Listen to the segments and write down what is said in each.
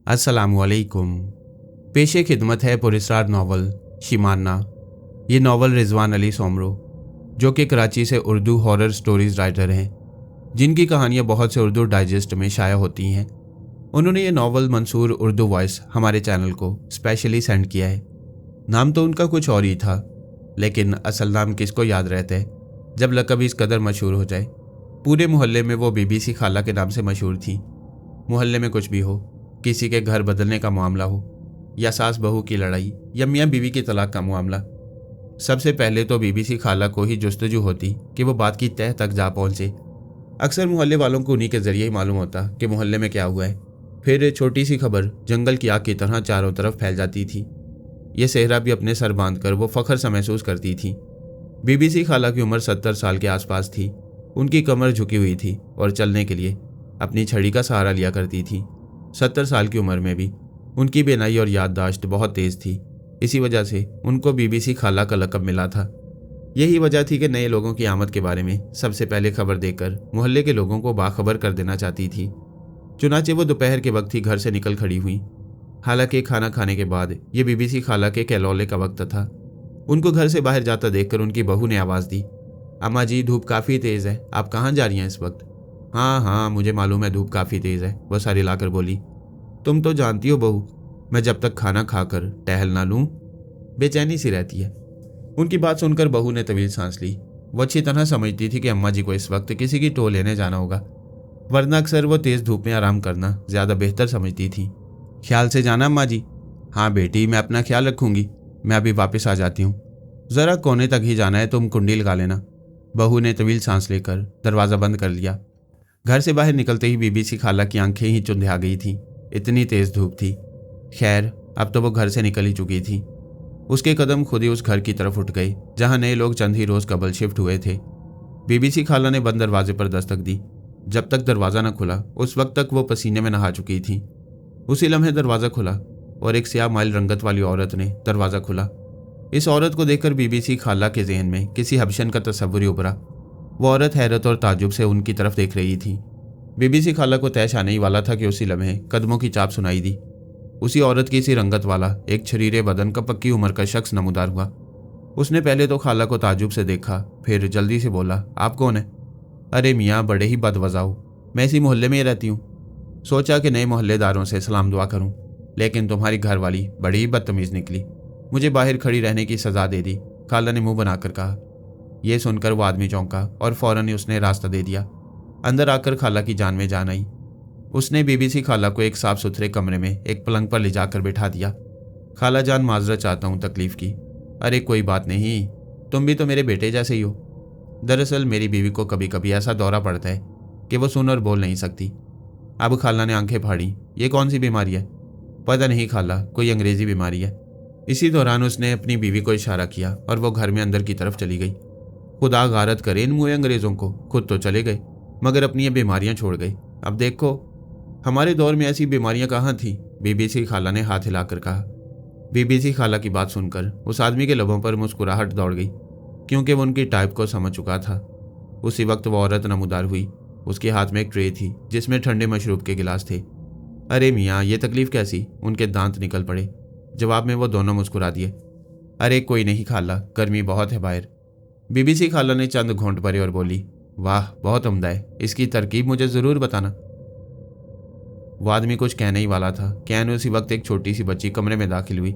अस्सलामुअलैकुम। पेशे खिदमत है पुरस्कार नावल शिमाना। ये नावल रिजवान अली सोमरो, जो कि कराची से उर्दू हॉरर स्टोरीज राइटर हैं, जिनकी कहानियाँ बहुत से उर्दू डाइजेस्ट में शाया होती हैं। उन्होंने ये नावल मंसूर उर्दू वॉइस हमारे चैनल को स्पेशली सेंड किया है। नाम तो उनका कुछ और ही था, लेकिन असल नाम किसको याद रहता है जब लक़ब इस कदर मशहूर हो जाए। पूरे मोहल्ले में वो बीबीसी खाला के नाम से मशहूर थी। मोहल्ले में कुछ भी हो, किसी के घर बदलने का मामला हो, या सास बहू की लड़ाई, या मियाँ बीवी की तलाक का मामला, सबसे पहले तो बीबीसी खाला को ही जुस्तजू होती कि वो बात की तह तक जा पहुँचे। अक्सर मोहल्ले वालों को उन्हीं के जरिए ही मालूम होता कि मोहल्ले में क्या हुआ है। फिर छोटी सी खबर जंगल की आग की तरह चारों तरफ फैल जाती थी। ये सेहरा भी अपने सर बांध कर वो फख्र सा महसूस करती थी। बीबीसी खाला की उम्र 70 साल के आसपास थी। उनकी कमर झुकी हुई थी और चलने के लिए अपनी छड़ी का सहारा लिया करती थी। 70 साल की उम्र में भी उनकी बेनाई और याददाश्त बहुत तेज थी। इसी वजह से उनको बीबीसी खाला का लक़ब मिला था। यही वजह थी कि नए लोगों की आमद के बारे में सबसे पहले खबर देकर मोहल्ले के लोगों को बाखबर कर देना चाहती थी। चुनाचे वो दोपहर के वक्त ही घर से निकल खड़ी हुई। हालांकि खाना खाने के बाद ये बीबीसी खाला के कहलौले का वक्त था। उनको घर से बाहर जाता देखकर उनकी बहू ने आवाज़ दी, अम्मा जी, धूप काफ़ी तेज़ है, आप कहाँ जा रही हैं इस वक्त? हाँ हाँ, मुझे मालूम है धूप काफ़ी तेज़ है, वो सारी लाकर बोली। तुम तो जानती हो बहू, मैं जब तक खाना खाकर टहल ना लूँ बेचैनी सी रहती है। उनकी बात सुनकर बहू ने तवील सांस ली। वो अच्छी तरह समझती थी कि अम्मा जी को इस वक्त किसी की टो लेने जाना होगा, वरना अक्सर वो तेज़ धूप में आराम करना ज़्यादा बेहतर समझती थी। ख्याल से जाना अम्मा जी। हाँ बेटी, मैं अपना ख्याल रखूँगी, मैं अभी वापस आ जाती हूँ। ज़रा कोने तक ही जाना है, तुम कुंडी लगा लेना। बहू ने तवील सांस लेकर दरवाज़ा बंद कर लिया। घर से बाहर निकलते ही बीबीसी खाला की आंखें ही चुंधिया गई थी, इतनी तेज़ धूप थी। खैर, अब तो वो घर से निकल ही चुकी थी। उसके कदम खुद ही उस घर की तरफ उठ गए जहाँ नए लोग चंद ही रोज़ कबल शिफ्ट हुए थे। बीबीसी खाला ने बंद दरवाजे पर दस्तक दी। जब तक दरवाज़ा न खुला उस वक्त तक वो पसीने में नहा चुकी थी। उसी लम्हे दरवाज़ा खुला और एक स्याह माइल रंगत वाली औरत ने दरवाज़ा खोला। इस औरत को देखकर बीबीसी खाला के जहन में किसी हबशन का तस्वुर ही उभरा। वो औरत हैरत और ताजुब से उनकी तरफ देख रही थी। बीबीसी खाला को तैश आने ही वाला था कि उसी लम्हे कदमों की चाप सुनाई दी। उसी औरत की सी रंगत वाला एक छरीरे बदन का पक्की उम्र का शख्स नमूदार हुआ। उसने पहले तो खाला को ताजुब से देखा, फिर जल्दी से बोला, आप कौन है? अरे मियाँ, बड़े ही बदवज़ा हो, मैं इसी मोहल्ले में ही रहती हूँ। सोचा कि नए मोहल्लेदारों से सलाम दुआ करूँ, लेकिन तुम्हारी घरवाली बड़ी ही बदतमीज़ निकली, मुझे बाहर खड़ी रहने की सज़ा दे दी, खाला ने मुंह बनाकर कहा। यह सुनकर वो आदमी चौंका और फौरन ही उसने रास्ता दे दिया। अंदर आकर खाला की जान में जान आई। उसने बीबीसी खाला को एक साफ सुथरे कमरे में एक पलंग पर ले जाकर बिठा दिया। खाला जान, माजरत चाहता हूँ तकलीफ़ की। अरे कोई बात नहीं, तुम भी तो मेरे बेटे जैसे ही हो। दरअसल मेरी बीवी को कभी कभी ऐसा दौरा पड़ता है कि वो सुन और बोल नहीं सकती। अब खाला ने आंखें फाड़ी। ये कौन सी बीमारी है? पता नहीं खाला, कोई अंग्रेज़ी बीमारी है। इसी दौरान उसने अपनी बीवी को इशारा किया और वो घर में अंदर की तरफ चली गई। खुदा गारत करे इन मुँह अंग्रेज़ों को, खुद तो चले गए मगर अपनी ये बीमारियाँ छोड़ गई। अब देखो, हमारे दौर में ऐसी बीमारियाँ कहाँ थी? बीबीसी खाला ने हाथ हिलाकर कहा। बीबीसी खाला की बात सुनकर उस आदमी के लबों पर मुस्कुराहट दौड़ गई, क्योंकि वो उनकी टाइप को समझ चुका था। उसी वक्त वो औरत नमूदार हुई। उसके हाथ में एक ट्रे थी जिसमें ठंडे मशरूब के गिलास थे। अरे मियाँ, ये तकलीफ़ कैसी? उनके दांत निकल पड़े। जवाब में वो दोनों मुस्कुरा दिए। अरे कोई नहीं खाला, गर्मी बहुत है बाहर। बीबीसी खाला ने चंद घोंट भरे और बोली, वाह बहुत उम्दा है, इसकी तरकीब मुझे ज़रूर बताना। वो आदमी कुछ कहने ही वाला था कि उसी वक्त एक छोटी सी बच्ची कमरे में दाखिल हुई।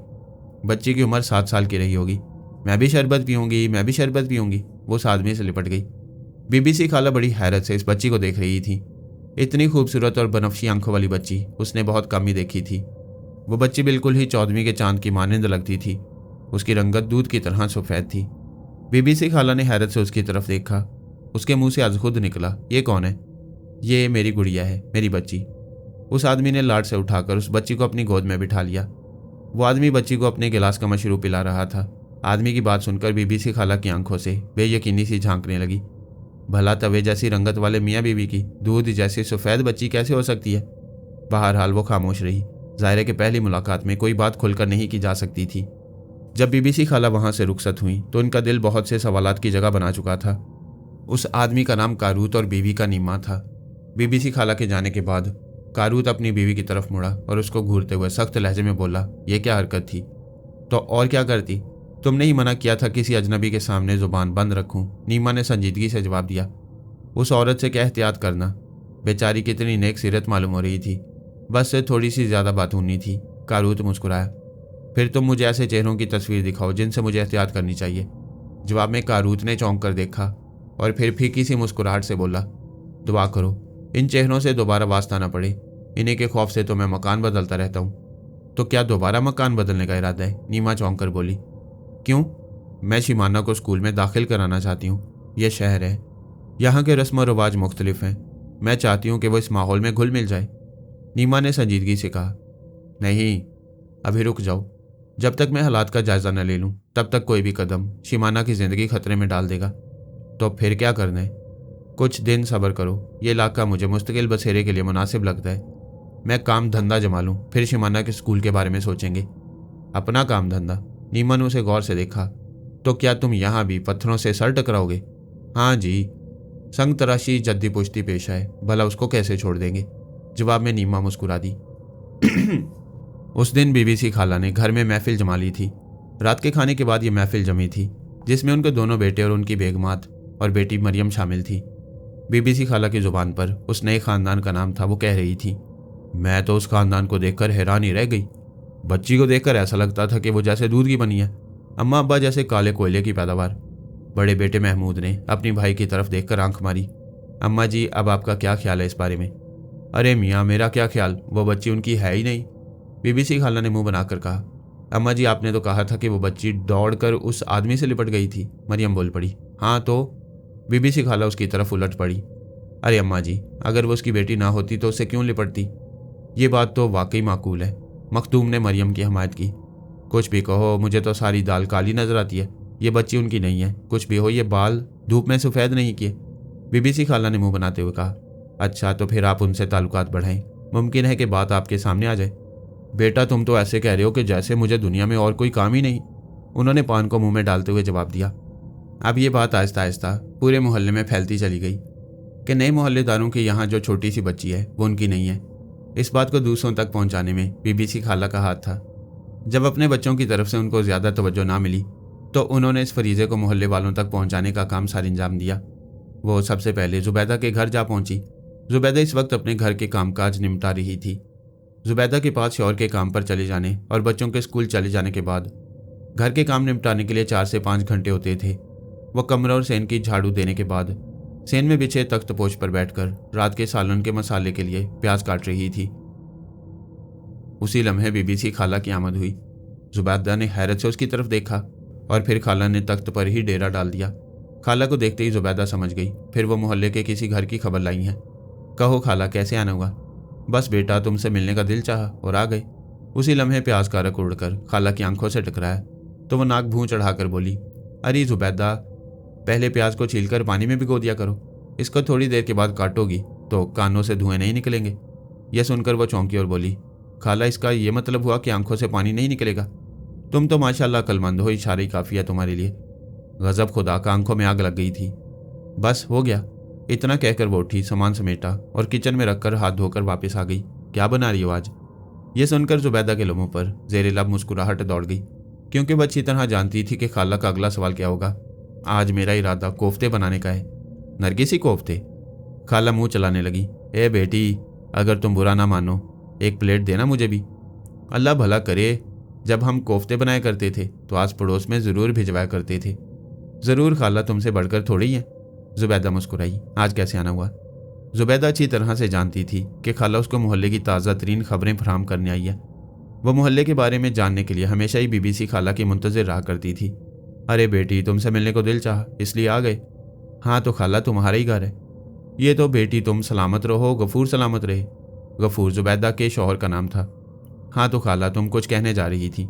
बच्ची की उम्र 7 साल की रही होगी। मैं भी शरबत पीऊँगी, मैं भी शरबत पीऊँगी, वो उस आदमी से लिपट गई। बीबीसी खाला बड़ी हैरत से इस बच्ची को देख रही थी। इतनी खूबसूरत और बनफशी आंखों वाली बच्ची उसने बहुत कम ही देखी थी। वो बच्ची बिल्कुल ही 14वीं के चांद की मानिंद लगती थी। उसकी रंगत दूध की तरह सफ़ेद थी। बीबीसी खाला ने हैरत से उसकी तरफ देखा। उसके मुंह से आज खुद निकला, ये कौन है? ये मेरी गुड़िया है, मेरी बच्ची। उस आदमी ने लाड से उठाकर उस बच्ची को अपनी गोद में बिठा लिया। वो आदमी बच्ची को अपने गिलास का मशरूब पिला रहा था। आदमी की बात सुनकर बीबीसी खाला की आंखों से बेयकीनी सी झांकने लगी। भला तवे जैसी रंगत वाले मियाँ बीवी की दूध जैसी सफ़ेद बच्ची कैसे हो सकती है? बहरहाल वो खामोश रही। ज़ाहिर है कि पहली मुलाकात में कोई बात खुलकर नहीं की जा सकती थी। जब बीबीसी खाला वहाँ से रुखसत हुई तो उनका दिल बहुत से सवालात की जगह बना चुका था। उस आदमी का नाम कारूत और बीवी का नीमा था। बीबीसी खाला के जाने के बाद कारूत अपनी बीवी की तरफ मुड़ा और उसको घूरते हुए सख्त लहजे में बोला, यह क्या हरकत थी? तो और क्या करती? तुमने ही मना किया था किसी अजनबी के सामने जुबान बंद रखूं। नीमा ने संजीदगी से जवाब दिया। उस औरत से क्या एहतियात करना, बेचारी कितनी नेक सीरत मालूम हो रही थी, बस से थोड़ी सी ज़्यादा बातूनी थी। कारूत मुस्कुराया। फिर तुम मुझे ऐसे चेहरों की तस्वीर दिखाओ जिनसे मुझे एहतियात करनी चाहिए। जवाब में कारूत ने चौंक कर देखा और फिर फीकी सी मुस्कुराहट से बोला, दुआ करो इन चेहरों से दोबारा वास्ता ना पड़े। इन्हीं के खौफ से तो मैं मकान बदलता रहता हूँ। तो क्या दोबारा मकान बदलने का इरादा है? नीमा चौंक कर बोली। क्यों? मैं शिमाना को स्कूल में दाखिल कराना चाहती हूँ। यह शहर है, यहाँ के रस्म व रिवाज मुख्तलिफ हैं। मैं चाहती हूँ कि वो इस माहौल में घुल मिल जाए। नीमा ने संजीदगी से कहा, नहीं, अभी रुक जाओ। जब तक मैं हालात का जायज़ा न ले लूँ तब तक कोई भी कदम शिमाना की ज़िंदगी खतरे में डाल देगा। तो फिर क्या करना है? कुछ दिन सब्र करो। ये इलाका मुझे मुस्तकिल बसेरे के लिए मुनासिब लगता है। मैं काम धंधा जमा लूँ, फिर शिमाना के स्कूल के बारे में सोचेंगे। अपना काम धंधा? नीमा ने उसे गौर से देखा। तो क्या तुम यहाँ भी पत्थरों से सर टकराओगे? हाँ जी, संग तराशी जद्दी पुश्ती पेशा है, भला उसको कैसे छोड़ देंगे? जवाब में नीमा मुस्कुरा दी। उस दिन बीबीसी खाला ने घर में महफिल जमा ली थी। रात के खाने के बाद ये महफिल जमी थी, जिसमें उनके दोनों बेटे और उनकी बेगमात और बेटी मरियम शामिल थी। बीबीसी खाला की जुबान पर उस नए खानदान का नाम था। वो कह रही थी, मैं तो उस खानदान को देखकर हैरान ही रह गई। बच्ची को देखकर ऐसा लगता था कि वो जैसे दूध की बनी है, अम्मा अब्बा जैसे काले कोयले की पैदावार। बड़े बेटे महमूद ने अपनी भाई की तरफ देखकर आंख मारी। अम्मा जी, अब आपका क्या ख्याल है इस बारे में? अरे मियाँ, मेरा क्या ख्याल, वो बच्ची उनकी है ही नहीं। बीबीसी खाला ने मुंह बनाकर कहा। अम्मा जी, आपने तो कहा था कि वो बच्ची दौड़कर उस आदमी से लिपट गई थी। मरियम बोल पड़ी। हाँ तो? बीबीसी खाला उसकी तरफ उलट पड़ी। अरे अम्मा जी, अगर वो उसकी बेटी ना होती तो उससे क्यों लिपटती? ये बात तो वाकई माकूल है। मखदूम ने मरियम की हमायत की। कुछ भी कहो, मुझे तो सारी दाल काली नजर आती है। ये बच्ची उनकी नहीं है। कुछ भी हो, ये बाल धूप में सफ़ेद नहीं किए। बीबीसी खाला ने मुंह बनाते हुए कहा। अच्छा, तो फिर आप उनसे ताल्लुकात बढ़ाएं। मुमकिन है कि बात आपके सामने आ जाए। बेटा, तुम तो ऐसे कह रहे हो कि जैसे मुझे दुनिया में और कोई काम ही नहीं। उन्होंने पान को मुंह में डालते हुए जवाब दिया। अब ये बात आहिस्ता आहिस्ता पूरे मोहल्ले में फैलती चली गई कि नए मोहल्लेदारों के यहाँ जो छोटी सी बच्ची है वो उनकी नहीं है। इस बात को दूसरों तक पहुँचाने में बीबीसी खाला का हाथ था। जब अपने बच्चों की तरफ से उनको ज़्यादा तवज्जो ना मिली तो उन्होंने इस फरीज़े को मोहल्ले वालों तक पहुँचाने का काम सार अंजाम दिया। वो सबसे पहले जुबैदा के घर जा पहुँची। जुबैदा इस वक्त अपने घर के कामकाज निपटा रही थी। जुबैदा के पास शौहर के काम पर चले जाने और बच्चों के स्कूल चले जाने के बाद घर के काम निपटाने के लिए 4 से 5 घंटे होते थे। वह कमरा और सेन की झाड़ू देने के बाद सेन में बिछे तख्त पोछ पर बैठकर रात के सालन के मसाले के लिए प्याज काट रही थी। उसी लम्हे बीबीसी खाला की आमद हुई। जुबैदा ने हैरत से उसकी तरफ देखा और फिर खाला ने तख्त पर ही डेरा डाल दिया। खाला को देखते ही जुबैदा समझ गई। फिर वो मोहल्ले के किसी घर की खबर लाई है। कहो खाला, कैसे आना हुआ? बस बेटा, तुमसे मिलने का दिल चाहा और आ गए। उसी लम्हे प्याज का रख उड़कर खाला की आंखों से टकराया तो वो नाक भूं चढ़ाकर बोली, अरे जुबैदा, पहले प्याज को छीलकर पानी में भिगो दिया करो। इसको थोड़ी देर के बाद काटोगी तो कानों से धुएं नहीं निकलेंगे। यह सुनकर वो चौंकी और बोली, खाला, इसका ये मतलब हुआ कि आंखों से पानी नहीं निकलेगा? तुम तो माशाल्लाह अक्लमंद हो, इशारे काफ़ी है तुम्हारे लिए। गजब, खुदा का, आंखों में आग लग गई थी। बस हो गया। इतना कहकर वो उठी, सामान समेटा और किचन में रखकर हाथ धोकर वापस आ गई। क्या बना रही हो आज? ये सुनकर जुबैदा के लबों पर ज़ेरे लब मुस्कुराहट दौड़ गई, क्योंकि वह अच्छी तरह जानती थी कि खाला का अगला सवाल क्या होगा। आज मेरा इरादा कोफ्ते बनाने का है। नरगिसी कोफ्ते? खाला मुंह चलाने लगी। ए बेटी, अगर तुम बुरा ना मानो, एक प्लेट देना मुझे भी। अल्लाह भला करे, जब हम कोफ्ते बनाया करते थे तो आस पड़ोस में ज़रूर भिजवाया करते थे। ज़रूर खाला, तुमसे बढ़कर थोड़ी है। जुबैदा मुस्कुराई। आज कैसे आना हुआ? जुबैदा अच्छी तरह से जानती थी कि खाला उसको मोहल्ले की ताज़ा तरीन खबरें फराहम करने आई है। वह मोहल्ले के बारे में जानने के लिए हमेशा ही बीबीसी खाला की मुंतज़िर रहा करती थी। अरे बेटी, तुमसे मिलने को दिल चाहा इसलिए आ गए। हाँ तो खाला, तुम्हारा ही घर है। ये तो बेटी, तुम सलामत रहो, गफूर सलामत रहे। गफूर जुबैदा के शौहर का नाम था। हाँ तो खाला, तुम कुछ कहने जा रही थी।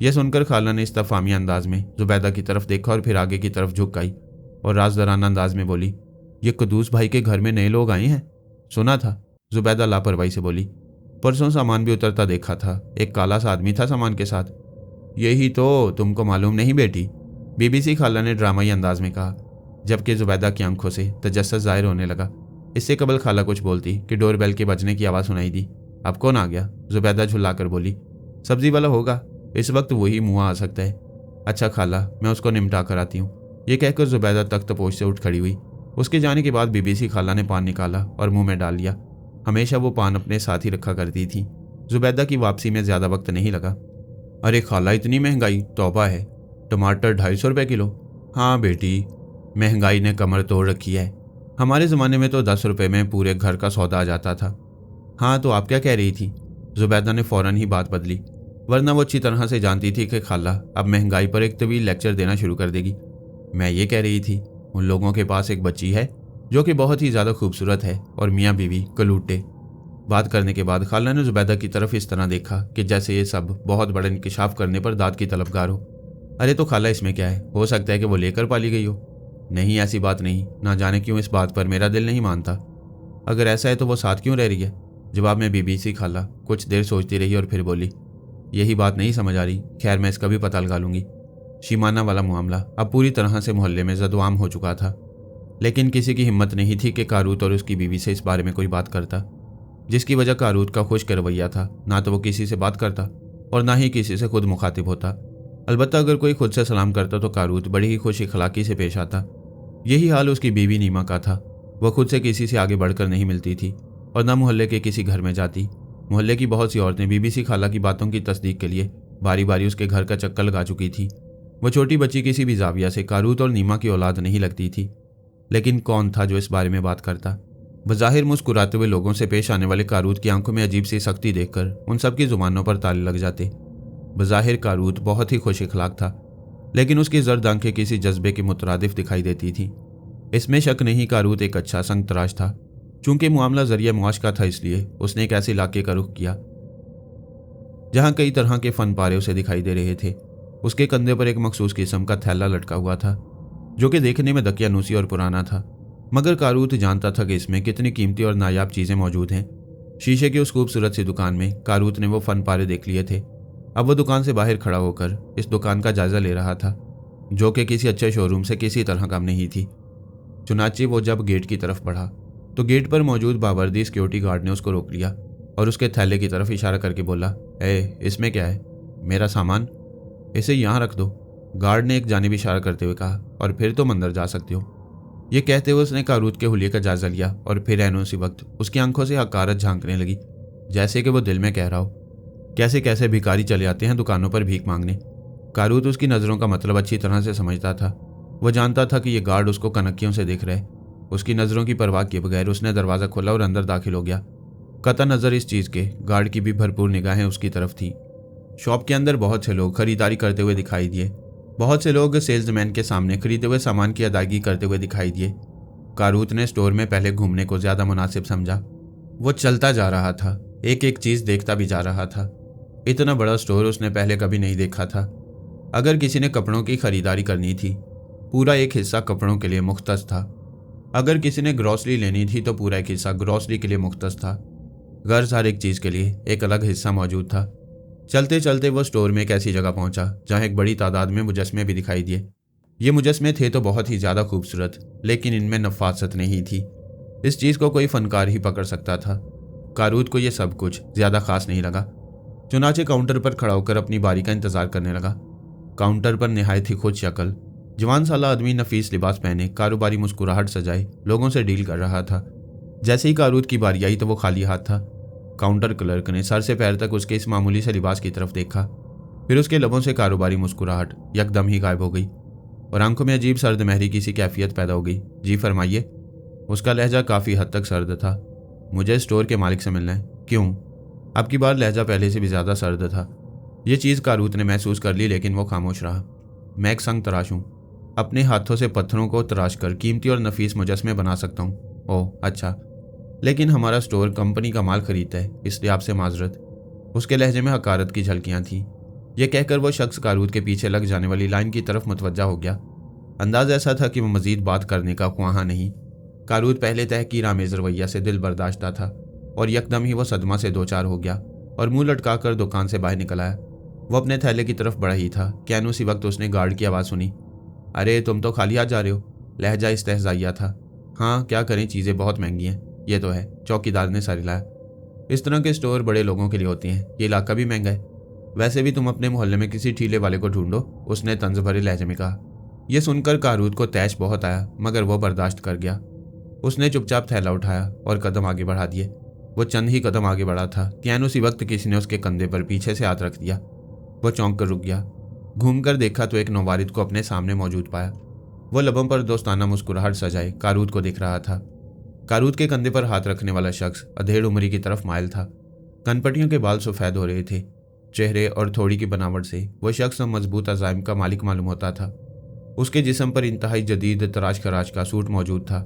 यह सुनकर खाला ने इस्तफामी अंदाज में जुबैदा की तरफ देखा और फिर आगे की तरफ झुक आई और राजदराना अंदाज में बोली, ये कदूस भाई के घर में नए लोग आए हैं? सुना था। जुबैदा लापरवाही से बोली। परसों सामान भी उतरता देखा था। एक काला सा आदमी था सामान के साथ। यही तो, तुमको मालूम नहीं बेटी? बीबीसी खाला ने ड्रामाई अंदाज में कहा, जबकि जुबैदा की आंखों से तजस्सुस जाहिर होने लगा। इससे कबल खाला कुछ बोलती कि डोरबेल के बजने की आवाज़ सुनाई दी। अब कौन आ गया? जुबैदा झुल्लाकर बोली। सब्जी वाला होगा, इस वक्त वही मुँह आ सकता है। अच्छा खाला, मैं उसको निमटा कर आती हूँ। ये कहकर जुबैदा तख्तपोश से उठ खड़ी हुई। उसके जाने के बाद बीबीसी खाला ने पान निकाला और मुंह में डाल लिया। हमेशा वो पान अपने साथ ही रखा करती थी। जुबैदा की वापसी में ज़्यादा वक्त नहीं लगा। अरे खाला, इतनी महंगाई, तौबा है। टमाटर 250 रुपये किलो। हाँ बेटी, महंगाई ने कमर तोड़ रखी है। हमारे ज़माने में तो 10 रुपये में पूरे घर का सौदा आ जाता था। हाँ तो आप क्या कह रही थी? जुबैदा ने फ़ौरन ही बात बदली, वरना वो अच्छी तरह से जानती थी कि खाला अब महंगाई पर एक तवील लेक्चर देना शुरू कर देगी। मैं ये कह रही थी, उन लोगों के पास एक बच्ची है जो कि बहुत ही ज़्यादा खूबसूरत है और मियाँ बीवी कलूटे। बात करने के बाद खाला ने जुबैदा की तरफ इस तरह देखा कि जैसे ये सब बहुत बड़ा इंकशाफ करने पर दाद की तलबगार हो। अरे तो खाला, इसमें क्या है? हो सकता है कि वो लेकर पाली गई हो। नहीं, ऐसी बात नहीं। ना जाने क्यों इस बात पर मेरा दिल नहीं मानता। अगर ऐसा है तो वो साथ क्यों रह रही है? जवाब में बीबीसी खाला कुछ देर सोचती रही और फिर बोली, यही बात नहीं समझ आ रही। खैर, मैं इसका भी पता लगा लूंगी। शीमाना वाला मामला अब पूरी तरह से मोहल्ले में ज़दआम हो चुका था, लेकिन किसी की हिम्मत नहीं थी कि कारूत और उसकी बीवी से इस बारे में कोई बात करता, जिसकी वजह कारूत का खुश्क रवैया था। ना तो वो किसी से बात करता और ना ही किसी से खुद मुखातिब होता। अलबत्ता अगर कोई खुद से सलाम करता तो कारूत बड़ी ही खुश इखलाकी से पेश आता। यही हाल उसकी बीवी नीमा का था। वह खुद से किसी से आगे बढ़कर नहीं मिलती थी और न मोहल्ले के किसी घर में जाती। मोहल्ले की बहुत सी औरतें बीबीसी खाला की बातों की तस्दीक के लिए बारी बारी उसके घर का चक्कर लगा चुकी थी। वह छोटी बच्ची किसी भी जाविया से कारूत और नीमा की औलाद नहीं लगती थी, लेकिन कौन था जो इस बारे में बात करता? बज़ाहिर मुस्कुराते हुए लोगों से पेश आने वाले कारूत की आंखों में अजीब सी सख्ती देखकर उन सब की जुबानों पर ताले लग जाते। बज़ाहिर कारूत बहुत ही खुश इखलाक था, लेकिन उसकी जर्द आंखें किसी जज्बे के मुतरादिफ दिखाई देती थी। इसमें शक नहीं, कारूत एक अच्छा संग तराश था। चूंकि मामला जरिया मुआश का था, इसलिए उसने एक ऐसे इलाके का रुख किया जहां कई तरह के फन पारे उसे दिखाई दे रहे थे। उसके कंधे पर एक मखसूस किस्म का थैला लटका हुआ था जो कि देखने में दकियानूसी और पुराना था, मगर कारूत जानता था कि इसमें कितनी कीमती और नायाब चीज़ें मौजूद हैं। शीशे की उस खूबसूरत सी दुकान में कारूत ने वो फन पारे देख लिए थे। अब वह दुकान से बाहर खड़ा होकर इस दुकान का जायजा ले रहा था, जो कि किसी अच्छे शोरूम से किसी तरह कम नहीं थी। चुनाचे वो जब गेट की तरफ बढ़ा तो गेट पर मौजूद बावर्दी सिक्योरिटी गार्ड ने उसको रोक लिया और उसके थैले की तरफ इशारा करके बोला, इसमें क्या है? मेरा सामान, इसे यहाँ रख दो। गार्ड ने एक जानिब इशारा करते हुए कहा, और फिर तुम अंदर जा सकते हो। ये कहते हुए उसने कारूत के हुलिये का जायजा लिया और फिर ऐन उसी वक्त उसकी आंखों से हकारत झांकने लगी, जैसे कि वो दिल में कह रहा हो, कैसे कैसे भिखारी चले आते हैं दुकानों पर भीख मांगने। कारूत उसकी नज़रों का मतलब अच्छी तरह से समझता था। वह जानता था कि ये गार्ड उसको कनकियों से देख रहे। उसकी नज़रों की परवाह किए बगैर उसने दरवाज़ा खोला और अंदर दाखिल हो गया। कता नज़र इस चीज़ के गार्ड की भी भरपूर निगाहें उसकी तरफ थी। शॉप के अंदर बहुत से लोग खरीदारी करते हुए दिखाई दिए। बहुत से लोग सेल्समैन के सामने खरीदे हुए सामान की अदायगी करते हुए दिखाई दिए। कारूत ने स्टोर में पहले घूमने को ज़्यादा मुनासिब समझा। वो चलता जा रहा था, एक एक चीज़ देखता भी जा रहा था। इतना बड़ा स्टोर उसने पहले कभी नहीं देखा था। अगर किसी ने कपड़ों की खरीदारी करनी थी, पूरा एक हिस्सा कपड़ों के लिए मुख्तस था। अगर किसी ने ग्रॉसरी लेनी थी तो पूरा एक हिस्सा ग्रॉसरी के लिए मुख्तस था। गर्ज हर एक चीज़ के लिए एक अलग हिस्सा मौजूद था। चलते चलते वो स्टोर में एक ऐसी जगह पहुंचा जहां एक बड़ी तादाद में मुजस्मे भी दिखाई दिए। ये मुजस्मे थे तो बहुत ही ज़्यादा खूबसूरत, लेकिन इनमें नफासत नहीं थी। इस चीज़ को कोई फनकार ही पकड़ सकता था। कारूत को यह सब कुछ ज़्यादा खास नहीं लगा। चुनाचे काउंटर पर खड़ा होकर अपनी बारी का इंतजार करने लगा। काउंटर पर निहायत ही खुद शक्ल जवान साला आदमी नफीस लिबास पहने, कारोबारी मुस्कुराहट सजाए लोगों से डील कर रहा था। जैसे ही कारूत की बारी आई तो वो खाली हाथ था। काउंटर क्लर्क ने सर से पैर तक उसके इस मामूली से लिबास की तरफ देखा, फिर उसके लबों से कारोबारी मुस्कुराहट यकदम ही गायब हो गई और आंखों में अजीब सर्द महरी की सी कैफियत पैदा हो गई। जी फरमाइए। उसका लहजा काफ़ी हद तक सर्द था। मुझे स्टोर के मालिक से मिलना है। क्यों? अब की बार लहजा पहले से भी ज़्यादा सर्द था। ये चीज़ कारूत ने महसूस कर ली, लेकिन वो खामोश रहा। मैं एक संग तराश हूँ, अपने हाथों से पत्थरों को तराश कर कीमती और नफीस मुजस्मे बना सकता हूँ। ओह अच्छा, लेकिन हमारा स्टोर कंपनी का माल खरीदता है, इसलिए आपसे माजरत। उसके लहजे में हकारत की झलकियाँ थीं। यह कहकर वो शख्स कारूत के पीछे लग जाने वाली लाइन की तरफ मुतवज्जा हो गया। अंदाज ऐसा था कि वह मजीद बात करने का ख्वाहा नहीं। कारूत पहले तहकीर आमेज़ रवैया से दिल बर्दाश्ता था और यकदम ही वह सदमा से दो चार हो गया और मुंह लटका कर दुकान से बाहर निकल आया। वो अपने थैले की तरफ बढ़ा ही था कि उसी वक्त उसने गार्ड की आवाज़ सुनी। अरे तुम तो खाली हाथ जा रहे हो। लहजा इस्तेहज़ाइया था। हाँ क्या करें, चीज़ें बहुत महंगी हैं, ये तो है, चौकीदार ने सर हिलाया। इस तरह के स्टोर बड़े लोगों के लिए होती हैं, ये इलाका भी महंगा है। वैसे भी तुम अपने मोहल्ले में किसी ठीले वाले को ढूंढो, उसने तंज भरे लहजे में कहा। यह सुनकर कारूद को तैश बहुत आया, मगर वो बर्दाश्त कर गया। उसने चुपचाप थैला उठाया और कदम आगे बढ़ा दिए। वो चंद ही कदम आगे बढ़ा था कि ऐन उसी वक्त किसी ने उसके कंधे पर पीछे से हाथ रख दिया। वो चौंक कर रुक गया। घूमकर देखा तो एक नौवारिद को अपने सामने मौजूद पाया। वो लबों पर दोस्ताना मुस्कुराहट सजाए कारूद को दिख रहा था। कारूद के कंधे पर हाथ रखने वाला शख्स अधेड़ उम्री की तरफ माइल था। कनपटियों के बाल सफेद हो रहे थे। चेहरे और थोड़ी की बनावट से वो शख्स मजबूत अज़ाइम का मालिक मालूम होता था। उसके जिस्म पर इंतहाई जदीद तराश खराश का सूट मौजूद था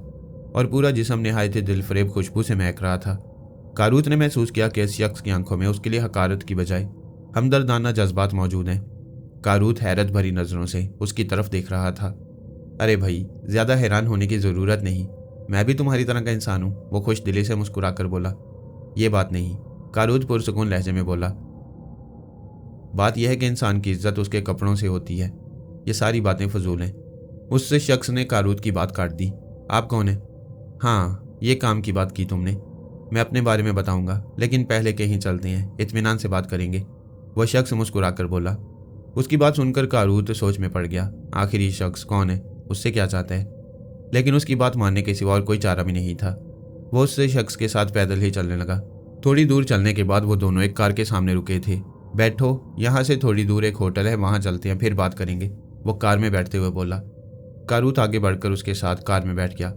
और पूरा जिस्म निहायत दिलफरेब खुशबू से महक रहा था। कारूद ने महसूस किया कि इस शख्स की आंखों में उसके लिए हकारत की बजाय हमदर्दाना जज्बात मौजूद हैं। कारूद हैरत भरी नज़रों से उसकी तरफ देख रहा था। अरे भाई, ज़्यादा हैरान होने की ज़रूरत नहीं, मैं भी तुम्हारी तरह का इंसान हूँ, वो खुश दिली से मुस्कुरा कर बोला। ये बात नहीं, कारूद पुरसुकून लहजे में बोला। बात यह है कि इंसान की इज्जत उसके कपड़ों से होती है, ये सारी बातें फजूल हैं। उससे शख्स ने कारूद की बात काट दी। आप कौन हैं? हाँ, ये काम की बात की तुमने, मैं अपने बारे में बताऊंगा, लेकिन पहले कहीं चलते हैं, इत्मीनान से बात करेंगे, वह शख्स मुस्कुरा कर बोला। उसकी बात सुनकर कारूद सोच में पड़ गया। आखिर ये शख्स कौन है, उससे क्या चाहता है? लेकिन उसकी बात मानने के सिवा और कोई चारा भी नहीं था। वो उससे शख्स के साथ पैदल ही चलने लगा। थोड़ी दूर चलने के बाद वो दोनों एक कार के सामने रुके थे। बैठो, यहाँ से थोड़ी दूर एक होटल है, वहाँ चलते हैं, फिर बात करेंगे, वो कार में बैठते हुए बोला। कारूद आगे बढ़कर उसके साथ कार में बैठ गया।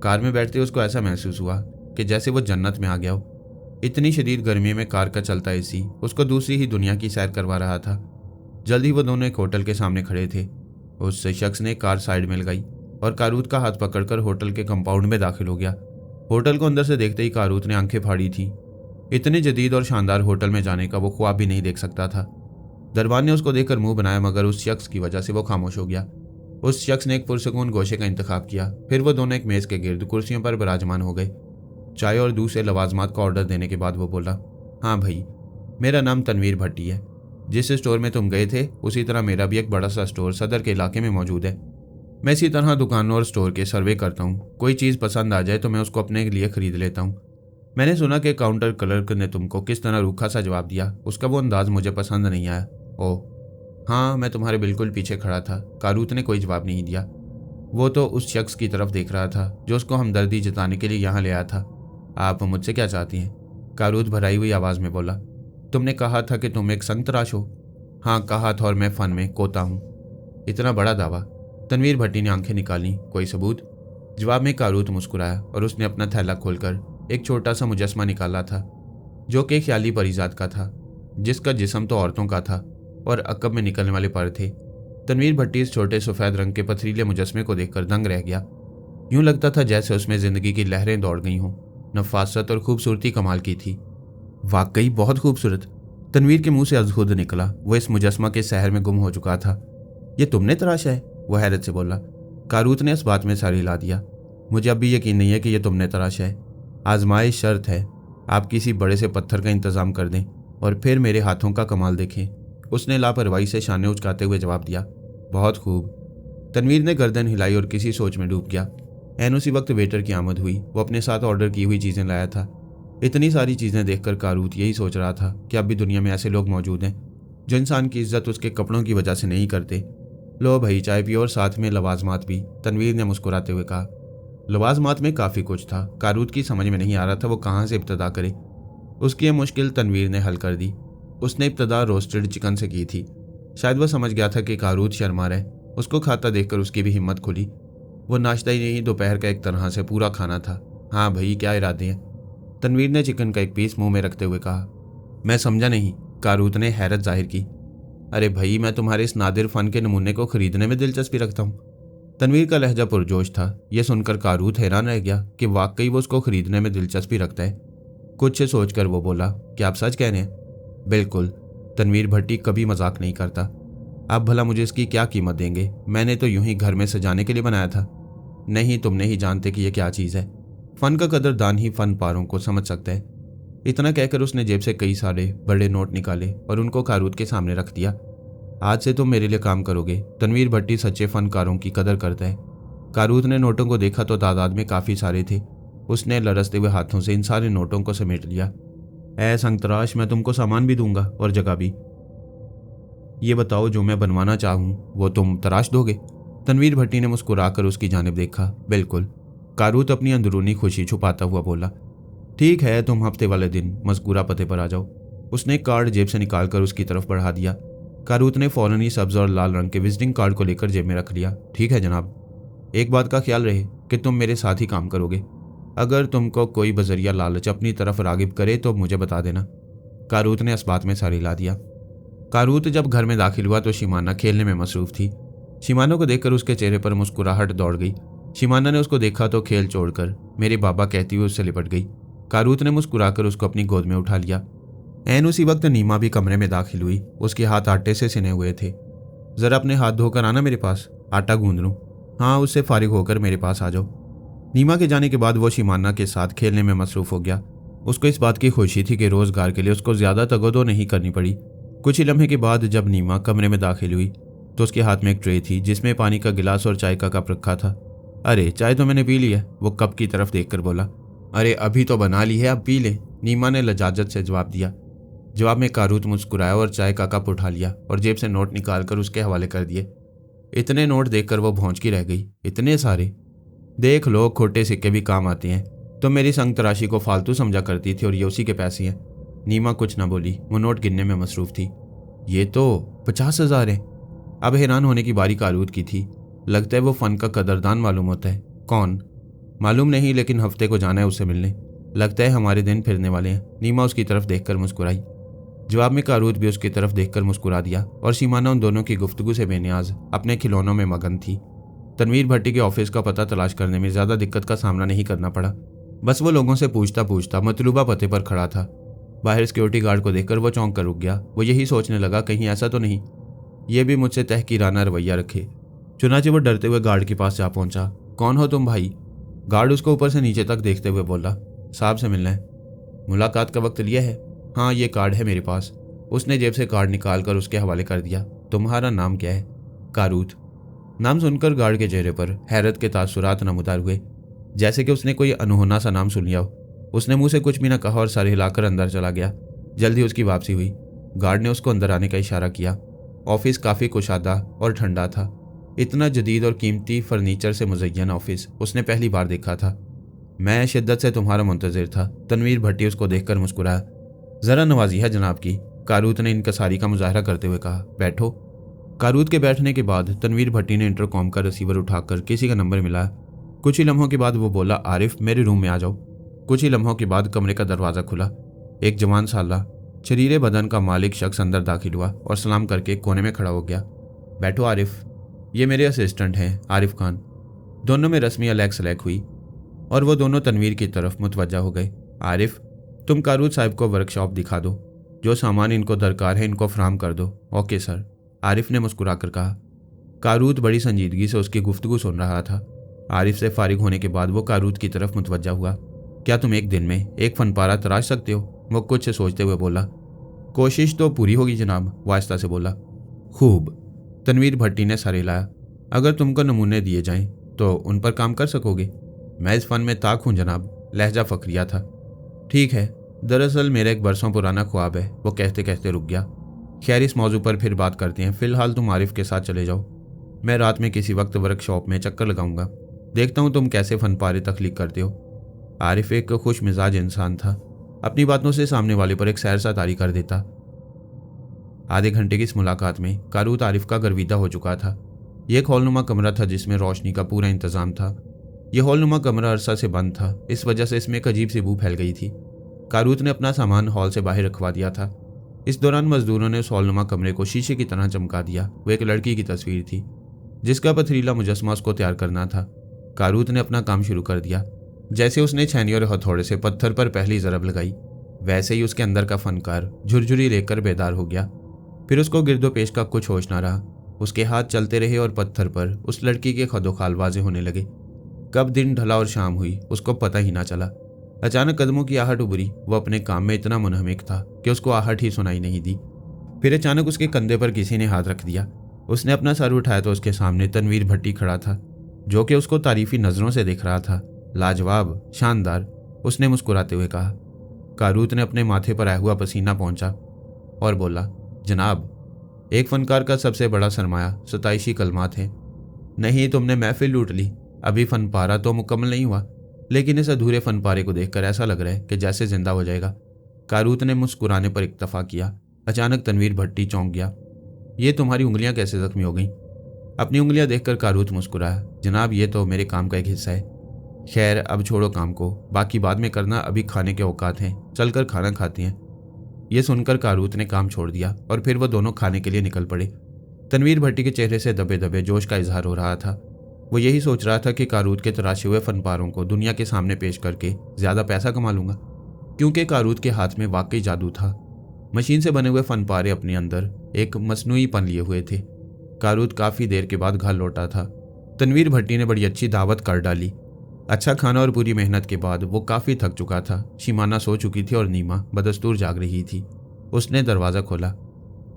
कार में बैठते उसको ऐसा महसूस हुआ कि जैसे वो जन्नत में आ गया हो। इतनी शदीद गर्मी में कार का चलता एसी उसको दूसरी ही दुनिया की सैर करवा रहा था। जल्द ही वो दोनों एक होटल के सामने खड़े थे। उस शख्स ने कार साइड में लगाई और कारूद का हाथ पकड़कर होटल के कंपाउंड में दाखिल हो गया। होटल को अंदर से देखते ही कारूद ने आंखें फाड़ी थी। इतने जदीद और शानदार होटल में जाने का वो ख्वाब भी नहीं देख सकता था। दरबान ने उसको देखकर मुंह बनाया, मगर उस शख्स की वजह से वो खामोश हो गया। उस शख्स ने एक पुरसुकून गोशे का इंतखाब किया। फिर वो दोनों एक मेज के गिर्द कुर्सियों पर विराजमान हो गए। चाय और दूसरे लवाजमात का ऑर्डर देने के बाद वो बोला, हाँ भाई, मेरा नाम तनवीर भट्टी है। जिस स्टोर में तुम गए थे उसी तरह मेरा भी एक बड़ा सा स्टोर सदर के इलाके में मौजूद है। मैं इसी तरह दुकानों और स्टोर के सर्वे करता हूँ। कोई चीज़ पसंद आ जाए तो मैं उसको अपने लिए खरीद लेता हूँ। मैंने सुना कि काउंटर क्लर्क ने तुमको किस तरह रूखा सा जवाब दिया, उसका वो अंदाज मुझे पसंद नहीं आया। ओह हाँ, मैं तुम्हारे बिल्कुल पीछे खड़ा था। कारूद ने कोई जवाब नहीं दिया। वो तो उस शख्स की तरफ देख रहा था जो उसको हमदर्दी जताने के लिए यहाँ ले आया था। आप मुझसे क्या चाहती हैं? कारूद भराई हुई आवाज़ में बोला। तुमने कहा था कि तुम एक संग तराश हो। हाँ कहा था, और मैं फ़न में कोता हूँ। इतना बड़ा दावा? तनवीर भट्टी ने आंखें निकाली। कोई सबूत? जवाब में कारूद मुस्कुराया और उसने अपना थैला खोलकर एक छोटा सा मुजस्मा निकाला था जो कि ख्याली परिजात का था, जिसका जिस्म तो औरतों का था और अकब में निकलने वाले पर थे। तनवीर भट्टी इस छोटे सफ़ेद रंग के पथरीले मुजस्मे को देखकर दंग रह गया। यूं लगता था जैसे उसमें ज़िंदगी की लहरें दौड़ गई हों। नफासत और खूबसूरती कमाल की थी। वाकई बहुत खूबसूरत, तनवीर के मुंह से अजहुद निकला। वो इस मुजस्मा के शहर में गुम हो चुका था। ये तुमने तराशा है? वो हैरत से बोला। कारूद ने इस बात में सर हिला दिया। मुझे अब भी यकीन नहीं है कि यह तुमने तराशा है। आजमाइश शर्त है, आप किसी बड़े से पत्थर का इंतजाम कर दें और फिर मेरे हाथों का कमाल देखें। उसने लापरवाही से शाने उचकाते हुए जवाब दिया। बहुत खूब। तनवीर ने गर्दन हिलाई और किसी सोच में डूब गया। ऐन उसी वक्त वेटर की आमद हुई। वो अपने साथ ऑर्डर की हुई चीज़ें लाया था। इतनी सारी चीज़ें देखकर कारूद यही सोच रहा था कि अब भी दुनिया में ऐसे लोग मौजूद हैं जो इंसान की इज्जत उसके कपड़ों की वजह से नहीं करते। लो भाई, चाय पियो और साथ में लवाजमात भी, तनवीर ने मुस्कुराते हुए कहा। लवाजमात में काफ़ी कुछ था। कारूद की समझ में नहीं आ रहा था वो कहाँ से इब्तदा करे। उसकी यह मुश्किल तनवीर ने हल कर दी। उसने इब्तदा रोस्टेड चिकन से की थी। शायद वह समझ गया था कि कारूद शर्मा रहे। उसको खाता देखकर उसकी भी हिम्मत खुली। वो नाश्ता ही नहीं, दोपहर का एक तरह से पूरा खाना था। हाँ भाई, क्या इरादे हैं? तनवीर ने चिकन का एक पीस मुंह में रखते हुए कहा। मैं समझा नहीं, कारूद ने हैरत जाहिर की। अरे भाई, मैं तुम्हारे इस नादिर फ़न के नमूने को खरीदने में दिलचस्पी रखता हूँ। तनवीर का लहजा पुरजोश था। यह सुनकर कारूद हैरान रह गया कि वाकई वो उसको खरीदने में दिलचस्पी रखता है। कुछ सोचकर वो बोला, क्या आप सच कह रहे हैं? बिल्कुल। तनवीर भट्टी कभी मजाक नहीं करता। आप भला मुझे इसकी क्या कीमत देंगे? मैंने तो यूं ही घर में सजाने के लिए बनाया था। नहीं, तुम नहीं जानते कि यह क्या चीज़ है। फ़न का कदरदान ही फ़न पारों को समझ सकता है। इतना कहकर उसने जेब से कई सारे बड़े नोट निकाले और उनको कारूद के सामने रख दिया। आज से तुम मेरे लिए काम करोगे। तनवीर भट्टी सच्चे फ़नकारों की कदर करता है। कारूत ने नोटों को देखा तो तादाद में काफ़ी सारे थे। उसने लरसते हुए हाथों से इन सारे नोटों को समेट लिया। ऐ संतराश, मैं तुमको सामान भी दूंगा और जगह भी। ये बताओ, जो मैं बनवाना चाहूँ वो तुम तराश दोगे? तनवीर भट्टी ने मुस्कुराकर उसकी जानिब देखा। बिल्कुल, कारूत अपनी अंदरूनी खुशी छुपाता हुआ बोला। ठीक है, तुम हफ्ते वाले दिन मज़कूरा पते पर आ जाओ। उसने एक कार्ड जेब से निकालकर उसकी तरफ बढ़ा दिया। कारूत ने फौरन ही सब्ज और लाल रंग के विजिटिंग कार्ड को लेकर जेब में रख लिया। ठीक है जनाब, एक बात का ख्याल रहे कि तुम मेरे साथ ही काम करोगे। अगर तुमको कोई बजरिया लालच अपनी तरफ रागिब करे तो मुझे बता देना। कारूत ने इस बात में सर हिला दिया। कारूत जब घर में दाखिल हुआ तो शिमाना खेलने में मसरूफ थी। शिमाना को देखकर उसके चेहरे पर मुस्कुराहट दौड़ गई। शिमाना ने उसको देखा तो खेल छोड़कर मेरे बाबा कहती हुई उससे लिपट गई। कारूत ने मुस्कुराकर उसको अपनी गोद में उठा लिया। ऐन उसी वक्त नीमा भी कमरे में दाखिल हुई। उसके हाथ आटे से सिने हुए थे। जरा अपने हाथ धोकर आना मेरे पास, आटा गूंद लूं। हाँ, उससे फारिग होकर मेरे पास आ जाओ। नीमा के जाने के बाद वो शिमाना के साथ खेलने में मसरूफ हो गया। उसको इस बात की खुशी थी कि रोजगार के लिए उसको ज्यादा तगदो नहीं करनी पड़ी। कुछ ही लम्हे के बाद जब नीमा कमरे में दाखिल हुई तो उसके हाथ में एक ट्रे थी जिसमें पानी का गिलास और चाय का कप रखा था। अरे, चाय तो मैंने पी ली है, वो कप की तरफ देखकर बोला। अरे, अभी तो बना ली है, अब पी ले, नीमा ने लजाजत से जवाब दिया। जवाब में कारूत मुस्कुराया और चाय का कप उठा लिया और जेब से नोट निकालकर उसके हवाले कर दिए। इतने नोट देखकर वो भौंचकी रह गई। इतने सारे? देख लो, खोटे सिक्के भी काम आते हैं। तो मेरी संग तराशी को फालतू समझा करती थी और ये उसी के पैसे हैं। नीमा कुछ ना बोली, वो नोट गिनने में मसरूफ थी। ये तो 50,000 है। अब हैरान होने की बारी कारूत की थी। लगता है वो फन का कदरदान मालूम होता है। कौन? मालूम नहीं, लेकिन हफ्ते को जाना है उससे मिलने। लगता है हमारे दिन फिरने वाले हैं। नीमा उसकी तरफ देखकर मुस्कुराई। जवाब में कारूत भी उसकी तरफ देखकर मुस्कुरा दिया और शिमाना उन दोनों की गुफ्तगू से बेनियाज अपने खिलौनों में मगन थी। तनवीर भट्टी के ऑफिस का पता तलाश करने में ज्यादा दिक्कत का सामना नहीं करना पड़ा। बस वो लोगों से पूछता पूछता मतलूबा पते पर खड़ा था। बाहर सिक्योरिटी गार्ड को देखकर वो चौंक कर रुक गया। वो यही सोचने लगा, कहीं ऐसा तो नहीं ये भी मुझसे तहकीराना रवैया रखे। चुनाचे वो डरते हुए गार्ड के पास जा पहुंचा। कौन हो तुम भाई? गार्ड उसको ऊपर से नीचे तक देखते हुए बोला। साहब से मिलना है। मुलाकात का वक्त लिया है? हाँ, ये कार्ड है मेरे पास। उसने जेब से कार्ड निकाल कर उसके हवाले कर दिया। तुम्हारा नाम क्या है? कारूत। नाम सुनकर गार्ड के चेहरे पर हैरत के तासुरात नमूदार हुए, जैसे कि उसने कोई अनहोना सा नाम सुन लिया हो। उसने मुंह से कुछ भी न कहा और सर हिलाकर अंदर चला गया। जल्दी उसकी वापसी हुई। गार्ड ने उसको अंदर आने का इशारा किया। ऑफिस काफ़ी कुशादा और ठंडा था। इतना जदीद और कीमती फर्नीचर से मुज़य्यन ऑफिस उसने पहली बार देखा था। मैं शिद्दत से तुम्हारा मुंतज़िर था। तनवीर भट्टी उसको देखकर मुस्कुराया। ज़रा नवाजी है जनाब की, कारूत ने इनकसारी का मुजाहरा करते हुए कहा। बैठो। कारूत के बैठने के बाद तनवीर भट्टी ने इंटरकॉम का रिसीवर उठाकर किसी का नंबर मिलाया। कुछ ही लम्हों के बाद वो बोला, आरिफ मेरे रूम में आ जाओ। कुछ ही लम्हों के बाद कमरे का दरवाज़ा खुला। एक जवान साला शरीरे बदन का मालिक शख्स अंदर दाखिल हुआ और सलाम करके कोने में खड़ा हो गया। बैठो आरिफ, ये मेरे असिस्टेंट हैं आरिफ खान। दोनों में रस्मी अलग सलैक हुई और वो दोनों तनवीर की तरफ मुतवज्जा हो गए। आरिफ, तुम कारूत साहब को वर्कशॉप दिखा दो। जो सामान इनको दरकार है इनको फराहम कर दो। ओके सर, आरिफ ने मुस्कुराकर कहा। कारूत बड़ी संजीदगी से उसकी गुफ्तगू सुन रहा था। आरिफ से फारिग होने के बाद वो कारूत की तरफ मुतवज्जा हुआ। क्या तुम एक दिन में एक फनपारा तराश सकते हो? वो कुछ से सोचते हुए बोला। कोशिश तो पूरी होगी जनाब, वास्ता से बोला। खूब, तनवीर भट्टी ने सर हिलाया। अगर तुमको नमूने दिए जाएं तो उन पर काम कर सकोगे? मैं इस फन में ताक हूँ जनाब, लहजा फखरिया था। ठीक है, दरअसल मेरा एक बरसों पुराना ख्वाब है। वो कहते कहते रुक गया। खैर, इस मौजू पर फिर बात करते हैं। फिलहाल तुम आरिफ के साथ चले जाओ। मैं रात में किसी वक्त वर्कशॉप में चक्कर लगाऊंगा। देखता हूँ तुम कैसे फनपारे तख्लीक करते हो। आरिफ एक खुश मिजाज इंसान था। अपनी बातों से सामने वाले पर एक सैर सा तारी कर देता। आधे घंटे की इस मुलाकात में कारूत आरिफ का गर्विदा हो चुका था। यह एक हॉलनुमा कमरा था जिसमें रोशनी का पूरा इंतजाम था। यह हॉलनुमा कमरा अरसा से बंद था, इस वजह से इसमें एक अजीब सी बू फैल गई थी। कारूत ने अपना सामान हॉल से बाहर रखवा दिया था। इस दौरान मजदूरों ने उस हॉलनुमा कमरे को शीशे की तरह चमका दिया। वो एक लड़की की तस्वीर थी जिसका पथरीला मुजस्मा उसको तैयार करना था। कारूत ने अपना काम शुरू कर दिया। जैसे उसने छैनी और हथौड़े से पत्थर पर पहली ज़रब लगाई, वैसे ही उसके अंदर का फनकार झुरझुरी लेकर बेदार हो गया। फिर उसको गिरदोपेश का कुछ होश ना रहा। उसके हाथ चलते रहे और पत्थर पर उस लड़की के खदोखाल वाजे होने लगे। कब दिन ढला और शाम हुई उसको पता ही ना चला। अचानक कदमों की आहट उभरी। वो अपने काम में इतना मुनहमिक था कि उसको आहट ही सुनाई नहीं दी। फिर अचानक उसके कंधे पर किसी ने हाथ रख दिया। उसने अपना सर उठाया तो उसके सामने तनवीर भट्टी खड़ा था। जो कि उसको तारीफी नज़रों से देख रहा था। लाजवाब, शानदार, उसने मुस्कुराते हुए कहा। कारूत ने अपने माथे पर आया हुआ पसीना पहुंचा और बोला, जनाब, एक फनकार का सबसे बड़ा सरमाया सताइशी कलमात है। नहीं, तुमने महफिल लूट ली। अभी फन पारा तो मुकम्मल नहीं हुआ, लेकिन इस अधूरे फन पारे को देखकर ऐसा लग रहा है कि जैसे जिंदा हो जाएगा। कारूत ने मुस्कुराने पर इक्तफा किया। अचानक तनवीर भट्टी चौंक गया। ये तुम्हारी उंगलियां कैसे जख्मी हो गई? अपनी उंगलियां देखकर कारूत मुस्कुराया। जनाब, ये तो मेरे काम का एक हिस्सा है। खैर, अब छोड़ो काम को, बाकी बाद में करना, अभी खाने के औकात हैं, चलकर खाना खाते हैं। यह सुनकर कारूत ने काम छोड़ दिया और फिर वो दोनों खाने के लिए निकल पड़े। तनवीर भट्टी के चेहरे से दबे दबे जोश का इजहार हो रहा था। वो यही सोच रहा था कि कारूत के तराशे हुए फनपारों को दुनिया के सामने पेश करके ज्यादा पैसा कमा लूंगा, क्योंकि कारूत के हाथ में वाकई जादू था। मशीन से बने हुए फनपारे अपने अंदर एक मसनूई पन लिए हुए थे। कारूत काफी देर के बाद घर लौटा था। तनवीर भट्टी ने बड़ी अच्छी दावत कर डाली। अच्छा खाना और पूरी मेहनत के बाद वो काफी थक चुका था। शिमाना सो चुकी थी और नीमा बदस्तूर जाग रही थी। उसने दरवाजा खोला।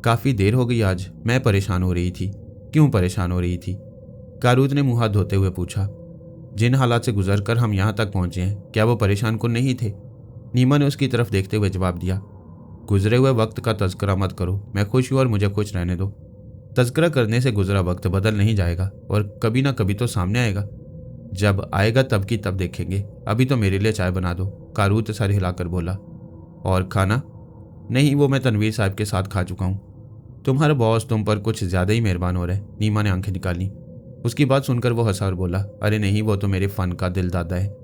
काफी देर हो गई आज, मैं परेशान हो रही थी। क्यों परेशान हो रही थी? कारूत ने मुंह हाथ धोते हुए पूछा। जिन हालात से गुजरकर हम यहाँ तक पहुंचे हैं, क्या वो परेशान कुन नहीं थे? नीमा ने उसकी तरफ देखते हुए जवाब दिया। गुजरे हुए वक्त का तज़किरा मत करो, मैं खुश हूं और मुझे खुश रहने दो। तज़किरा करने से गुजरा वक्त बदल नहीं जाएगा और कभी ना कभी तो सामने आएगा। जब आएगा तब की तब देखेंगे, अभी तो मेरे लिए चाय बना दो। कारूत सर हिलाकर बोला। और खाना? नहीं, वो मैं तनवीर साहब के साथ खा चुका हूँ। तुम्हारा बॉस तुम पर कुछ ज्यादा ही मेहरबान हो रहे। नीमा ने आंखें निकाली। उसकी बात सुनकर वो हंसा और बोला, अरे नहीं, वो तो मेरे फन का दिल दादा है।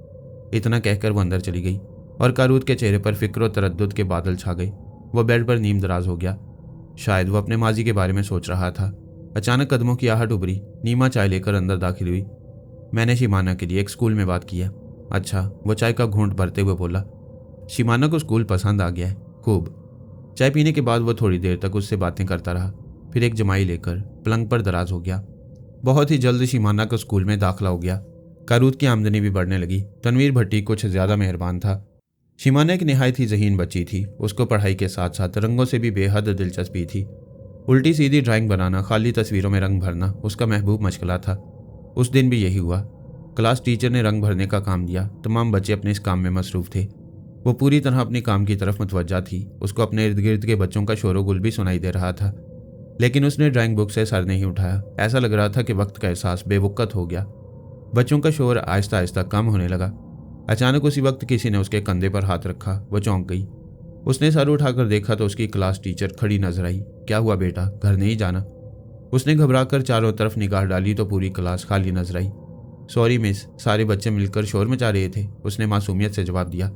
इतना कहकर वो अंदर चली गई और कारूत के चेहरे पर फिक्र और तरद्दुद के बादल छा गए। वह बेड पर नीम दराज हो गया। शायद वो अपने माजी के बारे में सोच रहा था। अचानक कदमों की आहट उभरी। नीमा चाय लेकर अंदर दाखिल हुई। मैंने शिमाना के लिए एक स्कूल में बात की है। अच्छा, वो चाय का घूंट भरते हुए बोला। शिमाना को स्कूल पसंद आ गया है, खूब। चाय पीने के बाद वो थोड़ी देर तक उससे बातें करता रहा, फिर एक जमाई लेकर पलंग पर दराज हो गया। बहुत ही जल्द शिमाना को स्कूल में दाखिला हो गया। कारूत की आमदनी भी बढ़ने लगी। तनवीर भट्टी कुछ ज्यादा मेहरबान था। शिमाना एक निहायत ही ज़हीन बच्ची थी। उसको पढ़ाई के साथ साथ रंगों से भी बेहद दिलचस्पी थी। उल्टी सीधी ड्राइंग बनाना, खाली तस्वीरों में रंग भरना उसका महबूब मशगला था। उस दिन भी यही हुआ। क्लास टीचर ने रंग भरने का काम दिया। तमाम बच्चे अपने इस काम में मसरूफ थे। वो पूरी तरह अपने काम की तरफ मुतवज्जा थी। उसको अपने इर्द गिर्द के बच्चों का शोरगुल भी सुनाई दे रहा था, लेकिन उसने ड्राइंग बुक से सर नहीं उठाया। ऐसा लग रहा था कि वक्त का एहसास बेवक़्त हो गया। बच्चों का शोर आहिस्ता आहिस्ता कम होने लगा। अचानक उसी वक्त किसी ने उसके कंधे पर हाथ रखा। वो चौंक गई। उसने सर उठाकर देखा तो उसकी क्लास टीचर खड़ी नजर आई। क्या हुआ बेटा, घर नहीं जाना? उसने घबराकर चारों तरफ निगाह डाली तो पूरी क्लास खाली नजर आई। सॉरी मिस, सारे बच्चे मिलकर शोर मचा रहे थे, उसने मासूमियत से जवाब दिया।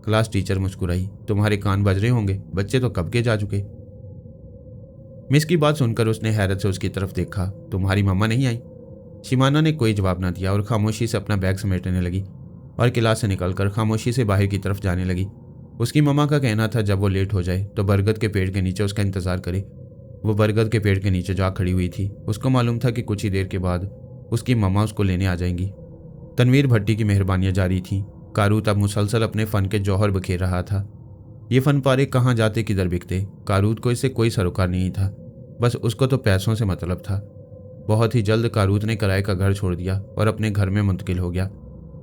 क्लास टीचर मुस्कुराई। तुम्हारे कान बज रहे होंगे, बच्चे तो कब के जा चुके। मिस की बात सुनकर उसने हैरत से उसकी तरफ देखा। तुम्हारी मम्मा नहीं आई? शिमाना ने कोई जवाब न दिया और खामोशी से अपना बैग समेटने लगी और क्लास से निकलकर खामोशी से बाहर की तरफ जाने लगी। उसकी मम्मा का कहना था जब वो लेट हो जाए तो बरगद के पेड़ के नीचे उसका इंतजार करे। वो बरगद के पेड़ के नीचे जा खड़ी हुई थी। उसको मालूम था कि कुछ ही देर के बाद उसकी मम्मा उसको लेने आ जाएंगी। तनवीर भट्टी की मेहरबानियां जारी थीं। कारूत अब मुसलसल अपने फन के जौहर बखेर रहा था। ये फन पारे कहाँ जाते किधर बिकते, कारूत को इससे कोई सरोकार नहीं था। बस उसको तो पैसों से मतलब था। बहुत ही जल्द कारूत ने किराए का घर छोड़ दिया और अपने घर में मुंतकिल हो गया।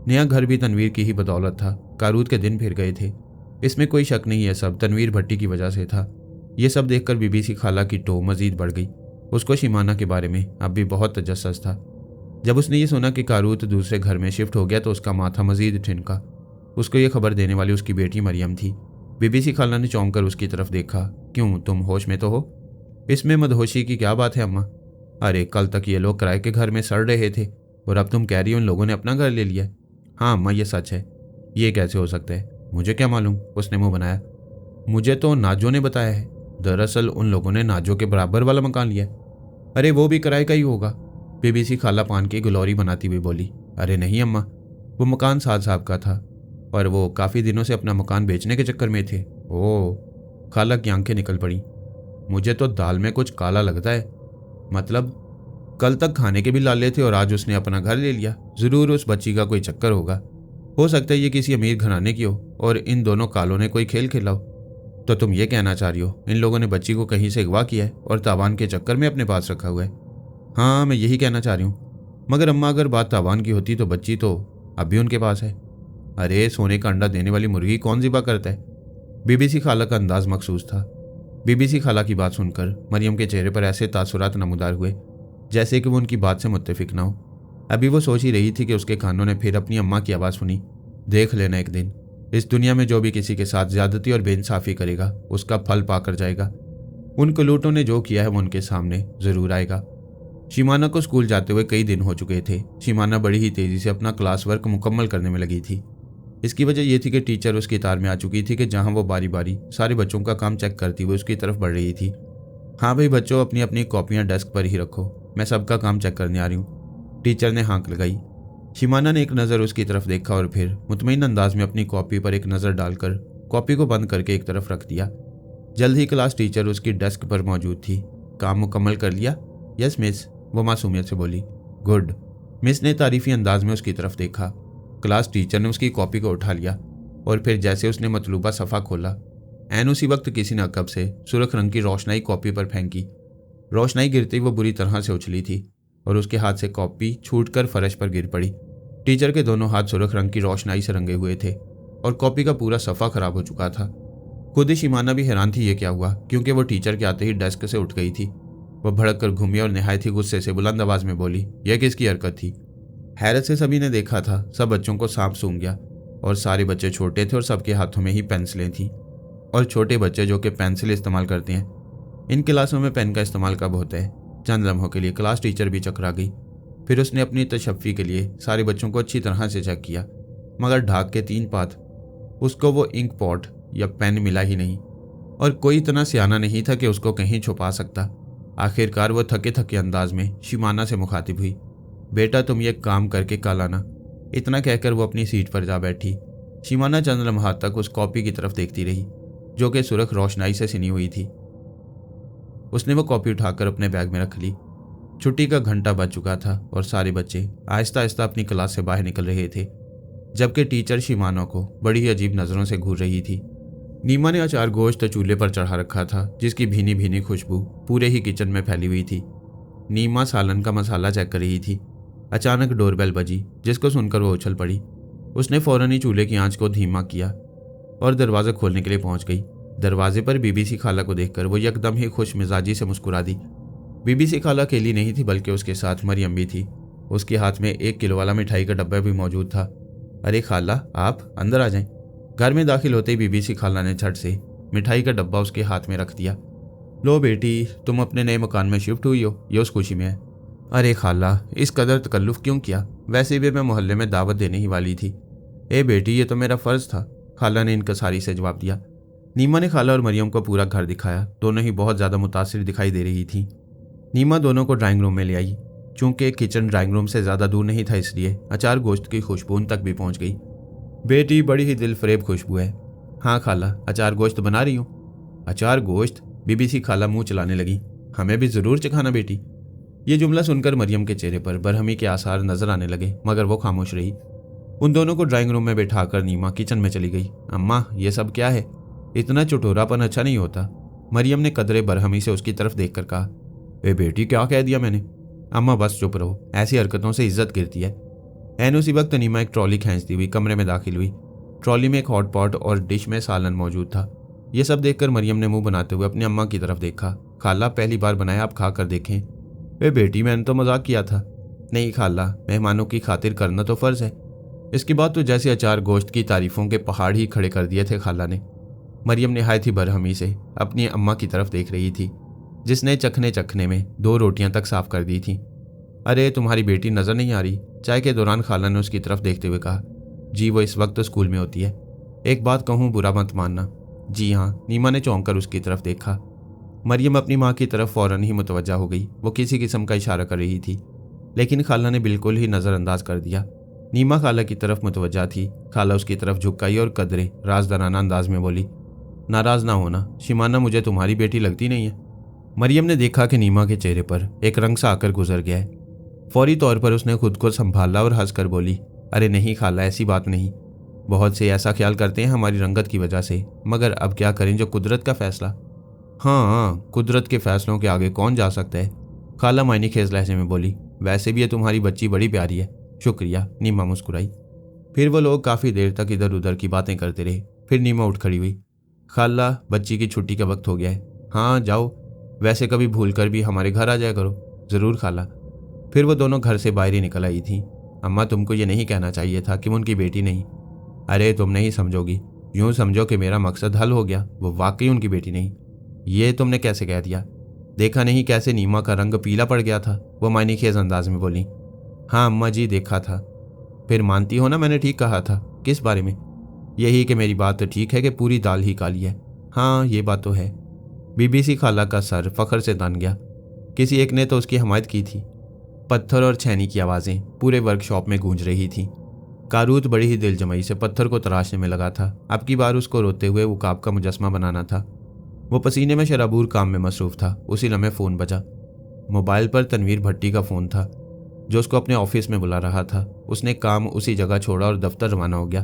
नया घर भी तनवीर की ही बदौलत था। कारूत के दिन फिर गए थे, इसमें कोई शक नहीं है, सब तनवीर भट्टी की वजह से था। ये सब देखकर बीबी खाला की टो मजीद बढ़ गई। उसको शिमाना के बारे में अब भी बहुत तजस्सुस था। जब उसने ये सुना कि कारूत दूसरे घर में शिफ्ट हो गया तो उसका माथा मजीद ठिनका। उसको ये खबर देने वाली उसकी बेटी मरियम थी। बीबी खाला ने चौंक कर उसकी तरफ देखा। क्यों, तुम होश में तो हो? इसमें मदहोशी की क्या बात है अम्मा? अरे कल तक ये लोग किराए के घर में सड़ रहे थे और अब तुम कह रही हो उन लोगों ने अपना घर ले लिया। हाँ अम्मा, ये सच है। ये कैसे हो सकता है? मुझे क्या मालूम, उसने मुंह बनाया। मुझे तो नाजो ने बताया है। दरअसल उन लोगों ने नाजो के बराबर वाला मकान लिया। अरे वो भी किराए का ही होगा, बीबी खाला पान की गुलौरी बनाती हुई बोली। अरे नहीं अम्मा, वो मकान साद साहब का था और वो काफ़ी दिनों से अपना मकान बेचने के चक्कर में थे। ओह, खाला की आंखें निकल पड़ी। मुझे तो दाल में कुछ काला लगता है। मतलब कल तक खाने के भी लाले थे और आज उसने अपना घर ले लिया। जरूर उस बच्ची का कोई चक्कर होगा। हो सकता है ये किसी अमीर घराने की हो और इन दोनों कालों ने कोई खेल खेला हो। तो तुम ये कहना चाह रही हो इन लोगों ने बच्ची को कहीं से अगवा किया है और तावान के चक्कर में अपने पास रखा हुआ है? हाँ, मैं यही कहना चाह रही हूँ। मगर अम्मा अगर बात तावान की होती तो बच्ची तो अब भी उनके पास है। अरे सोने का अंडा देने वाली मुर्गी कौन ज़िबा करता है? बीबीसी खाला का अंदाज मखसूस था। बीबीसी खाला की बात सुनकर मरियम के चेहरे पर ऐसे तासुरात नमूदार हुए जैसे कि वो उनकी बात से मुत्तफिक ना हो। अभी वो सोच ही रही थी कि उसके कानों ने फिर अपनी अम्मा की आवाज़ सुनी, देख लेना एक दिन इस दुनिया में जो भी किसी के साथ ज्यादती और बेइंसाफी करेगा उसका फल पाकर जाएगा। उन कलूटों ने जो किया है वो उनके सामने जरूर आएगा। शिमाना को स्कूल जाते हुए कई दिन हो चुके थे। शिमाना बड़ी ही तेजी से अपना क्लास वर्क मुकम्मल करने में लगी थी। इसकी वजह यह थी कि टीचर उसकी तार में आ चुकी थी कि जहां वो बारी बारी सारे बच्चों का काम चेक करती हुई उसकी तरफ बढ़ रही थी। हाँ भाई बच्चों, अपनी अपनी कॉपियां डेस्क पर ही रखो, मैं सबका काम चेक करने आ रही हूँ। टीचर ने हाँक लगाई। शिमाना ने एक नज़र उसकी तरफ देखा और फिर मुतमईन अंदाज में अपनी कॉपी पर एक नज़र डालकर कॉपी को बंद करके एक तरफ रख दिया। जल्द ही क्लास टीचर उसकी डेस्क पर मौजूद थी। काम मुकम्मल कर लिया? यस मिस, वो मासूमियत से बोली। गुड। मिस ने तारीफी अंदाज में उसकी तरफ देखा। क्लास टीचर ने उसकी कॉपी को उठा लिया और फिर जैसे उसने मतलूबा सफ़ा खोला, ऐन उसी वक्त किसी ने अकब से सुर्ख रंग की रोशनाई कॉपी पर फेंकी। रोशनाई गिरती वो बुरी तरह से उछली थी और उसके हाथ से कॉपी छूटकर फर्श पर गिर पड़ी। टीचर के दोनों हाथ सुर्ख रंग की रोशनाई से रंगे हुए थे और कॉपी का पूरा सफ़ा खराब हो चुका था। खुद ही शिमाना भी हैरान थी ये क्या हुआ, क्योंकि वो टीचर के आते ही डेस्क से उठ गई थी। वह भड़क कर घूमी और निहायत ही गुस्से से बुलंद आवाज में बोली, यह किसकी हरकत थी? हैरत से सभी ने देखा था। सब बच्चों को सांप सूंघ गया और सारे बच्चे छोटे थे और सबके हाथों में ही पेंसिलें थीं। और छोटे बच्चे जो कि पेंसिल इस्तेमाल करते हैं, इन क्लासों में पेन का इस्तेमाल कब होता है? चंद लम्हों के लिए क्लास टीचर भी चकरा गई। फिर उसने अपनी तशफ़ी के लिए सारे बच्चों को अच्छी तरह से चेक किया, मगर ढाक के 3 पात उसको वो इंक पॉट या पेन मिला ही नहीं। और कोई इतना सियाना नहीं था कि उसको कहीं छुपा सकता। आखिरकार वो थके थके अंदाज में शिमाना से मुखातिब हुई, बेटा तुम ये काम करके कल आना। इतना कहकर वो अपनी सीट पर जा बैठी। शिमाना चंद लम्हात तक उस कॉपी की तरफ देखती रही जो कि सुर्ख रोशनाई से सिनी हुई थी। उसने वो कॉपी उठाकर अपने बैग में रख ली। छुट्टी का घंटा बज चुका था और सारे बच्चे आहिस्ता आहिस्ता अपनी क्लास से बाहर निकल रहे थे, जबकि टीचर शिमाना को बड़ी ही अजीब नज़रों से घूर रही थी। नीमा ने अचार गोश्त चूल्हे पर चढ़ा रखा था, जिसकी भीनी भीनी खुशबू पूरे ही किचन में फैली हुई थी। नीमा सालन का मसाला चेक कर रही थी। अचानक डोरबेल बजी, जिसको सुनकर वो उछल पड़ी। उसने फौरन ही चूल्हे की आंच को धीमा किया और दरवाज़ा खोलने के लिए पहुंच गई। दरवाजे पर बीबीसी खाला को देखकर वो एकदम ही खुश मिजाजी से मुस्कुरा दी। बीबीसी खाला अकेली नहीं थी, बल्कि उसके साथ मरियम भी थी। उसके हाथ में 1 किलो वाला मिठाई का डब्बा भी मौजूद था। अरे खाला, आप अंदर आ जाएं। घर में दाखिल होते ही बीबीसी खाला ने झट से मिठाई का डब्बा उसके हाथ में रख दिया। लो बेटी, तुम अपने नए मकान में शिफ्ट हुई हो, ये उस खुशी में है। अरे खाला, इस कदर तकल्लुफ़ क्यों किया? वैसे भी मैं मोहल्ले में दावत देने ही वाली थी। ए बेटी, ये तो मेरा फ़र्ज़ था, खाला ने इनकसारी से जवाब दिया। नीमा ने खाला और मरियम को पूरा घर दिखाया। दोनों ही बहुत ज़्यादा मुतासिर दिखाई दे रही थी। नीमा दोनों को ड्राइंग रूम में ले आई। चूंकि किचन ड्राइंग रूम से ज़्यादा दूर नहीं था, इसलिए अचार गोश्त की खुशबू उन तक भी पहुंच गई। बेटी, बड़ी ही दिल फरेब खुशबू है। हाँ खाला, अचार गोश्त बना रही हूँ। अचार गोश्त? बीबीसी खाला मुंह चलाने लगी। हमें भी ज़रूर चखाना बेटी। ये जुमला सुनकर मरियम के चेहरे पर बरहमी के आसार नजर आने लगे, मगर वो खामोश रही। उन दोनों को ड्राइंग रूम में बैठाकर नीमा किचन में चली गई। अम्मा, ये सब क्या है? इतना चटोरापन अच्छा नहीं होता। मरियम ने कदरे बरहमी से उसकी तरफ देखकर कहा। ए बेटी, क्या कह दिया मैंने? अम्मा बस चुप रहो, ऐसी हरकतों से इज्जत गिरती है। ऐन उसी वक्त नीमा एक ट्रॉली खींचती हुई कमरे में दाखिल हुई। ट्रॉली में एक हॉट पॉट और डिश में सालन मौजूद था। यह सब देखकर मरियम ने मुंह बनाते हुए अपनी अम्मा की तरफ देखा। खाला, पहली बार बनाया, आप खा कर देखें। ए बेटी, मैंने तो मजाक किया था। नहीं खाला, मेहमानों की खातिर करना तो फ़र्ज़ है। इसके बाद तो जैसे अचार गोश्त की तारीफों के पहाड़ ही खड़े कर दिए थे खाला ने। मरियम निहायत ही बरहमी से अपनी अम्मा की तरफ देख रही थी, जिसने चखने चखने में 2 रोटियां तक साफ कर दी थी। अरे तुम्हारी बेटी नज़र नहीं आ रही? चाय के दौरान खाला ने उसकी तरफ देखते हुए कहा। जी, वो इस वक्त तो स्कूल में होती है। एक बात कहूँ, बुरा मत मानना। जी हाँ, नीमा ने चौंक कर उसकी तरफ देखा। मरियम अपनी माँ की तरफ फौरन ही मुतवज्जा हो गई। वो किसी किस्म का इशारा कर रही थी, लेकिन खाला ने बिल्कुल ही नज़रअंदाज कर दिया। नीमा खाला की तरफ मुतवज्जा थी। खाला उसकी तरफ झुकाई और कदरे राजदाराना अंदाज में बोली, नाराज़ ना होना शिमाना, मुझे तुम्हारी बेटी लगती नहीं है। मरियम ने देखा कि नीमा के चेहरे पर एक रंग सा आकर गुजर गया है। फौरी तौर पर उसने खुद को संभाला और हंसकर बोली, अरे नहीं खाला, ऐसी बात नहीं। बहुत से ऐसा ख्याल करते हैं हमारी रंगत की वजह से, मगर अब क्या करें, जो कुदरत का फैसला। हाँ, कुदरत के फैसलों के आगे कौन जा सकता है? खाला मायनी खेज लहजे में बोली। वैसे भी ये तुम्हारी बच्ची बड़ी प्यारी है। शुक्रिया, नीमा मुस्कुराई। फिर वो लोग काफ़ी देर तक इधर उधर की बातें करते रहे। फिर नीमा उठ खड़ी हुई। खाला, बच्ची की छुट्टी का वक्त हो गया है। हाँ जाओ, वैसे कभी भूल कर भी हमारे घर आ जाया करो। ज़रूर खाला। फिर वो दोनों घर से बाहर ही निकल आई थी। अम्मा, तुमको ये नहीं कहना चाहिए था कि मैं उनकी बेटी नहीं। अरे तुम नहीं समझोगी, यूं समझो कि मेरा मकसद हल हो गया, वो वाकई उनकी बेटी नहीं। ये तुमने कैसे कह दिया? देखा नहीं कैसे नीमा का रंग पीला पड़ गया था? वो मायनेखेज अंदाज में बोली। हाँ अम्मा जी, देखा था। फिर मानती हो ना मैंने ठीक कहा था? किस बारे में? यही कि मेरी बात तो ठीक है कि पूरी दाल ही काली है। हाँ ये बात तो है। बीबीसी खाला का सर फखर से तन गया। किसी एक ने तो उसकी हमायत की थी। पत्थर और छेनी की आवाज़ें पूरे वर्कशॉप में गूंज रही थी। कारूत बड़ी ही दिलजमई से पत्थर को तराशने में लगा था। अब की बार उसको रोते हुए उकाब का मुजस्मा बनाना था। वो पसीने में शराबूर काम में मसरूफ था। उसी लम्हे फ़ोन बजा। मोबाइल पर तनवीर भट्टी का फ़ोन था, जो उसको अपने ऑफिस में बुला रहा था। उसने काम उसी जगह छोड़ा और दफ्तर रवाना हो गया।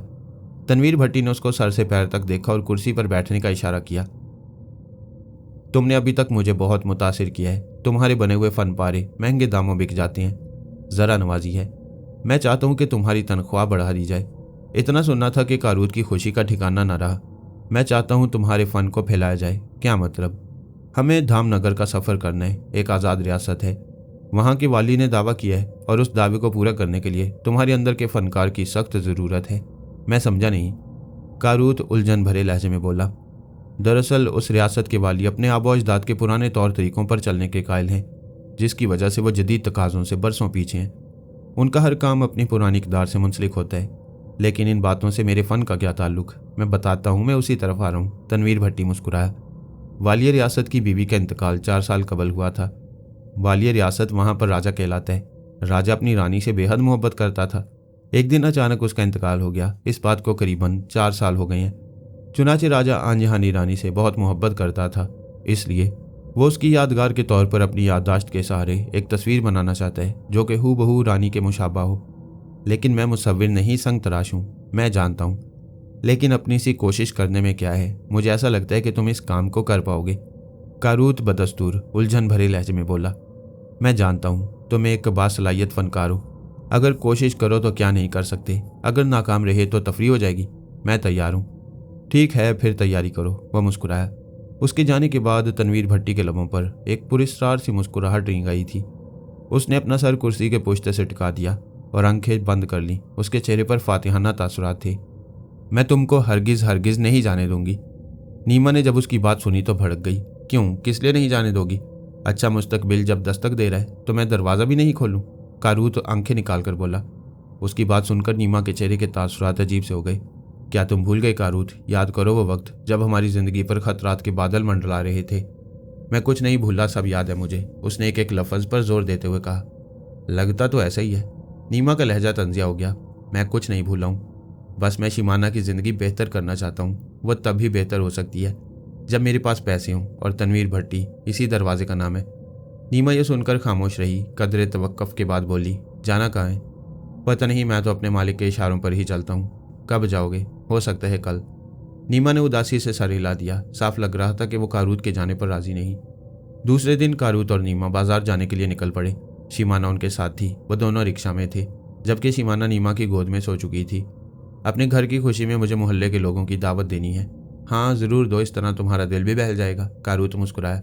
तनवीर भट्टी ने उसको सर से पैर तक देखा और कुर्सी पर बैठने का इशारा किया। तुमने अभी तक मुझे बहुत मुतासिर किया है। तुम्हारे बने हुए फन पारे महंगे दामों बिक जाते हैं। ज़रा नवाजी है। मैं चाहता हूँ कि तुम्हारी तनख्वाह बढ़ा दी जाए। इतना सुनना था कि कारूत की खुशी का ठिकाना न रहा। मैं चाहता हूँ तुम्हारे फ़न को फैलाया जाए। क्या मतलब? हमें धामनगर का सफ़र करना है। एक आज़ाद रियासत है, वहाँ के वाली ने दावा किया है, और उस दावे को पूरा करने के लिए तुम्हारे अंदर के फनकार की सख्त ज़रूरत है। मैं समझा नहीं। कारूत उलझन भरे लहजे में बोला। दरअसल उस रियासत के वाली अपने आबो अजदाद के पुराने तौर तरीक़ों पर चलने के कायल हैं, जिसकी वजह से वो जदीद तकाज़ों से बरसों पीछे हैं। उनका हर काम अपनी पुरानी इक़दार से मुंसलिक होता है। लेकिन इन बातों से मेरे फ़न का क्या ताल्लुक़? मैं बताता हूँ, मैं उसी तरफ आ रहा हूँ। तनवीर भट्टी मुस्कुराया। वाली रियासत की बीवी का इंतकाल 4 साल कबल हुआ था। वाली रियासत वहाँ पर राजा कहलाता है। राजा अपनी रानी से बेहद मोहब्बत करता था। एक दिन अचानक उसका इंतकाल हो गया। इस बात को करीबन 4 साल हो गए हैं। चुनाचे राजा आंजहानी रानी से बहुत मोहब्बत करता था, इसलिए वो उसकी यादगार के तौर पर अपनी याददाश्त के सहारे एक तस्वीर बनाना चाहता है जो कि हूबहू रानी के मुशाबा हो। लेकिन मैं मुसव्विर नहीं, संग तराश हूँ, मैं जानता हूँ। लेकिन अपनी सी कोशिश करने में क्या है? मुझे ऐसा लगता है कि तुम इस काम को कर पाओगे। कारूत बदस्तूर उलझन भरे लहजे में बोला। मैं जानता हूँ तुम एक बासलाहियत फनकार हो। अगर कोशिश करो तो क्या नहीं कर सकते। अगर नाकाम रहे तो तफरी हो जाएगी। मैं तैयार हूँ। ठीक है, फिर तैयारी करो। वह मुस्कुराया। उसके जाने के बाद तनवीर भट्टी के लबों पर एक पुरस्कार सी मुस्कुराहट रेंग आई थी। उसने अपना सर कुर्सी के पुश्ते से टिका दिया और आंखें बंद कर ली। उसके चेहरे पर फातिहाना तासुरात थे। मैं तुमको हरगिज़ हरगिज़ नहीं जाने दूंगी। नीमा ने जब उसकी बात सुनी तो भड़क गई। क्यों? किस लिए नहीं जाने दोगी? अच्छा, मुस्तकबिल जब दस्तक दे रहा है तो मैं दरवाज़ा भी नहीं खोलूं? कारूत आंखें निकाल कर बोला। उसकी बात सुनकर नीमा के चेहरे के तासुरात अजीब से हो गए। क्या तुम भूल गए कारूत? याद करो वो वक्त जब हमारी ज़िंदगी पर खतरात के बादल मंडरा रहे थे। मैं कुछ नहीं भूला, सब याद है मुझे। उसने एक एक लफ्ज़ पर जोर देते हुए कहा। लगता तो ऐसा ही है। नीमा का लहजा तंजिया हो गया। मैं कुछ नहीं भूला हूँ। बस मैं शिमाना की ज़िंदगी बेहतर करना चाहता हूँ। वह तब भी बेहतर हो सकती है जब मेरे पास पैसे हों, और तनवीर भट्टी इसी दरवाजे का नाम है। नीमा ये सुनकर खामोश रही। कदरे तवक्कुफ के बाद बोली, जाना कहाँ है? पता नहीं, मैं तो अपने मालिक के इशारों पर ही चलता हूँ। कब जाओगे? हो सकता है कल। नीमा ने उदासी से सर हिला दिया। साफ लग रहा था कि वो कारूत के जाने पर राजी नहीं। दूसरे दिन कारूत और नीमा बाजार जाने के लिए निकल पड़े। शिमाना उनके साथ थी। वो दोनों रिक्शा में थे, जबकि शिमाना नीमा की गोद में सो चुकी थी। अपने घर की खुशी में मुझे मोहल्ले के लोगों की दावत देनी है। हाँ ज़रूर दो, इस तरह तुम्हारा दिल भी बहल जाएगा। कारूत मुस्कुराया।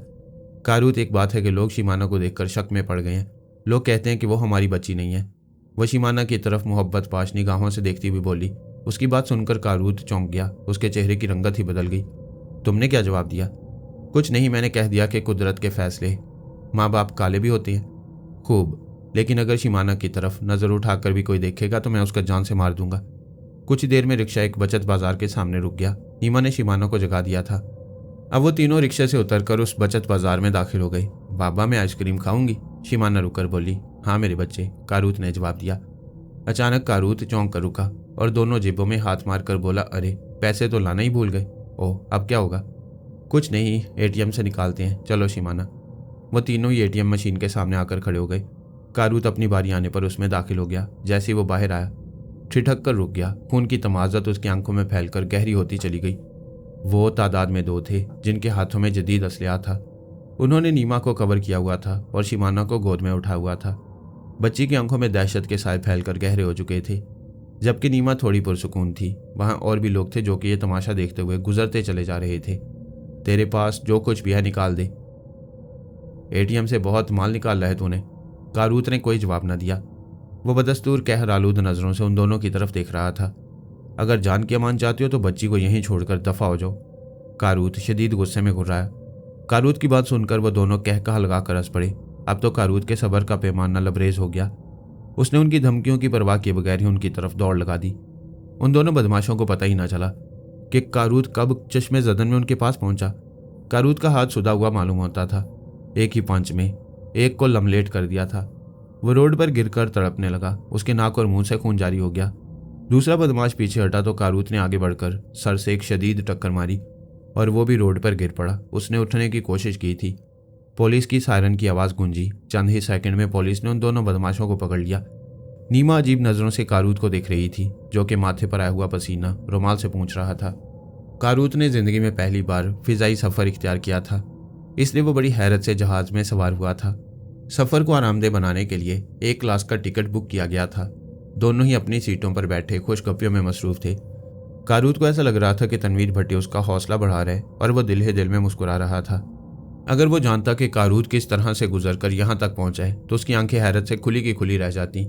कारूत, एक बात है कि लोग शिमाना को देखकर शक में पड़ गए हैं। लोग कहते हैं कि वो हमारी बच्ची नहीं है। वह शिमाना की तरफ मोहब्बत पाश निगाहों से देखती हुई बोली। उसकी बात सुनकर कारूत चौंक गया। उसके चेहरे की रंगत ही बदल गई। तुमने क्या जवाब दिया? कुछ नहीं, मैंने कह दिया कि कुदरत के फैसले। माँ बाप काले भी होते हैं। खूब, लेकिन अगर शिमाना की तरफ नज़र उठाकर भी कोई देखेगा तो मैं उसका जान से मार दूंगा। कुछ देर में रिक्शा एक बचत बाजार के सामने रुक गया। नीमा ने शिमाना को जगा दिया था। अब वो तीनों रिक्शे से उतरकर उस बचत बाजार में दाखिल हो गई। बाबा, मैं आइसक्रीम खाऊंगी, शिमाना रुककर बोली। हाँ मेरे बच्चे, कारूत ने जवाब दिया। अचानक कारूत चौंक कर रुका और दोनों जेबों में हाथ मारकर बोला, अरे पैसे तो लाना ही भूल गए। ओह, अब क्या होगा? कुछ नहीं, एटीएम से निकालते हैं। चलो शिमाना। वो तीनों ही एटीएम मशीन के सामने आकर खड़े हो गए। कारूत अपनी बारी आने पर उसमें दाखिल हो गया। जैसे ही वो बाहर आया, ठिठक कर रुक गया। खून की तमाज़त उसकी आंखों में फैलकर गहरी होती चली गई। वो तादाद में 2 थे जिनके हाथों में जदीद असलहा था। उन्होंने नीमा को कवर किया हुआ था और शिमाना को गोद में उठा हुआ था। बच्ची की आंखों में दहशत के साए फैलकर गहरे हो चुके थे। जबकि नीमा थोड़ी पुरसुकून थी। वहां और भी लोग थे जो कि ये तमाशा देखते हुए गुजरते चले जा रहे थे। तेरे पास जो कुछ भी है निकाल दे। एटीएम से बहुत माल निकाल रहा है तूने। कारूत ने कोई जवाब न दिया। वो बदस्तूर कहर आलूद नजरों से उन दोनों की तरफ देख रहा था। अगर जान की अमान चाहती हो तो बच्ची को यहीं छोड़कर दफा हो जाओ। कारूत शदीद गुस्से में घुर्राया। कारूत की बात सुनकर वो दोनों कहकहा लगाकर हंस पड़े। अब तो कारूत के सब्र का पैमाना लबरेज हो गया। उसने उनकी धमकियों की परवाह किए बगैर ही उनकी तरफ दौड़ लगा दी। उन दोनों बदमाशों को पता ही ना चला कि कारूत कब चश्मे जदन में उनके पास पहुंचा। कारूत का हाथ सुधा हुआ मालूम होता था। एक ही पंच में एक को लमलेट कर दिया था। वो रोड पर गिरकर तड़पने लगा। उसके नाक और मुंह से खून जारी हो गया। दूसरा बदमाश पीछे हटा तो कारूत ने आगे बढ़कर सर से एक शदीद टक्कर मारी और वो भी रोड पर गिर पड़ा। उसने उठने की कोशिश की थी। पुलिस की सायरन की आवाज गूंजी। चंद ही सेकंड में पुलिस ने उन दोनों बदमाशों को पकड़ लिया। नीमा अजीब नजरों से कारूत को देख रही थी, जो कि माथे पर आया हुआ पसीना रुमाल से पूंछ रहा था। कारूत ने जिंदगी में पहली बार फिजाई सफर इख्तियार किया था, इसलिए वो बड़ी हैरत से जहाज में सवार हुआ था। सफर को आरामदेह बनाने के लिए एक क्लास का टिकट बुक किया गया था। दोनों ही अपनी सीटों पर बैठे खुशगपियों में मसरूफ थे। कारूत को ऐसा लग रहा था कि तनवीर भट्टी उसका हौसला बढ़ा रहे और वो दिल ही दिल में मुस्कुरा रहा था। अगर वो जानता कि कारूत किस तरह से गुजरकर यहाँ तक पहुंचा है तो उसकी आंखें हैरत से खुली की खुली रह जाती।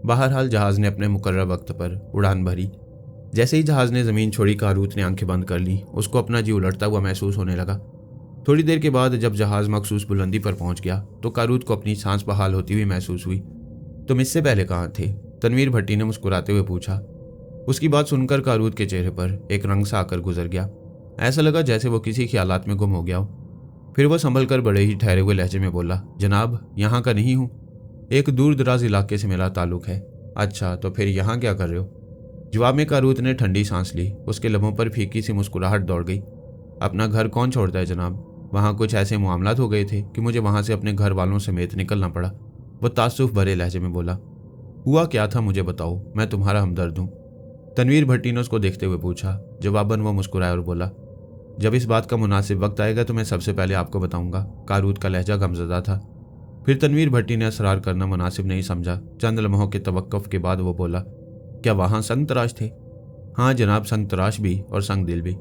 बहरहाल जहाज ने अपने मुकर्रर वक्त पर उड़ान भरी। जैसे ही जहाज ने जमीन छोड़ी कारूत ने आंखें बंद कर ली। उसको अपना जी उलटता हुआ महसूस होने लगा। थोड़ी देर के बाद जब जहाज मखसूस बुलंदी पर पहुंच गया तो कारूत को अपनी सांस बहाल होती हुई महसूस हुई। तुम इससे पहले कहाँ थे? तनवीर भट्टी ने मुस्कुराते हुए पूछा। उसकी बात सुनकर कारूत के चेहरे पर एक रंग सा आकर गुजर गया। ऐसा लगा जैसे वो किसी ख्यालात में गुम हो गया हो। फिर वह संभल कर बड़े ही ठहरे हुए लहजे में बोला, जनाब यहाँ का नहीं हूँ, एक दूर दराज इलाके से मेरा ताल्लुक है। अच्छा, तो फिर यहाँ क्या कर रहे हो? जवाब में कारूत ने ठंडी सांस ली। उसके लबों पर फीकी सी मुस्कुराहट दौड़ गई। अपना घर कौन छोड़ता है जनाब? वहाँ कुछ ऐसे मामलात हो गए थे कि मुझे वहाँ से अपने घर वालों समेत निकलना पड़ा। वो तासुफ भरे लहजे में बोला। हुआ क्या था मुझे बताओ, मैं तुम्हारा हमदर्द हूँ। तनवीर भट्टी ने उसको देखते हुए पूछा। जवाबन वो मुस्कुराया और बोला, जब इस बात का मुनासिब वक्त आएगा तो मैं सबसे पहले आपको बताऊंगा। कारूत का लहजा गमज़दा था। फिर तनवीर भट्टी ने असरार करना मुनासिब नहीं समझा। चंद लम्हों के तवक्कुफ के बाद वो बोला, क्या वहाँ संग तराश थे? हाँ जनाब, संग तराश भी और संग दिल भी।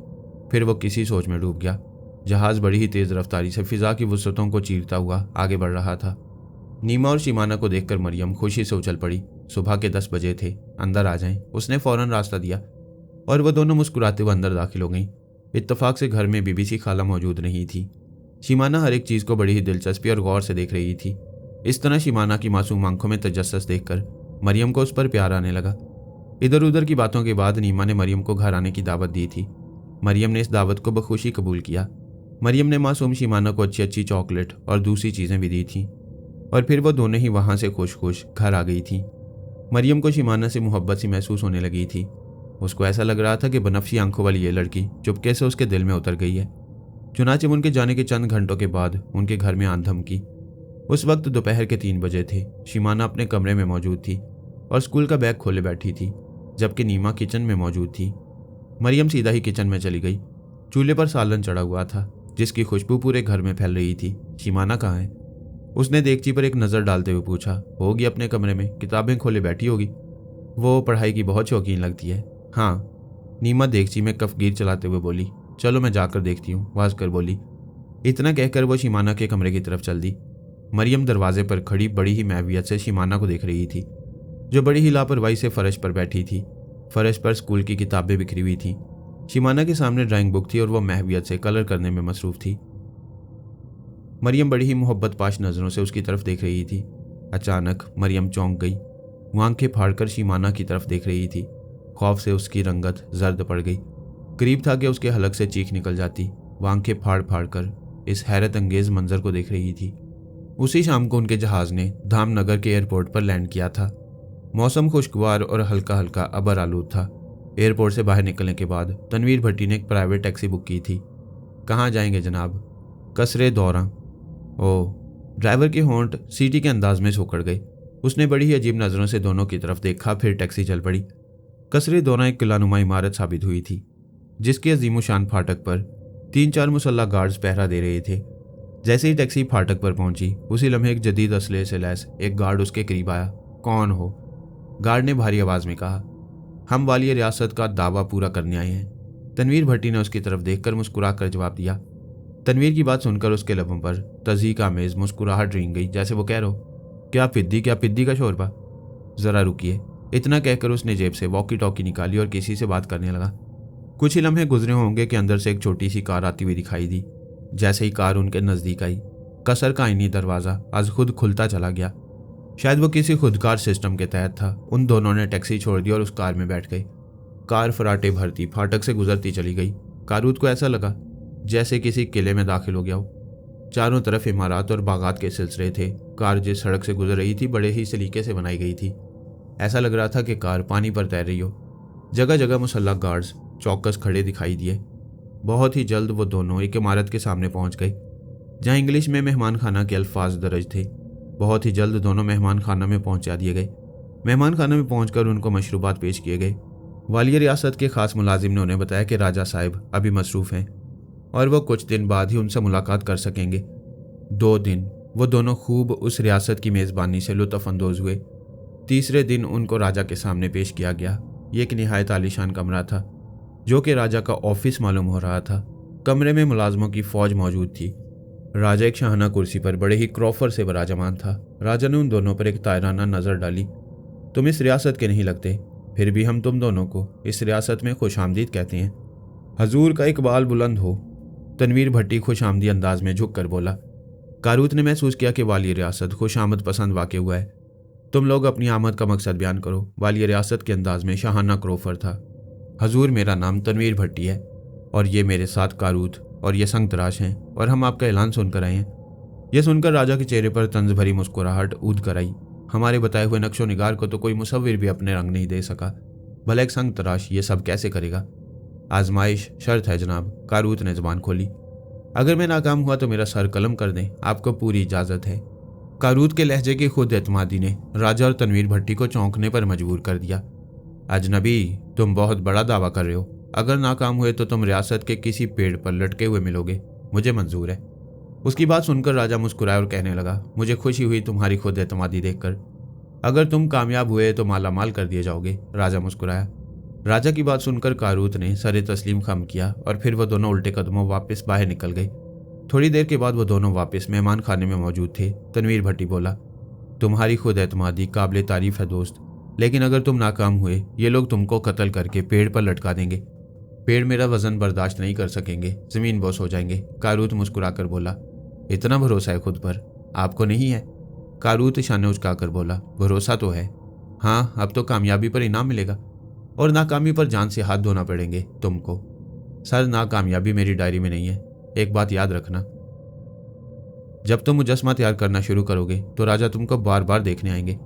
फिर वो किसी सोच में डूब गया। जहाज बड़ी ही तेज रफ्तारी से फिजा की वुसअतों को चीरता हुआ आगे बढ़ रहा था। नीमा और शिमाना को देखकर मरियम खुशी से उछल पड़ी। सुबह के 10 बजे थे, अंदर आ जाएं। उसने फौरन रास्ता दिया और वह दोनों मुस्कुराते हुए अंदर दाखिल हो गईं। इत्तफाक से घर में बीबीसी खाला मौजूद नहीं थी। शिमाना हर एक चीज़ को बड़ी ही दिलचस्पी और गौर से देख रही थी। इस तरह शिमाना की मासूम आंखों में तजस्सुस देखकर मरियम को उस पर प्यार आने लगा। इधर उधर की बातों के बाद नीमा ने मरियम को घर आने की दावत दी थी। मरियम ने इस दावत को बखुशी कबूल किया। मरियम ने मासूम शिमाना को अच्छी अच्छी चॉकलेट और दूसरी चीज़ें भी दी थीं और फिर वो दोनों ही वहाँ से खुश खुश घर आ गई थी। मरियम को शिमाना से मोहब्बत सी महसूस होने लगी थी। उसको ऐसा लग रहा था कि बनफशी आंखों वाली ये लड़की चुपके से उसके दिल में उतर गई है। चुनाचे उनके जाने के चंद घंटों के बाद उनके घर में आंधम की। उस वक्त दोपहर के 3 बजे थे। शिमाना अपने कमरे में मौजूद थी और स्कूल का बैग खोले बैठी थी, जबकि नीमा किचन में मौजूद थी। मरियम सीधा ही किचन में चली गई। चूल्हे पर सालन चढ़ा हुआ था, जिसकी खुशबू पूरे घर में फैल रही थी। शिमाना कहाँ है? उसने देगची पर एक नज़र डालते हुए पूछा। होगी अपने कमरे में, किताबें खोले बैठी होगी। वो पढ़ाई की बहुत शौकीन लगती है। हाँ, नीमा देगची में कफगीर चलाते हुए बोली। चलो मैं जाकर देखती हूँ, वाज कर बोली। इतना कहकर वो शिमाना के कमरे की तरफ चल दी। मरियम दरवाजे पर खड़ी बड़ी ही महवियत से शिमाना को देख रही थी, जो बड़ी ही लापरवाही से फर्श पर बैठी थी। फर्श पर स्कूल की किताबें बिखरी हुई थीं। शिमाना के सामने ड्राइंग बुक थी और वह महवियत से कलर करने में मसरूफ थी। मरियम बड़ी ही मोहब्बत पाश नज़रों से उसकी तरफ देख रही थी। अचानक मरियम चौंक गई। वो आंखें फाड़कर शिमाना की तरफ देख रही थी। खौफ से उसकी रंगत जर्द पड़ गई। करीब था कि उसके हलक से चीख निकल जाती। वो आंखें फाड़ फाड़ कर इस हैरत अंगेज मंजर को देख रही थी। उसी शाम को उनके जहाज ने धामनगर के एयरपोर्ट पर लैंड किया था। मौसम खुशगवार और हल्का हल्का अबर आलूद था। एयरपोर्ट से बाहर निकलने के बाद तनवीर भट्टी ने एक प्राइवेट टैक्सी बुक की थी। कहाँ जाएंगे जनाब? कसरे दौरा। ओह, ड्राइवर के होंठ सीटी के अंदाज में सोकड़ गए। उसने बड़ी ही अजीब नज़रों से दोनों की तरफ देखा, फिर टैक्सी चल पड़ी। कसरे दौरा एक किलानुमा इमारत साबित हुई थी, जिसके अजीमोशान फाटक पर 3-4 मुसल्ला गार्ड्स पहरा दे रहे थे। जैसे ही टैक्सी फाटक पर पहुंची उसी लम्हे एक जदीद असलहे से लैस एक गार्ड उसके करीब आया। कौन हो? गार्ड ने भारी आवाज में कहा। हम वाली रियासत का दावा पूरा करने आए हैं। तनवीर भट्टी ने उसकी तरफ देखकर मुस्कुरा कर जवाब दिया। तनवीर की बात सुनकर उसके लबों पर तज़ीक आमेज मुस्कुराहट रेंग गई, जैसे वो कह रहा हो क्या पिद्दी का शोरबा। जरा रुकिए। इतना कहकर उसने जेब से वॉकी टॉकी निकाली और किसी से बात करने लगा। कुछ ही लम्हे गुजरे होंगे कि अंदर से एक छोटी सी कार आती हुई दिखाई दी। जैसे ही कार उनके नजदीक आई, कसर का आईनी दरवाजा आज खुद खुलता चला गया। शायद वो किसी खुदकार सिस्टम के तहत था। उन दोनों ने टैक्सी छोड़ दी और उस कार में बैठ गए। कार फराटे भरती फाटक से गुजरती चली गई। कारूद को ऐसा लगा जैसे किसी किले में दाखिल हो गया हो। चारों तरफ इमारत और बागात के सिलसिले थे। कार जिस सड़क से गुजर रही थी बड़े ही सलीके से बनाई गई थी। ऐसा लग रहा था कि कार पानी पर तैर रही हो। जगह जगह मुसल्लह गार्ड्स चौकस खड़े दिखाई दिए। बहुत ही जल्द वो दोनों एक इमारत के सामने पहुंच गए जहां इंग्लिश में मेहमान खाना के अल्फाज दर्ज थे। बहुत ही जल्द दोनों मेहमान खाना में पहुंचा दिए गए। मेहमान खाना में पहुंचकर उनको मशरूबात पेश किए गए। वाली रियासत के खास मुलाजिम ने उन्हें बताया कि राजा साहिब अभी मसरूफ़ हैं और वो कुछ दिन बाद ही उनसे मुलाकात कर सकेंगे। 2 दिन वो दोनों खूब उस रियासत की मेज़बानी से लुत्फ़ अंदोज़ हुए। तीसरे दिन उनको राजा के सामने पेश किया गया। ये एक निहायत आलीशान कमरा था जो कि राजा का ऑफिस मालूम हो रहा था। कमरे में मुलाजमों की फौज मौजूद थी। राजा एक शाहाना कुर्सी पर बड़े ही क्रॉफर से विराजमान था। राजा ने उन दोनों पर एक तायराना नज़र डाली। तुम इस रियासत के नहीं लगते, फिर भी हम तुम दोनों को इस रियासत में खुशामदीद कहते हैं। हजूर का इकबाल बुलंद हो। तनवीर भट्टी खुशामदी अंदाज में झुक कर बोला। कारूत ने महसूस किया कि वाली रियासत खुशामद पसंद वाक़ हुआ है। तुम लोग अपनी आमद का मकसद बयान करो। वाली रियासत के अंदाज में शाहाना क्रॉफर था। हजूर, मेरा नाम तनवीर भट्टी है और ये मेरे साथ कारूत और ये संग तराश हैं और हम आपका ऐलान सुनकर आए हैं। यह सुनकर राजा के चेहरे पर तंज भरी मुस्कुराहट ऊद कर आई। हमारे बताए हुए नक्शो निगार को तो कोई मुसव्विर भी अपने रंग नहीं दे सका, भला एक संग तराश ये सब कैसे करेगा? आजमाइश शर्त है जनाब। कारूत ने जुबान खोली। अगर मैं नाकाम हुआ तो मेरा सर कलम कर दें, आपको पूरी इजाज़त है। कारूत के लहजे की खुद एतमादी ने राजा और तनवीर भट्टी को चौंकने पर मजबूर कर दिया। अजनबी, तुम बहुत बड़ा दावा कर रहे हो। अगर नाकाम हुए तो तुम रियासत के किसी पेड़ पर लटके हुए मिलोगे। मुझे मंजूर है। उसकी बात सुनकर राजा मुस्कुराया और कहने लगा, मुझे खुशी हुई तुम्हारी खुद एतमादी देखकर। अगर तुम कामयाब हुए तो माला माल कर दिए जाओगे। राजा मुस्कुराया। राजा की बात सुनकर कारूत ने सरे तस्लीम खम किया और फिर वह दोनों उल्टे कदमों वापस बाहर निकल गए। थोड़ी देर के बाद वो दोनों वापस मेहमान खाने में मौजूद थे। तनवीर भट्टी बोला, तुम्हारी खुद एतमादी काबिल तारीफ है दोस्त, लेकिन अगर तुम नाकाम हुए ये लोग तुमको कत्ल करके पेड़ पर लटका देंगे। पेड़ मेरा वजन बर्दाश्त नहीं कर सकेंगे, जमीन बोस हो जाएंगे। कारूत मुस्कुराकर बोला, इतना भरोसा है खुद पर? आपको नहीं है? कारूत शाने उचकाकर बोला, भरोसा तो है। हाँ, अब तो कामयाबी पर इनाम मिलेगा और नाकामी पर जान से हाथ धोना पड़ेंगे तुमको। सर, नाकामयाबी मेरी डायरी में नहीं है। एक बात याद रखना, जब तुम मुजस्मा तैयार करना शुरू करोगे तो राजा तुमको बार बार देखने आएंगे।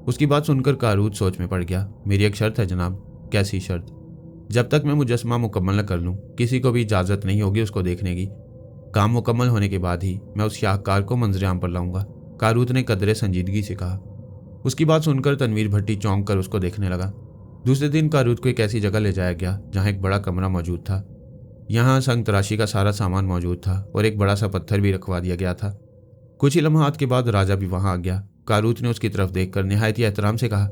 उसकी बात सुनकर कारूत सोच में पड़ गया। मेरी एक शर्त है जनाब। कैसी शर्त? जब तक मैं मुजस्मा मुकम्मल न कर लूँ किसी को भी इजाज़त नहीं होगी उसको देखने की। काम मुकम्मल होने के बाद ही मैं उस शाहकार को मंजर-ए-आम पर लाऊंगा। कारूत ने कदरे संजीदगी से कहा। उसकी बात सुनकर तनवीर भट्टी चौंक कर उसको देखने लगा। दूसरे दिन कारूत को एक ऐसी जगह ले जाया गया जहाँ एक बड़ा कमरा मौजूद था। यहाँ संग तराशी का सारा सामान मौजूद था और एक बड़ा सा पत्थर भी रखवा दिया गया था। कुछ ही लम्हात के बाद राजा भी वहाँ आ गया। कारूत ने उसकी तरफ देखकर निहायत ही एहतराम से कहा,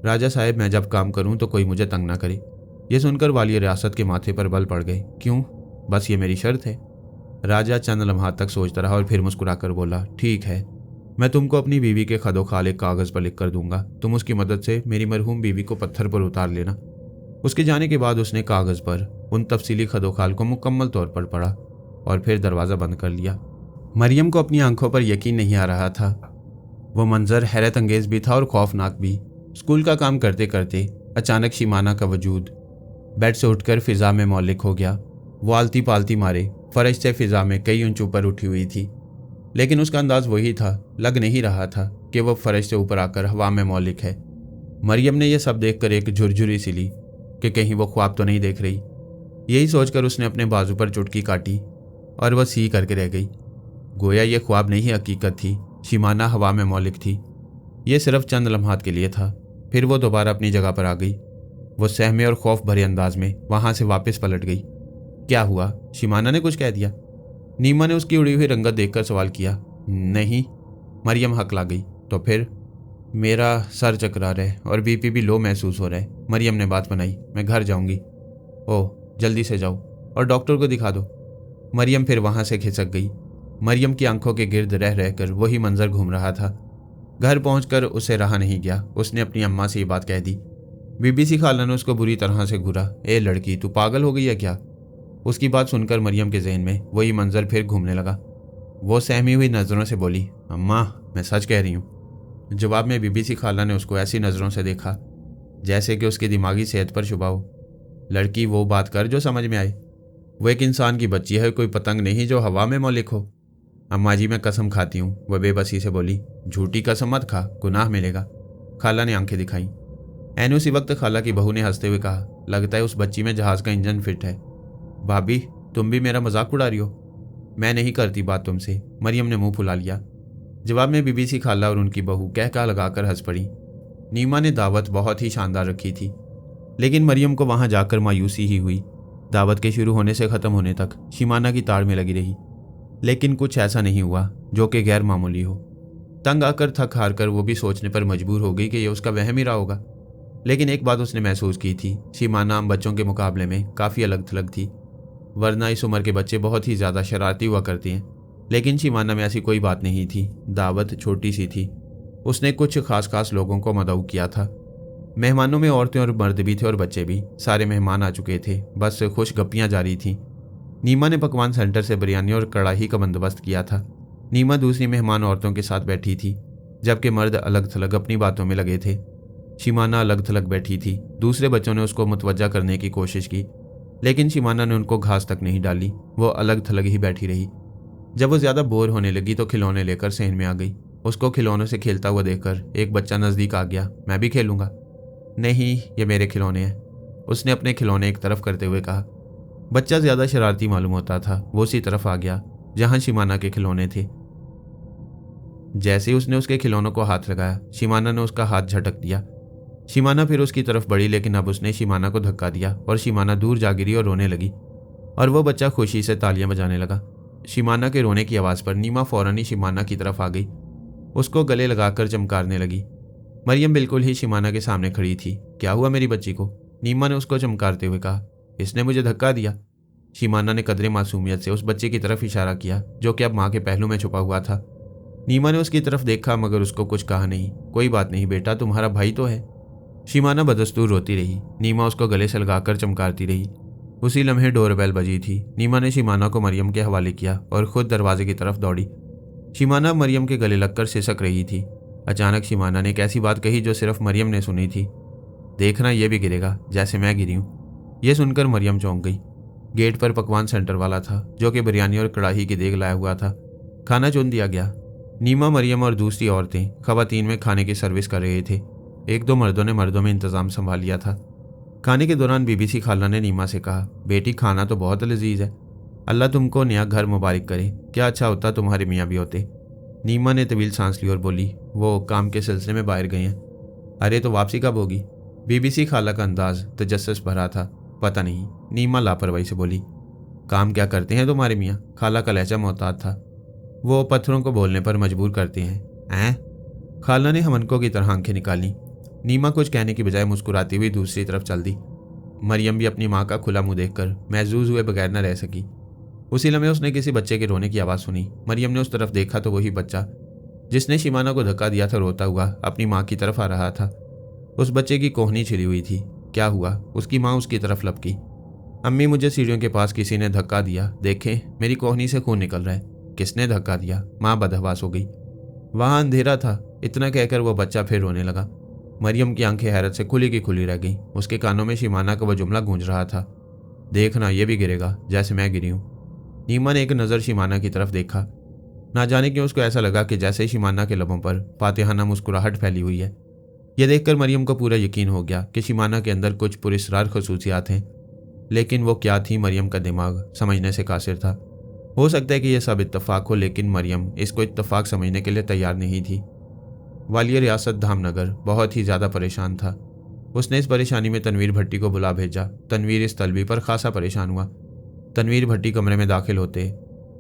राजा साहब, मैं जब काम करूँ तो कोई मुझे तंग ना करे। यह सुनकर वाली रियासत के माथे पर बल पड़ गए। क्यों? बस ये मेरी शर्त है। राजा चंद लम्हात तक सोचता रहा और फिर मुस्कुराकर बोला, ठीक है, मैं तुमको अपनी बीवी के खदोखाल एक कागज़ पर लिख कर दूंगा। तुम उसकी मदद से मेरी मरहूम बीवी को पत्थर पर उतार लेना। उसके जाने के बाद उसने कागज़ पर उन तफसीली खदोखाल को मुकम्मल तौर पर पढ़ा और फिर दरवाज़ा बंद कर लिया। मरियम को अपनी आंखों पर यकीन नहीं आ रहा था। वो मंजर हैरत अंगेज़ भी था और खौफनाक भी। स्कूल का काम करते करते अचानक शिमाना का वजूद बेड से उठकर फ़िज़ा में मौलिक हो गया। वो आलती पालती मारे फर्श से फ़िज़ा में कई इंच ऊपर उठी हुई थी, लेकिन उसका अंदाज़ वही था। लग नहीं रहा था कि वह फर्श से ऊपर आकर हवा में मौलिक है। मरियम ने यह सब देखकर एक झुरझुरी सी ली कि कहीं वो ख्वाब तो नहीं देख रही। यही सोचकर उसने अपने बाजू पर चुटकी काटी और वह सी करके रह गई। गोया ये ख्वाब नहीं हकीकत थी। शिमाना हवा में मौलिक थी। ये सिर्फ चंद लम्हात के लिए था। फिर वो दोबारा अपनी जगह पर आ गई। वो सहमे और खौफ भरे अंदाज में वहाँ से वापस पलट गई। क्या हुआ? शिमाना ने कुछ कह दिया? नीमा ने उसकी उड़ी हुई रंगत देखकर सवाल किया। नहीं, मरियम हकला गई। तो फिर? मेरा सर चकरा रहा है और बीपी भी लो महसूस हो रहा है, मरियम ने बात बनाई। मैं घर जाऊंगी। ओह, जल्दी से जाओ और डॉक्टर को दिखा दो। मरियम फिर वहां से खिसक गई। मरियम की आंखों के गिर्द रह रहकर वही मंजर घूम रहा था। घर पहुंचकर उसे रहा नहीं गया। उसने अपनी अम्मा से ये बात कह दी। बीबीसी खाला ने उसको बुरी तरह से घूरा। ए लड़की, तू पागल हो गई है क्या? उसकी बात सुनकर मरियम के जहन में वही मंजर फिर घूमने लगा। वो सहमी हुई नज़रों से बोली, अम्मा, मैं सच कह रही हूँ। जवाब में बीबीसी खाला ने उसको ऐसी नज़रों से देखा जैसे कि उसकी दिमागी सेहत पर शुबा हो। लड़की, वो बात कर जो समझ में आए। वो एक इंसान की बच्ची है, कोई पतंग नहीं जो हवा में मौलिक हो। अम्मा जी, मैं कसम खाती हूँ, वह बेबसी से बोली। झूठी कसम मत खा, गुनाह मिलेगा। खाला ने आंखें दिखाई। ऐन उसी वक्त खाला की बहू ने हंसते हुए कहा, लगता है उस बच्ची में जहाज का इंजन फिट है। भाभी, तुम भी मेरा मजाक उड़ा रही हो? मैं नहीं करती बात तुमसे, मरियम ने मुंह फुला लिया। जवाब में बीबीसी खाला और उनकी बहू कहका लगाकर हंस पड़ी। नीमा ने दावत बहुत ही शानदार रखी थी, लेकिन मरियम को वहां जाकर मायूसी ही हुई। दावत के शुरू होने से ख़त्म होने तक शिमाना की ताड़ में लगी रही, लेकिन कुछ ऐसा नहीं हुआ जो कि गैर मामूली हो। तंग आकर थक हार कर वो भी सोचने पर मजबूर हो गई कि ये उसका वहम ही रहा होगा। लेकिन एक बात उसने महसूस की थी, शिमाना आम बच्चों के मुकाबले में काफ़ी अलग थलग थी। वरना इस उम्र के बच्चे बहुत ही ज़्यादा शरारती हुआ करते हैं, लेकिन शिमाना में ऐसी कोई बात नहीं थी। दावत छोटी सी थी। उसने कुछ खास लोगों को मदऊ किया था। मेहमानों में औरतें और मर्द भी थे और बच्चे भी। सारे मेहमान आ चुके थे, बस खुश गप्पियाँ जारी थीं। नीमा ने पकवान सेंटर से बिरयानी और कढ़ाई का बंदोबस्त किया था। नीमा दूसरी मेहमान औरतों के साथ बैठी थी, जबकि मर्द अलग थलग अपनी बातों में लगे थे। शिमाना अलग थलग बैठी थी। दूसरे बच्चों ने उसको मुतवज्जा करने की कोशिश की, लेकिन शिमाना ने उनको घास तक नहीं डाली। वो अलग थलग ही बैठी रही। जब वो ज़्यादा बोर होने लगी तो खिलौने लेकर सहन में आ गई। उसको खिलौनों से खेलता हुआ देखकर एक बच्चा नज़दीक आ गया। मैं भी खेलूंगा। नहीं, ये मेरे खिलौने हैं, उसने अपने खिलौने एक तरफ करते हुए कहा। बच्चा ज़्यादा शरारती मालूम होता था। वो उसी तरफ आ गया जहां शिमाना के खिलौने थे। जैसे ही उसने उसके खिलौनों को हाथ लगाया, शिमाना ने उसका हाथ झटक दिया। शिमाना फिर उसकी तरफ बढ़ी, लेकिन अब उसने शिमाना को धक्का दिया और शिमाना दूर जा गिरी और रोने लगी। और वो बच्चा खुशी से तालियां बजाने लगा। शिमाना के रोने की आवाज़ पर नीमा फौरन ही शिमाना की तरफ आ गई। उसको गले लगाकर चमकारने लगी। मरियम बिल्कुल ही शिमाना के सामने खड़ी थी। क्या हुआ मेरी बच्ची को? नीमा ने उसको चमकारते हुए कहा। इसने मुझे धक्का दिया। शिमाना ने कदरे मासूमियत से उस बच्चे की तरफ इशारा किया जो कि अब माँ के पहलू में छुपा हुआ था। नीमा ने उसकी तरफ देखा, मगर उसको कुछ कहा नहीं। कोई बात नहीं बेटा, तुम्हारा भाई तो है। शिमाना बदस्तूर रोती रही। नीमा उसको गले से लगाकर चमकारती रही। उसी लम्हे डोरबेल बजी थी। नीमा ने शिमाना को मरियम के हवाले किया और खुद दरवाजे की तरफ दौड़ी। शिमाना मरियम के गले लगकर सिसक रही थी। अचानक शिमाना ने एक ऐसी बात कही जो सिर्फ मरियम ने सुनी थी। देखना, ये भी गिरेगा जैसे मैं गिरी हूँ। ये सुनकर मरियम चौंक गई। गेट पर पकवान सेंटर वाला था, जो कि बिरयानी और कढ़ाई की देग लाया हुआ था। खाना चुन दिया गया। नीमा, मरियम और दूसरी औरतें खवातीन में खाने की सर्विस कर रहे थे। एक दो मर्दों ने मर्दों में इंतजाम संभाल लिया था। खाने के दौरान बीबीसी खाला ने नीमा से कहा, बेटी, खाना तो बहुत लजीज है। अल्लाह तुमको नया घर मुबारक करे। क्या अच्छा होता तुम्हारे मियाँ भी होते। नीमा ने तवील सांस ली और बोली, वो काम के सिलसिले में बाहर गए हैं। अरे, तो वापसी कब होगी? बीबीसी खाला का अंदाज तजस्सुस भरा था। पता नहीं, नीमा लापरवाही से बोली। काम क्या करते हैं तुम्हारे मियाँ? खाला का लहजा मोहतात था। वो पत्थरों को बोलने पर मजबूर करते हैं। खाला ने हमनको की तरह आंखें निकाली। नीमा कुछ कहने की बजाय मुस्कुराती हुई दूसरी तरफ चल दी। मरियम भी अपनी माँ का खुला मुंह देखकर महजूज हुए बगैर न रह सकी। उसी लम्हे उसने किसी बच्चे के रोने की आवाज़ सुनी। मरियम ने उस तरफ देखा तो वही बच्चा जिसने शिमाना को धक्का दिया था रोता हुआ अपनी माँ की तरफ आ रहा था। उस बच्चे की कोहनी छिली हुई थी। क्या हुआ? उसकी माँ उसकी तरफ लपकी। अम्मी, मुझे सीढ़ियों के पास किसी ने धक्का दिया। देखें, मेरी कोहनी से खून निकल रहा है। किसने धक्का दिया? माँ बदहवास हो गई। वहाँ अंधेरा था। इतना कहकर वो बच्चा फिर रोने लगा। मरियम की आंखें हैरत से खुली की खुली रह गईं। उसके कानों में शिमाना का वह जुमला गूंज रहा था, देखना, ये भी गिरेगा जैसे मैं गिरी हूँ। नीमा ने एक नज़र शिमाना की तरफ देखा। ना जाने क्यों उसको ऐसा लगा कि जैसे ही शिमाना के लबों पर फातिहाना मुस्कुराहट फैली हुई है। यह देखकर मरियम को पूरा यकीन हो गया कि शिमाना के अंदर कुछ पुरस्रार खसूसियात हैं। लेकिन वो क्या थी, मरियम का दिमाग समझने से कासिर था। हो सकता है कि यह सब इत्तफाक हो, लेकिन मरियम इसको इत्तफाक समझने के लिए तैयार नहीं थी। वालिया रियासत धामनगर बहुत ही ज़्यादा परेशान था। उसने इस परेशानी में तनवीर भट्टी को बुला भेजा। तनवीर इस तलबी पर खासा परेशान हुआ। तनवीर भट्टी कमरे में दाखिल होते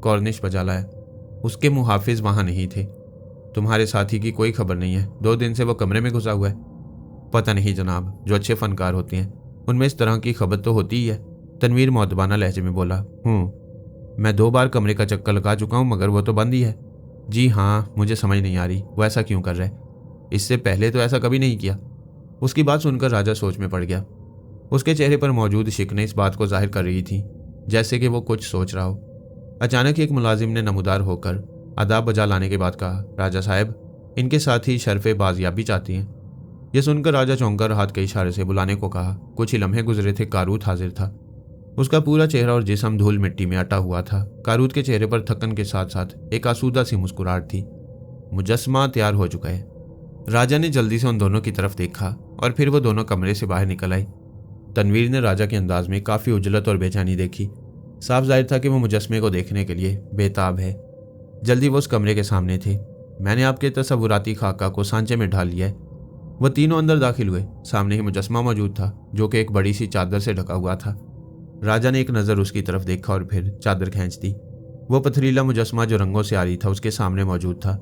कॉर्निश बजा लाया। उसके मुहाफिज वहां नहीं थे। तुम्हारे साथी की कोई खबर नहीं है? 2 दिन से वो कमरे में घुसा हुआ है। पता नहीं जनाब, जो अच्छे फनकार होते हैं उनमें इस तरह की खबर तो होती ही है। तनवीर मौदबाना लहजे में बोला। मैं 2 बार कमरे का चक्कर लगा चुका हूं, मगर वो तो बंद ही है। जी हाँ, मुझे समझ नहीं आ रही वो ऐसा क्यों कर रहा है। इससे पहले तो ऐसा कभी नहीं किया। उसकी बात सुनकर राजा सोच में पड़ गया। उसके चेहरे पर मौजूद शिकनें इस बात को जाहिर कर रही थी जैसे कि वो कुछ सोच रहा हो। अचानक एक मुलाजिम ने नमूदार होकर आदाब बजा लाने के बाद कहा, राजा साहब, इनके साथी शर्फ़े बाजियाबी चाहती हैं। यह सुनकर राजा चौंकर हाथ के इशारे से बुलाने को कहा। कुछ ही लम्हे गुजरे थे, कारूत हाजिर था। उसका पूरा चेहरा और जिस्म धूल मिट्टी में अटा हुआ था। कारूत के चेहरे पर थकन के साथ साथ एक आसूदा सी मुस्कुराहट थी। मुजस्मा तैयार हो चुका है। राजा ने जल्दी से उन दोनों की तरफ देखा और फिर वो दोनों कमरे से बाहर निकल आई। तनवीर ने राजा के अंदाज में काफ़ी उजलत और बेचैनी देखी। साफ जाहिर था कि वो मुजस्मे को देखने के लिए बेताब है। जल्दी वो उस कमरे के सामने थे। मैंने आपके तसव्वुराती खाका को सांचे में ढाल लिया है। वह तीनों अंदर दाखिल हुए। सामने ही मुजस्मा मौजूद था जो कि एक बड़ी सी चादर से ढका हुआ था। राजा ने एक नज़र उसकी तरफ देखा और फिर चादर खींच दी। वो पथरीला मुजस्मा जो रंगों से आ रही था उसके सामने मौजूद था।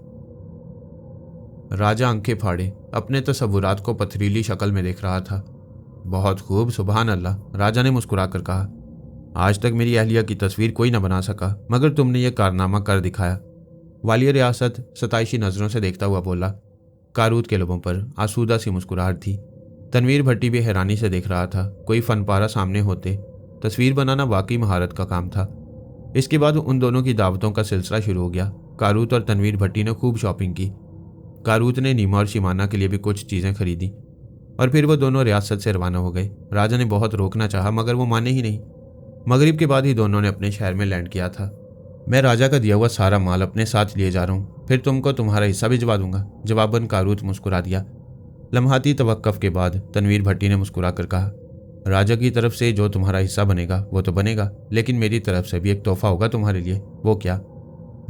राजा आंखें फाड़े अपने तसव्वुरात को पथरीली शक्ल में देख रहा था। बहुत खूब, सुभान अल्लाह, राजा ने मुस्कुरा कर कहा। आज तक मेरी अहलिया की तस्वीर कोई न बना सका, मगर तुमने यह कारनामा कर दिखाया। वाली रियासत सताइशी नज़रों से देखता हुआ बोला। कारूत के लबों पर आसूदा सी मुस्कुराहट थी। तनवीर भट्टी भी हैरानी से देख रहा था। कोई फनपारा सामने होते तस्वीर बनाना वाकई महारत का काम था। इसके बाद उन दोनों की दावतों का सिलसिला शुरू हो गया। कारूत और तनवीर भट्टी ने खूब शॉपिंग की। कारूत ने नीमा और शिमाना के लिए भी कुछ चीज़ें खरीदी और फिर वो दोनों रियासत से रवाना हो गए। राजा ने बहुत रोकना चाहा मगर वो माने ही नहीं। मगरिब के बाद ही दोनों ने अपने शहर में लैंड किया था। मैं राजा का दिया हुआ सारा माल अपने साथ लिए जा रहा हूँ, फिर तुमको तुम्हारा हिस्सा भिजवा दूंगा। जवाबन कारूत मुस्कुरा दिया। लम्हाती तवक्कुफ के बाद तनवीर भट्टी ने मुस्कुरा कर कहा, राजा की तरफ से जो तुम्हारा हिस्सा बनेगा वो तो बनेगा, लेकिन मेरी तरफ से भी एक तोहफा होगा तुम्हारे लिए। वो क्या?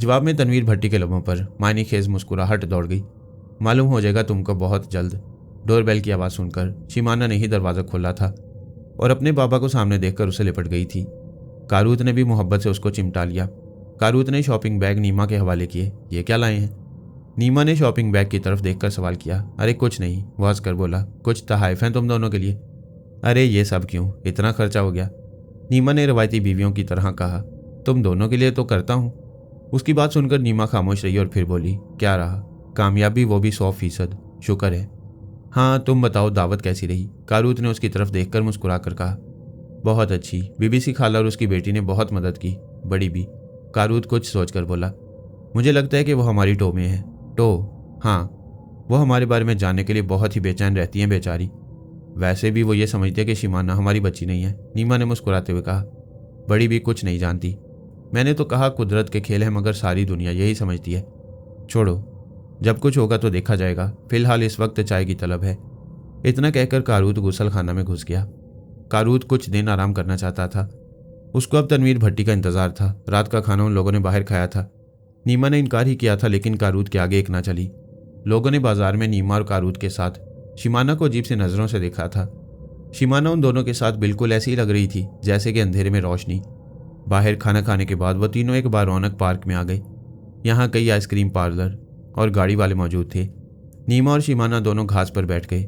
जवाब में तनवीर भट्टी के लबों पर मायने खेज मुस्कुराहट दौड़ गई। मालूम हो जाएगा तुमको बहुत जल्द। डोरबेल की आवाज़ सुनकर शिमाना ने ही दरवाज़ा खोला था और अपने बाबा को सामने देखकर उसे लिपट गई थी। कारूत ने भी मोहब्बत से उसको चिमटा लिया। कारूत ने शॉपिंग बैग नीमा के हवाले किए। ये क्या लाए हैं? नीमा ने शॉपिंग बैग की तरफ देखकर सवाल किया। अरे कुछ नहीं, वो हंसकर बोला, कुछ तहाइफ हैं तुम दोनों के लिए। अरे ये सब क्यों, इतना खर्चा हो गया? नीमा ने रवायती बीवियों की तरह कहा। तुम दोनों के लिए तो करता हूँ। उसकी बात सुनकर नीमा खामोश रही और फिर बोली, क्या रहा? कामयाबी, वो भी 100%। शुक्र है। हाँ तुम बताओ, दावत कैसी रही? कारूत ने उसकी तरफ देखकर मुस्कुरा कर कहा। बहुत अच्छी। बीबीसी खाला और उसकी बेटी ने बहुत मदद की, बड़ी भी। कारूत कुछ सोचकर बोला, मुझे लगता है कि वो हमारी टो में है। टो? हाँ, वो हमारे बारे में जानने के लिए बहुत ही बेचैन रहती हैं बेचारी। वैसे भी वो ये समझती है कि शिमाना हमारी बच्ची नहीं है। नीमा ने मुस्कुराते हुए कहा। बड़ी भी कुछ नहीं जानती। मैंने तो कहा कुदरत के खेल है, मगर सारी दुनिया यही समझती है। छोड़ो, जब कुछ होगा तो देखा जाएगा। फिलहाल इस वक्त चाय की तलब है। इतना कहकर कारूत गुसल खाना में घुस गया। कारूत कुछ दिन आराम करना चाहता था। उसको अब तनवीर भट्टी का इंतजार था। रात का खाना उन लोगों ने बाहर खाया था। नीमा ने इनकार ही किया था, लेकिन कारूत के आगे एक ना चली। लोगों ने बाजार में नीमा और कारूत के साथ शिमाना को अजीब सी नज़रों से देखा था। शिमाना उन दोनों के साथ बिल्कुल ऐसी ही लग रही थी जैसे कि अंधेरे में रोशनी। बाहर खाना खाने के बाद वह तीनों एक बार रौनक पार्क में आ गए। यहाँ कई आइसक्रीम पार्लर और गाड़ी वाले मौजूद थे। नीमा और शिमाना दोनों घास पर बैठ गए।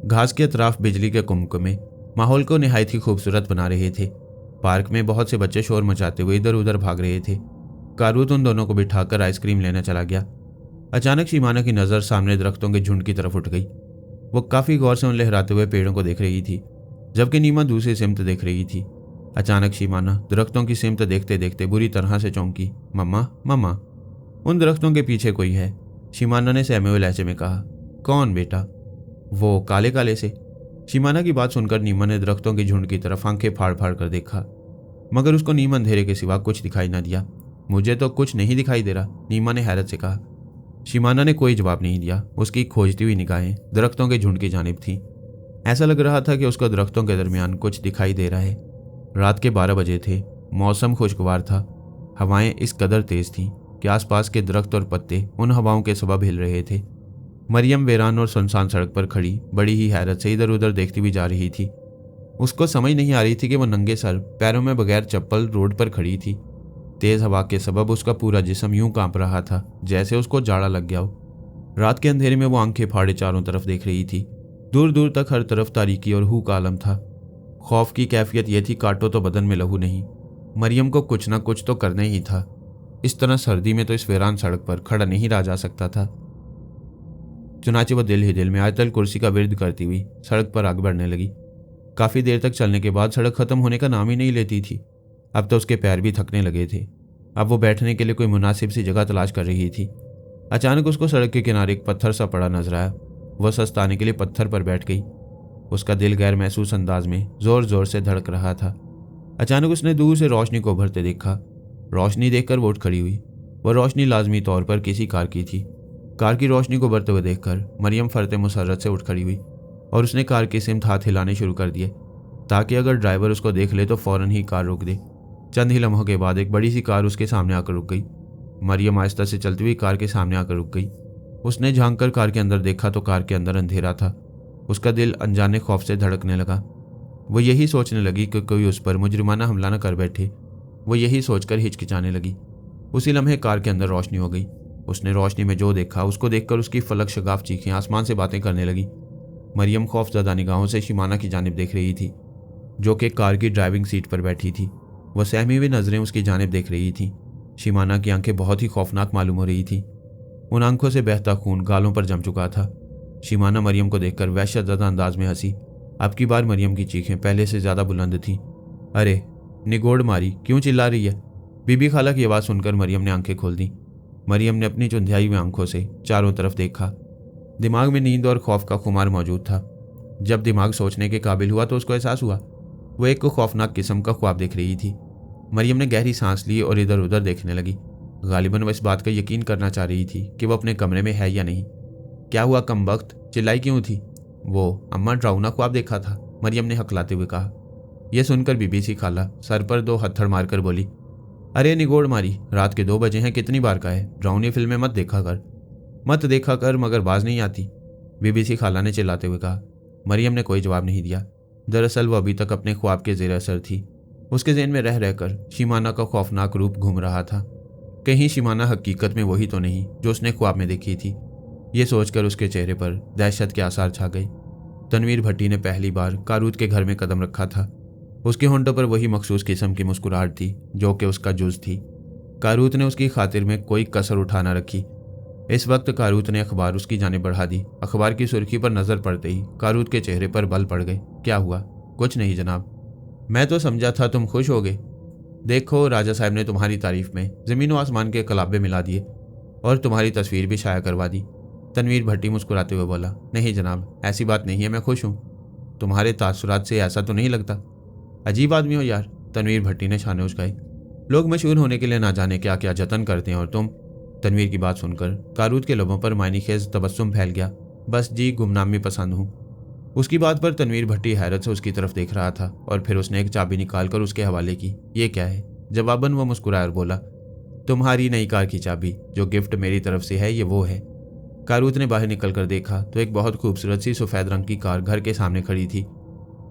घास के अतराफ बिजली के कुमकुमे माहौल को निहायत ही खूबसूरत बना रहे थे। पार्क में बहुत से बच्चे शोर मचाते हुए इधर उधर भाग रहे थे। कारूत उन दोनों को बिठाकर आइसक्रीम लेने चला गया। अचानक शिमाना की नज़र सामने दरख्तों के झुंड की तरफ उठ गई। वो काफ़ी गौर से उन लहराते हुए पेड़ों को देख रही थी, जबकि नीमा दूसरी सिमत देख रही थी। अचानक शिमाना दरख्तों की सिमत देखते देखते बुरी तरह से चौंकी। मम्मा, मम्मा, उन दरख्तों के पीछे कोई है। शिमाना ने सहमे हुए लहजे में कहा। कौन बेटा? वो काले काले से। शिमाना की बात सुनकर नीमा ने दरख्तों की झुंड की तरफ आंखें फाड़ फाड़ कर देखा, मगर उसको नीम अंधेरे के सिवा कुछ दिखाई न दिया। मुझे तो कुछ नहीं दिखाई दे रहा, नीमा ने हैरत से कहा। शिमाना ने कोई जवाब नहीं दिया। उसकी खोजती हुई निगाहें दरख्तों के झुंड की जानिब थीं। ऐसा लग रहा था कि उसको दरख्तों के दरमियान कुछ दिखाई दे रहा है। रात के 12 बजे थे। मौसम खुशगवार था। हवाएं इस कदर तेज थीं कि आसपास के दरख्त और पत्ते उन हवाओं के सबब हिल रहे थे। मरियम वीरान और सुनसान सड़क पर खड़ी बड़ी ही हैरत से इधर उधर देखती हुई जा रही थी। उसको समझ नहीं आ रही थी कि वो नंगे सर पैरों में बगैर चप्पल रोड पर खड़ी थी। तेज हवा के सबब उसका पूरा जिस्म यूं कांप रहा था जैसे उसको जाड़ा लग गया हो। रात के अंधेरे में वो आंखें फाड़े चारों तरफ देख रही थी। दूर दूर तक हर तरफ तारीकी और हू का आलम था। खौफ की कैफियत यह थी, काटो तो बदन में लहू नहीं। मरियम को कुछ ना कुछ तो करना ही था। इस तरह सर्दी में तो इस वीरान सड़क पर खड़ा नहीं रहा जा सकता था। चुनाचे वो दिल ही दिल में आयतल कुर्सी का विर्द करती हुई सड़क पर आगे बढ़ने लगी। काफी देर तक चलने के बाद सड़क खत्म होने का नाम ही नहीं लेती थी। अब तो उसके पैर भी थकने लगे थे। अब वो बैठने के लिए कोई मुनासिब सी जगह तलाश कर रही थी। अचानक उसको सड़क के किनारे एक पत्थर सा पड़ा नजर आया। वह सस्ताने के लिए पत्थर पर बैठ गई। उसका दिल गैर महसूस अंदाज में जोर जोर से धड़क रहा था। अचानक उसने दूर से रोशनी को उभरते देखा। रोशनी देखकर वो उठ खड़ी हुई। वह रोशनी लाजमी तौर पर किसी कार की थी। कार की रोशनी को उभरते हुए देखकर मरियम फरते मुसर्रत से उठ खड़ी हुई और उसने कार की सिमत हाथ हिलाने शुरू कर दिए ताकि अगर ड्राइवर उसको देख ले तो फौरन ही कार रोक दे। चंद ही लम्हों के बाद एक बड़ी सी कार उसके सामने आकर रुक गई। मरियम आहिस्ता से चलती हुई कार के सामने आकर रुक गई। उसने झांक कर कार के अंदर देखा तो कार के अंदर अंधेरा था। उसका दिल अनजाने खौफ से धड़कने लगा। वो यही सोचने लगी कि कोई उस पर मुजरिमाना हमला न कर बैठे। वो यही सोचकर हिचकिचाने लगी। उसी लम्हे कार के अंदर रोशनी हो गई। उसने रोशनी में जो देखा उसको देखकर उसकी फलक शगाफ चीखें आसमान से बातें करने लगी। मरियम खौफजदा निगाहों से शिमाना की जानिब देख रही थी जो कि कार की ड्राइविंग सीट पर बैठी थी। वह सहमी हुई नजरें उसकी जानिब देख रही थी। शिमाना की आंखें बहुत ही खौफनाक मालूम हो रही थी। उन आंखों से बहता खून गालों पर जम चुका था। शिमाना मरियम को देखकर वहशतज़दा अंदाज में हंसी। अब की बार मरियम की चीखें पहले से ज्यादा बुलंद थी। अरे निगोड़ मारी, क्यों चिल्ला रही है? बीबी खाला की आवाज़ सुनकर मरियम ने आंखें खोल दी। मरियम ने अपनी चुंधियाई हुई आंखों से चारों तरफ देखा। दिमाग में नींद और खौफ का खुमार मौजूद था। जब दिमाग सोचने के काबिल हुआ तो उसको एहसास हुआ वो एक खौफनाक किस्म का ख्वाब देख रही थी। मरियम ने गहरी सांस ली और इधर उधर देखने लगी। गालिबन वह इस बात का यकीन करना चाह रही थी कि वो अपने कमरे में है या नहीं। क्या हुआ कमबख्त, चिल्लाई क्यों थी? वो अम्मा ड्राउना ख्वाब देखा था, मरियम ने हकलाते हुए कहा। यह सुनकर बीबी सी खाला सर पर 2 हत्थड़ मारकर बोली, अरे निगोड़ मारी, रात के 2 बजे हैं, कितनी बार का है? ड्राउनी फिल्में मत देखा कर मगर बाज नहीं आती, बीबी सी खाला ने चिल्लाते हुए कहा। मरियम ने कोई जवाब नहीं दिया। दरअसल वो अभी तक अपने ख्वाब के ज़ेर असर थी। उसके ज़हन में रह रहकर शिमाना का खौफनाक रूप घूम रहा था। कहीं शिमाना हकीकत में वही तो नहीं जो उसने ख्वाब में देखी थी। ये सोचकर उसके चेहरे पर दहशत के आसार छा गए। तनवीर भट्टी ने पहली बार कारूद के घर में कदम रखा था। उसके होंठों पर वही मखसूस किस्म की मुस्कुराहट थी जो कि उसका जुज थी। कारूद ने उसकी खातिर में कोई कसर उठा न रखी। इस वक्त कारूद ने अखबार उसकी जानिब बढ़ा दी। अखबार की सुर्खी पर नजर पड़ते ही कारूद के चेहरे पर बल पड़ गए। क्या हुआ? कुछ नहीं जनाब, मैं तो समझा था तुम खुश हो गए। देखो राजा साहब ने तुम्हारी तारीफ में जमीन व आसमान के कलाबे मिला दिए और तुम्हारी तस्वीर भी शाया करवा दी। तनवीर भट्टी मुस्कुराते हुए बोला, नहीं जनाब, ऐसी बात नहीं है, मैं खुश हूँ। तुम्हारे तासुरात से ऐसा तो नहीं लगता? अजीब आदमी हो यार, तनवीर भट्टी ने शाने उचकाई। लोग मशहूर होने के लिए ना जाने क्या क्या जतन करते हैं और तुम। तनवीर की बात सुनकर कारूद के लबों पर मायनी खेज तबस्सुम फैल गया। बस जी, गुमनामी पसंद हूँ। उसकी बात पर तनवीर भट्टी हैरत से उसकी तरफ देख रहा था और फिर उसने एक चाबी निकालकर उसके हवाले की। ये क्या है? जवाबन वो मुस्कुराया और बोला, तुम्हारी नई कार की चाबी, जो गिफ्ट मेरी तरफ से है, ये वो है। कारूद ने बाहर निकलकर देखा तो एक बहुत खूबसूरत सी सफ़ेद रंग की कार घर के सामने खड़ी थी।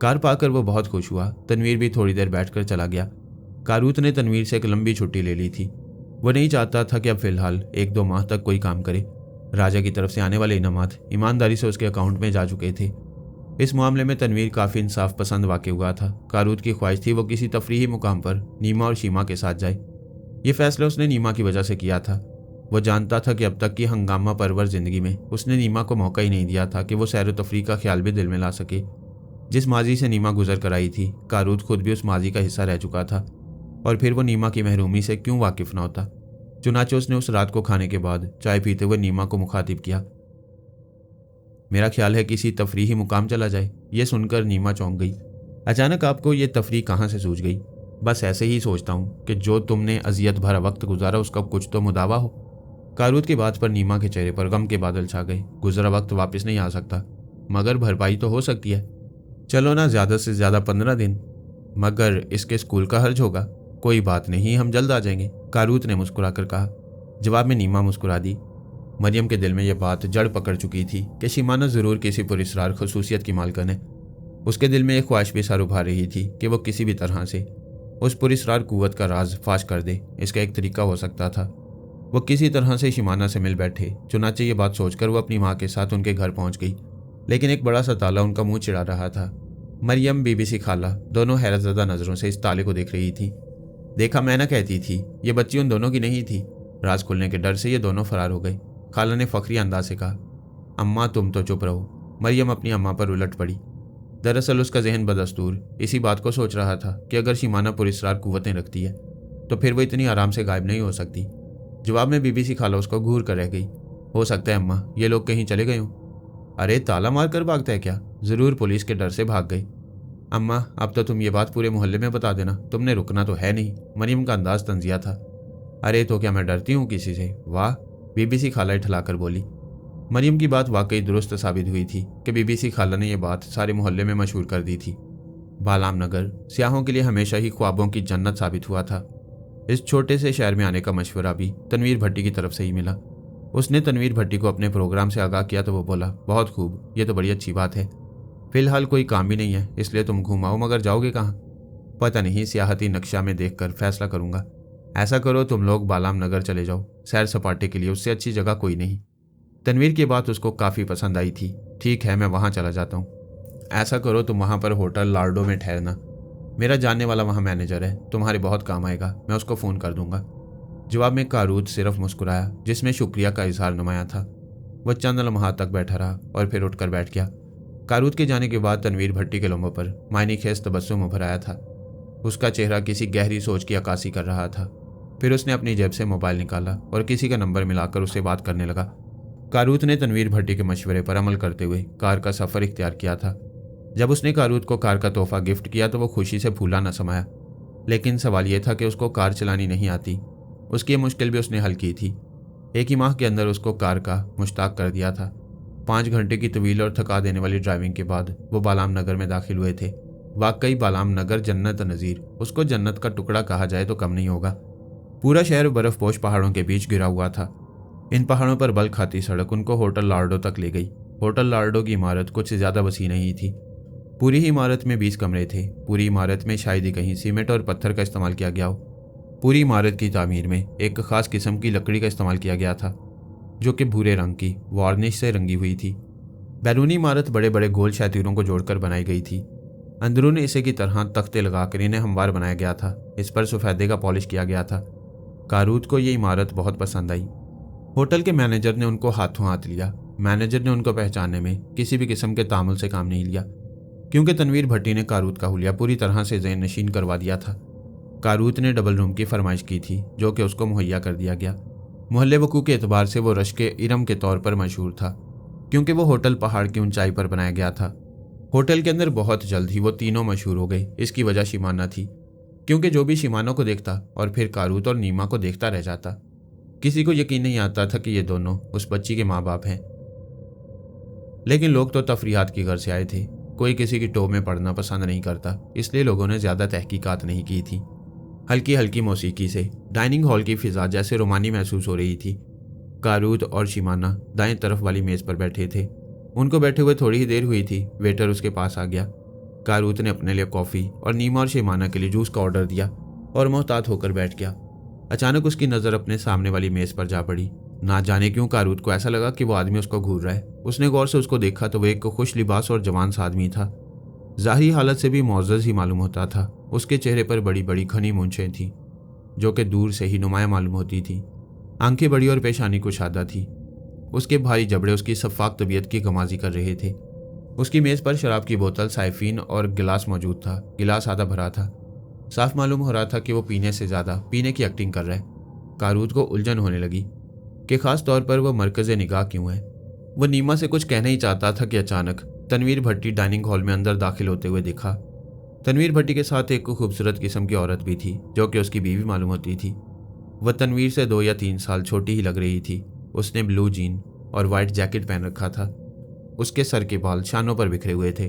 कार पाकर वो बहुत खुश हुआ। तनवीर भी थोड़ी देर बैठकर चला गया। कारूद ने तनवीर से एक लंबी छुट्टी ले ली थी। वो नहीं चाहता था कि अब फिलहाल 1-2 माह तक कोई काम करे। राजा की तरफ से आने वाले इनामात ईमानदारी से उसके अकाउंट में जा चुके थे। इस मामले में तनवीर काफ़ी इंसाफ पसंद वाक़ई हुआ था। कारूद की ख्वाहिश थी वो किसी तफरीही मुकाम पर नीमा और शीमा के साथ जाए। ये फैसला उसने नीमा की वजह से किया था। वो जानता था कि अब तक की हंगामा परवर जिंदगी में उसने नीमा को मौका ही नहीं दिया था कि वो सैर व तफरीह का ख्याल भी दिल में ला सके। जिस माजी से नीमा गुजर कर आई थी, कारूद खुद भी उस माजी का हिस्सा रह चुका था और फिर वो नीमा की महरूमी से क्यों वाकिफ न होता। चुनाचे उसने उस रात को खाने के बाद चाय पीते हुए नीमा को मुखातिब किया। मेरा ख्याल है किसी तफरीही मुकाम चला जाए। ये सुनकर नीमा चौंक गई। अचानक आपको ये तफरीह कहाँ से सूझ गई? बस ऐसे ही सोचता हूँ कि जो तुमने अजियत भरा वक्त गुजारा उसका कुछ तो मुदावा हो। कारूद की बात पर नीमा के चेहरे पर गम के बादल छा गए। गुजरा वक्त वापस नहीं आ सकता, मगर भरपाई तो हो सकती है। चलो ना, ज़्यादा से ज़्यादा 15 दिन, मगर इसके स्कूल का हर्ज होगा। कोई बात नहीं, हम जल्द आ जाएंगे, कारूद ने मुस्कुराकर कहा। जवाब में नीमा मुस्कुरा दी। मरियम के दिल में यह बात जड़ पकड़ चुकी थी कि शिमाना ज़रूर किसी पुरस्कार खसूसियत की मालकन है। उसके दिल में एक ख्वाहिश भी सर उभार रही थी कि वो किसी भी तरह से उस पुरस्कार कुव्वत का राज फाश कर दे। इसका एक तरीका हो सकता था, वो किसी तरह से शिमाना से मिल बैठे। चुनाचे ये बात सोचकर वो अपनी माँ के साथ उनके घर पहुंच गई, लेकिन एक बड़ा सा ताला उनका मुंह चिढ़ा रहा था। मरियम, बीबीसी खाला दोनों हैरतज़दा नज़रों से इस ताले को देख रही थी। देखा, मैं ना कहती थी, ये बच्ची उन दोनों की नहीं थी। राज खुलने के डर से ये दोनों फरार हो गए। खाला ने फखरी अंदाज से कहा, अम्मा तुम तो चुप रहो। मरियम अपनी अम्मा पर उलट पड़ी। दरअसल उसका जहन बदस्तूर इसी बात को सोच रहा था कि अगर शिमाना पुरस्कार कुव्वतें रखती है तो फिर वो इतनी आराम से गायब नहीं हो सकती। जवाब में बीबीसी खाला उसको घूर कर रह गई। हो सकता है अम्मा ये लोग कहीं चले गए हों। अरे ताला मार कर भागता है क्या? ज़रूर पुलिस के डर से भाग गए। अम्मा अब तो तुम ये बात पूरे मोहल्ले में बता देना, तुमने रुकना तो है नहीं। मरियम का अंदाज तंजिया था। अरे तो क्या मैं डरती हूँ किसी से? वाह, बीबीसी खाला इठलाकर बोली। मरियम की बात वाकई दुरुस्त साबित हुई थी कि बीबीसी खाला ने यह बात सारे मोहल्ले में मशहूर कर दी थी। बालाम नगर सियाहों के लिए हमेशा ही ख्वाबों की जन्नत साबित हुआ था। इस छोटे से शहर में आने का मशवरा भी तनवीर भट्टी की तरफ से ही मिला। उसने तनवीर भट्टी को अपने प्रोग्राम से आगाह किया तो वो बोला, बहुत खूब, ये तो बड़ी अच्छी बात है। फिलहाल कोई काम भी नहीं है, इसलिए तुम घुमाओ, मगर जाओगे कहाँ? पता नहीं, सियाहती नक्शा में देखकर फैसला करूंगा। ऐसा करो तुम लोग बालाम नगर चले जाओ, सैर सपाटे के लिए उससे अच्छी जगह कोई नहीं। तनवीर की बात उसको काफ़ी पसंद आई थी। ठीक है, मैं वहाँ चला जाता हूँ। ऐसा करो तुम वहाँ पर होटल लार्डो में ठहरना, मेरा जानने वाला वहाँ मैनेजर है, तुम्हारे बहुत काम आएगा, मैं उसको फ़ोन कर दूंगा। जवाब में कारूद सिर्फ मुस्कुराया, जिसमें शुक्रिया का इजहार नुमाया था। वह चंद लम्हा तक बैठा रहा और फिर उठकर बैठ गया। कारूद के जाने के बाद तनवीर भट्टी के लम्बों पर मायने खेज तबस्सुम उभर आया था। उसका चेहरा किसी गहरी सोच की अक्कासी कर रहा था। फिर उसने अपनी जेब से मोबाइल निकाला और किसी का नंबर मिलाकर उससे बात करने लगा। कारूद ने तनवीर भट्टी के मशवरे पर अमल करते हुए कार का सफ़र इख्तियार किया था। जब उसने कारूद को कार का तोहफा गिफ्ट किया तो वो खुशी से फूला न समाया। लेकिन सवाल यह था कि उसको कार चलानी नहीं आती। उसकी ये मुश्किल भी उसने हल की थी। एक ही माह के अंदर उसको कार का मुश्ताक कर दिया था। 5 घंटे की तवील और थका देने वाली ड्राइविंग के बाद वो बालाम नगर में दाखिल हुए थे। वाकई बालाम नगर जन्नत नज़ीर, उसको जन्नत का टुकड़ा कहा जाए तो कम नहीं होगा। पूरा शहर बर्फपोश पहाड़ों के बीच घिरा हुआ था। इन पहाड़ों पर बल खाती सड़क उनको होटल लार्डो तक ले गई। होटल लार्डो की इमारत कुछ ज़्यादा वसी नहीं थी। पूरी ही इमारत में 20 कमरे थे। पूरी इमारत में शायद ही कहीं सीमेंट और पत्थर का इस्तेमाल किया गया हो। पूरी इमारत की तामीर में एक ख़ास किस्म की लकड़ी का इस्तेमाल किया गया था, जो कि भूरे रंग की वार्निश से रंगी हुई थी। बैरूनी इमारत बड़े बड़े गोल शातीरों को जोड़कर बनाई गई थी। अंदरून इसे की तरह तख्ते लगाकर इन्हें हमवार बनाया गया था। इस पर सफ़ेदे का पॉलिश किया गया था। कारूद को ये इमारत बहुत पसंद आई। होटल के मैनेजर ने उनको हाथों हाथ लिया। मैनेजर ने उनको पहचानने में किसी भी किस्म के तामुल से काम नहीं लिया, क्योंकि तनवीर भट्टी ने कारूद का हुलिया पूरी तरह से ज़हन नशीन करवा दिया था। कारूद ने डबल रूम की फरमाइश की थी, जो कि उसको मुहैया कर दिया गया। मोहल्ले वकू के एतबार से वो रश्के इरम के तौर पर मशहूर था, क्योंकि वो होटल पहाड़ की ऊंचाई पर बनाया गया था। होटल के अंदर बहुत जल्द ही वो तीनों मशहूर हो गए। इसकी वजह शिमाना थी, क्योंकि जो भी शिमाना को देखता और फिर कारूद और नीमा को देखता रह जाता। किसी को यकीन नहीं आता था कि ये दोनों उस बच्ची के माँ बाप हैं। लेकिन लोग तो तफरीहात की घर से आए थे। कोई किसी की टोह में पड़ना पसंद नहीं करता, इसलिए लोगों ने ज़्यादा तहकीकात नहीं की थी। हल्की हल्की मौसीकी से डाइनिंग हॉल की फिजा जैसे रोमानी महसूस हो रही थी। कारूद और शिमाना दाएं तरफ वाली मेज़ पर बैठे थे। उनको बैठे हुए थोड़ी ही देर हुई थी, वेटर उसके पास आ गया। कारूद ने अपने लिए कॉफ़ी और नीमा और शिमाना के लिए जूस का ऑर्डर दिया और मोहतात होकर बैठ गया। अचानक उसकी नज़र अपने सामने वाली मेज़ पर जा पड़ी। ना जाने क्यों कारूद को ऐसा लगा कि वो आदमी उसको घूर रहा है। उसने गौर से उसको देखा तो वह एक खुश लिबास और जवान सा आदमी था। ज़ाहिरी हालत से भी मुअज़्ज़ज़ ही मालूम होता था। उसके चेहरे पर बड़ी बड़ी घनी मूंछें थीं, जो कि दूर से ही नुमाया मालूम होती थीं। आंखें बड़ी और पेशानी कुशादा थी। उसके भारी जबड़े उसकी शफ़ाक तबीयत की गमाजी कर रहे थे। उसकी मेज़ पर शराब की बोतल, साइफीन और गिलास मौजूद था। गिलास आधा भरा था। साफ मालूम हो रहा था कि वो पीने से ज़्यादा पीने की एक्टिंग कर रहा है। कारूद को उलझन होने लगी कि ख़ास तौर पर वह मरकज़े निगाह क्यों है। वह नीमा से कुछ कहना ही चाहता था कि अचानक तनवीर भट्टी डाइनिंग हॉल में अंदर दाखिल होते हुए दिखा। तनवीर भट्टी के साथ एक खूबसूरत किस्म की औरत भी थी, जो कि उसकी बीवी मालूम होती थी। वह तनवीर से 2 या 3 साल छोटी ही लग रही थी। उसने ब्लू जीन और वाइट जैकेट पहन रखा था। उसके सर के बाल शानों पर बिखरे हुए थे।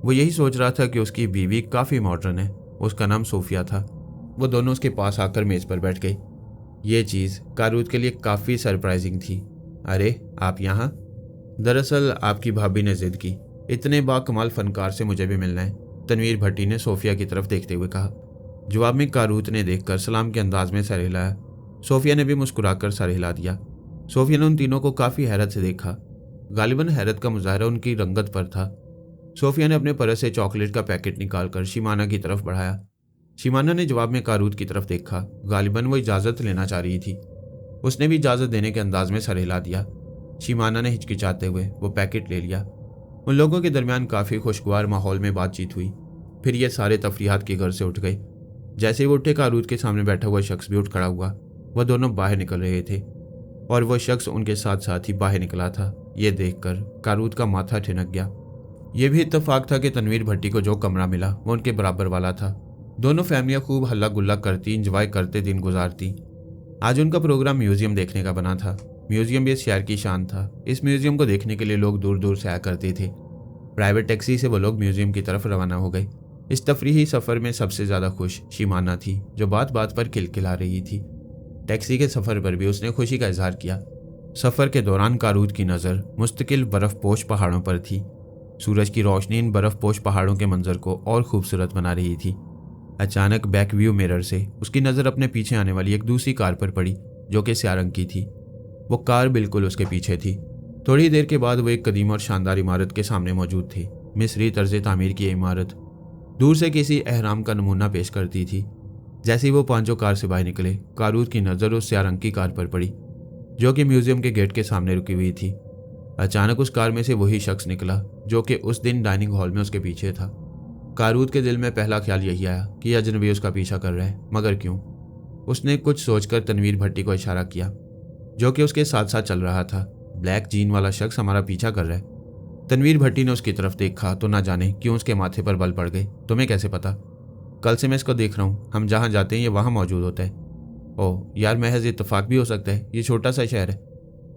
वो यही सोच रहा था कि उसकी बीवी काफ़ी मॉडर्न है। उसका नाम सोफिया था। वो दोनों उसके पास आकर मेज़ पर बैठ गई। ये चीज़ कारूद के लिए काफ़ी सरप्राइजिंग थी। अरे आप यहाँ? दरअसल आपकी भाभी ने जिद की, इतने बाकमाल फनकार से मुझे भी मिलना है, तनवीर भट्टी ने सोफिया की तरफ देखते हुए कहा। जवाब में कारूत ने देखकर सलाम के अंदाज में सर हिलाया। सोफिया ने भी मुस्कुराकर सर हिला दिया। सोफिया ने उन तीनों को काफ़ी हैरत से देखा। गालिबन हैरत का मुजाहरा उनकी रंगत पर था। सोफिया ने अपने पर्स से चॉकलेट का पैकेट निकालकर शिमाना की तरफ बढ़ाया। शिमाना ने जवाब में कारूत की तरफ देखा। गालिबन वो इजाज़त लेना चाह रही थी। उसने भी इजाज़त देने के अंदाज में सर हिला दिया। शिमाना ने हिचकिचाते हुए वो पैकेट ले लिया। उन लोगों के दरमियान काफ़ी खुशगवार माहौल में बातचीत हुई। फिर ये सारे तफरीहात के घर से उठ गए। जैसे ही वो उठे, कारूत के सामने बैठा हुआ शख्स भी उठ खड़ा हुआ। वह दोनों बाहर निकल रहे थे और वह शख्स उनके साथ साथ ही बाहर निकला था। ये देखकर कारूत का माथा ठिनक गया। यह भी इत्तेफाक था कि तनवीर भट्टी को जो कमरा मिला वो उनके बराबर वाला था। दोनों फैमिलियां खूब हल्ला गुल्ला करती, इंजॉय करते दिन गुजारती। आज उनका प्रोग्राम म्यूजियम देखने का बना था। म्यूजियम भी इस शहर की शान था। इस म्यूजियम को देखने के लिए लोग दूर दूर से आया करते थे। प्राइवेट टैक्सी से वो लोग म्यूजियम की तरफ रवाना हो गए। इस तफरीही सफ़र में सबसे ज़्यादा खुश शिमाना थी, जो बात बात पर खिलखिला रही थी। टैक्सी के सफ़र पर भी उसने खुशी का इजहार किया। सफ़र के दौरान कारूत की नज़र मुस्तकिल बर्फ़पोश पहाड़ों पर थी। सूरज की रोशनी इन बर्फ़पोश पहाड़ों के मंजर को और खूबसूरत बना रही थी। अचानक बैक व्यू मिरर से उसकी नज़र अपने पीछे आने वाली एक दूसरी कार पर पड़ी, जो कि स्याह रंग की थी। वो कार बिल्कुल उसके पीछे थी। थोड़ी देर के बाद वो एक कदीम और शानदार इमारत के सामने मौजूद थी। मिस्री तर्ज तामीर की इमारत दूर से किसी अहराम का नमूना पेश करती थी। जैसे ही वो पांचों कार से बाहर निकले, कारूत की नज़र उस स्याह रंग की कार पर पड़ी, जो कि म्यूजियम के गेट के सामने रुकी हुई थी। अचानक उस कार में से वही शख्स निकला जो कि उस दिन डाइनिंग हॉल में उसके पीछे था। कारूत के दिल में पहला ख्याल यही आया कि यह अजनबी उसका पीछा कर रहा है, मगर क्यों? उसने कुछ सोचकर तनवीर भट्टी को इशारा किया, जो कि उसके साथ साथ चल रहा था। ब्लैक जीन वाला शख्स हमारा पीछा कर रहा है। तनवीर भट्टी ने उसकी तरफ देखा तो ना जाने क्यों उसके माथे पर बल पड़ गए। तुम्हें कैसे पता? कल से मैं इसको देख रहा हूँ। हम जहाँ जाते हैं ये वहाँ मौजूद होता है। ओह यार, महज इत्तेफाक भी हो सकता है, ये छोटा सा शहर है।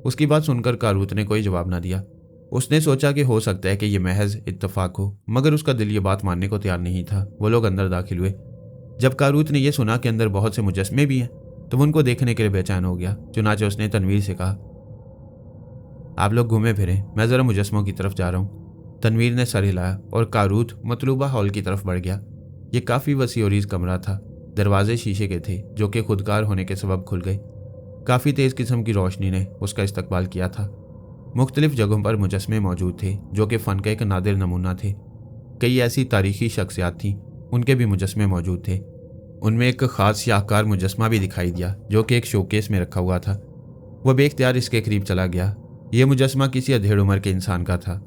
उसकी बात सुनकर कारूत ने कोई जवाब ना दिया। उसने सोचा कि हो सकता है कि यह महज इत्तेफाक हो, मगर उसका दिल ये बात मानने को तैयार नहीं था। वो लोग अंदर दाखिल हुए। जब कारूत ने यह सुना कि अंदर बहुत से मुजस्मे भी हैं, तो वो उनको देखने के लिए बेचैन हो गया। चुनाचे उसने तनवीर से कहा, आप लोग घूमे फिरें, मैं ज़रा मुजस्मों की तरफ जा रहा हूँ। तनवीर ने सर हिलाया और कारूत मतलूबा हॉल की तरफ बढ़ गया। ये काफ़ी वसी और ईज़ कमरा था। दरवाजे शीशे के थे, जो कि खुदकार होने के सबब खुल गए। काफ़ी तेज़ किस्म की रोशनी ने उसका इस्तकबाल किया था। मुख्तलिफ जगहों पर मुजस्मे मौजूद थे, जो कि फ़न का एक नादिर नमूना थे। कई ऐसी तारीखी शख्सियात थीं, उनके भी मुजस्मे मौजूद थे। उनमें एक ख़ास शाहकार मुजस्मा भी दिखाई दिया, जो कि एक शोकेस में रखा हुआ था। वह बेख्तियार इसके करीब चला गया। यह मुजस्मा किसी अधेड़ उम्र के इंसान का था,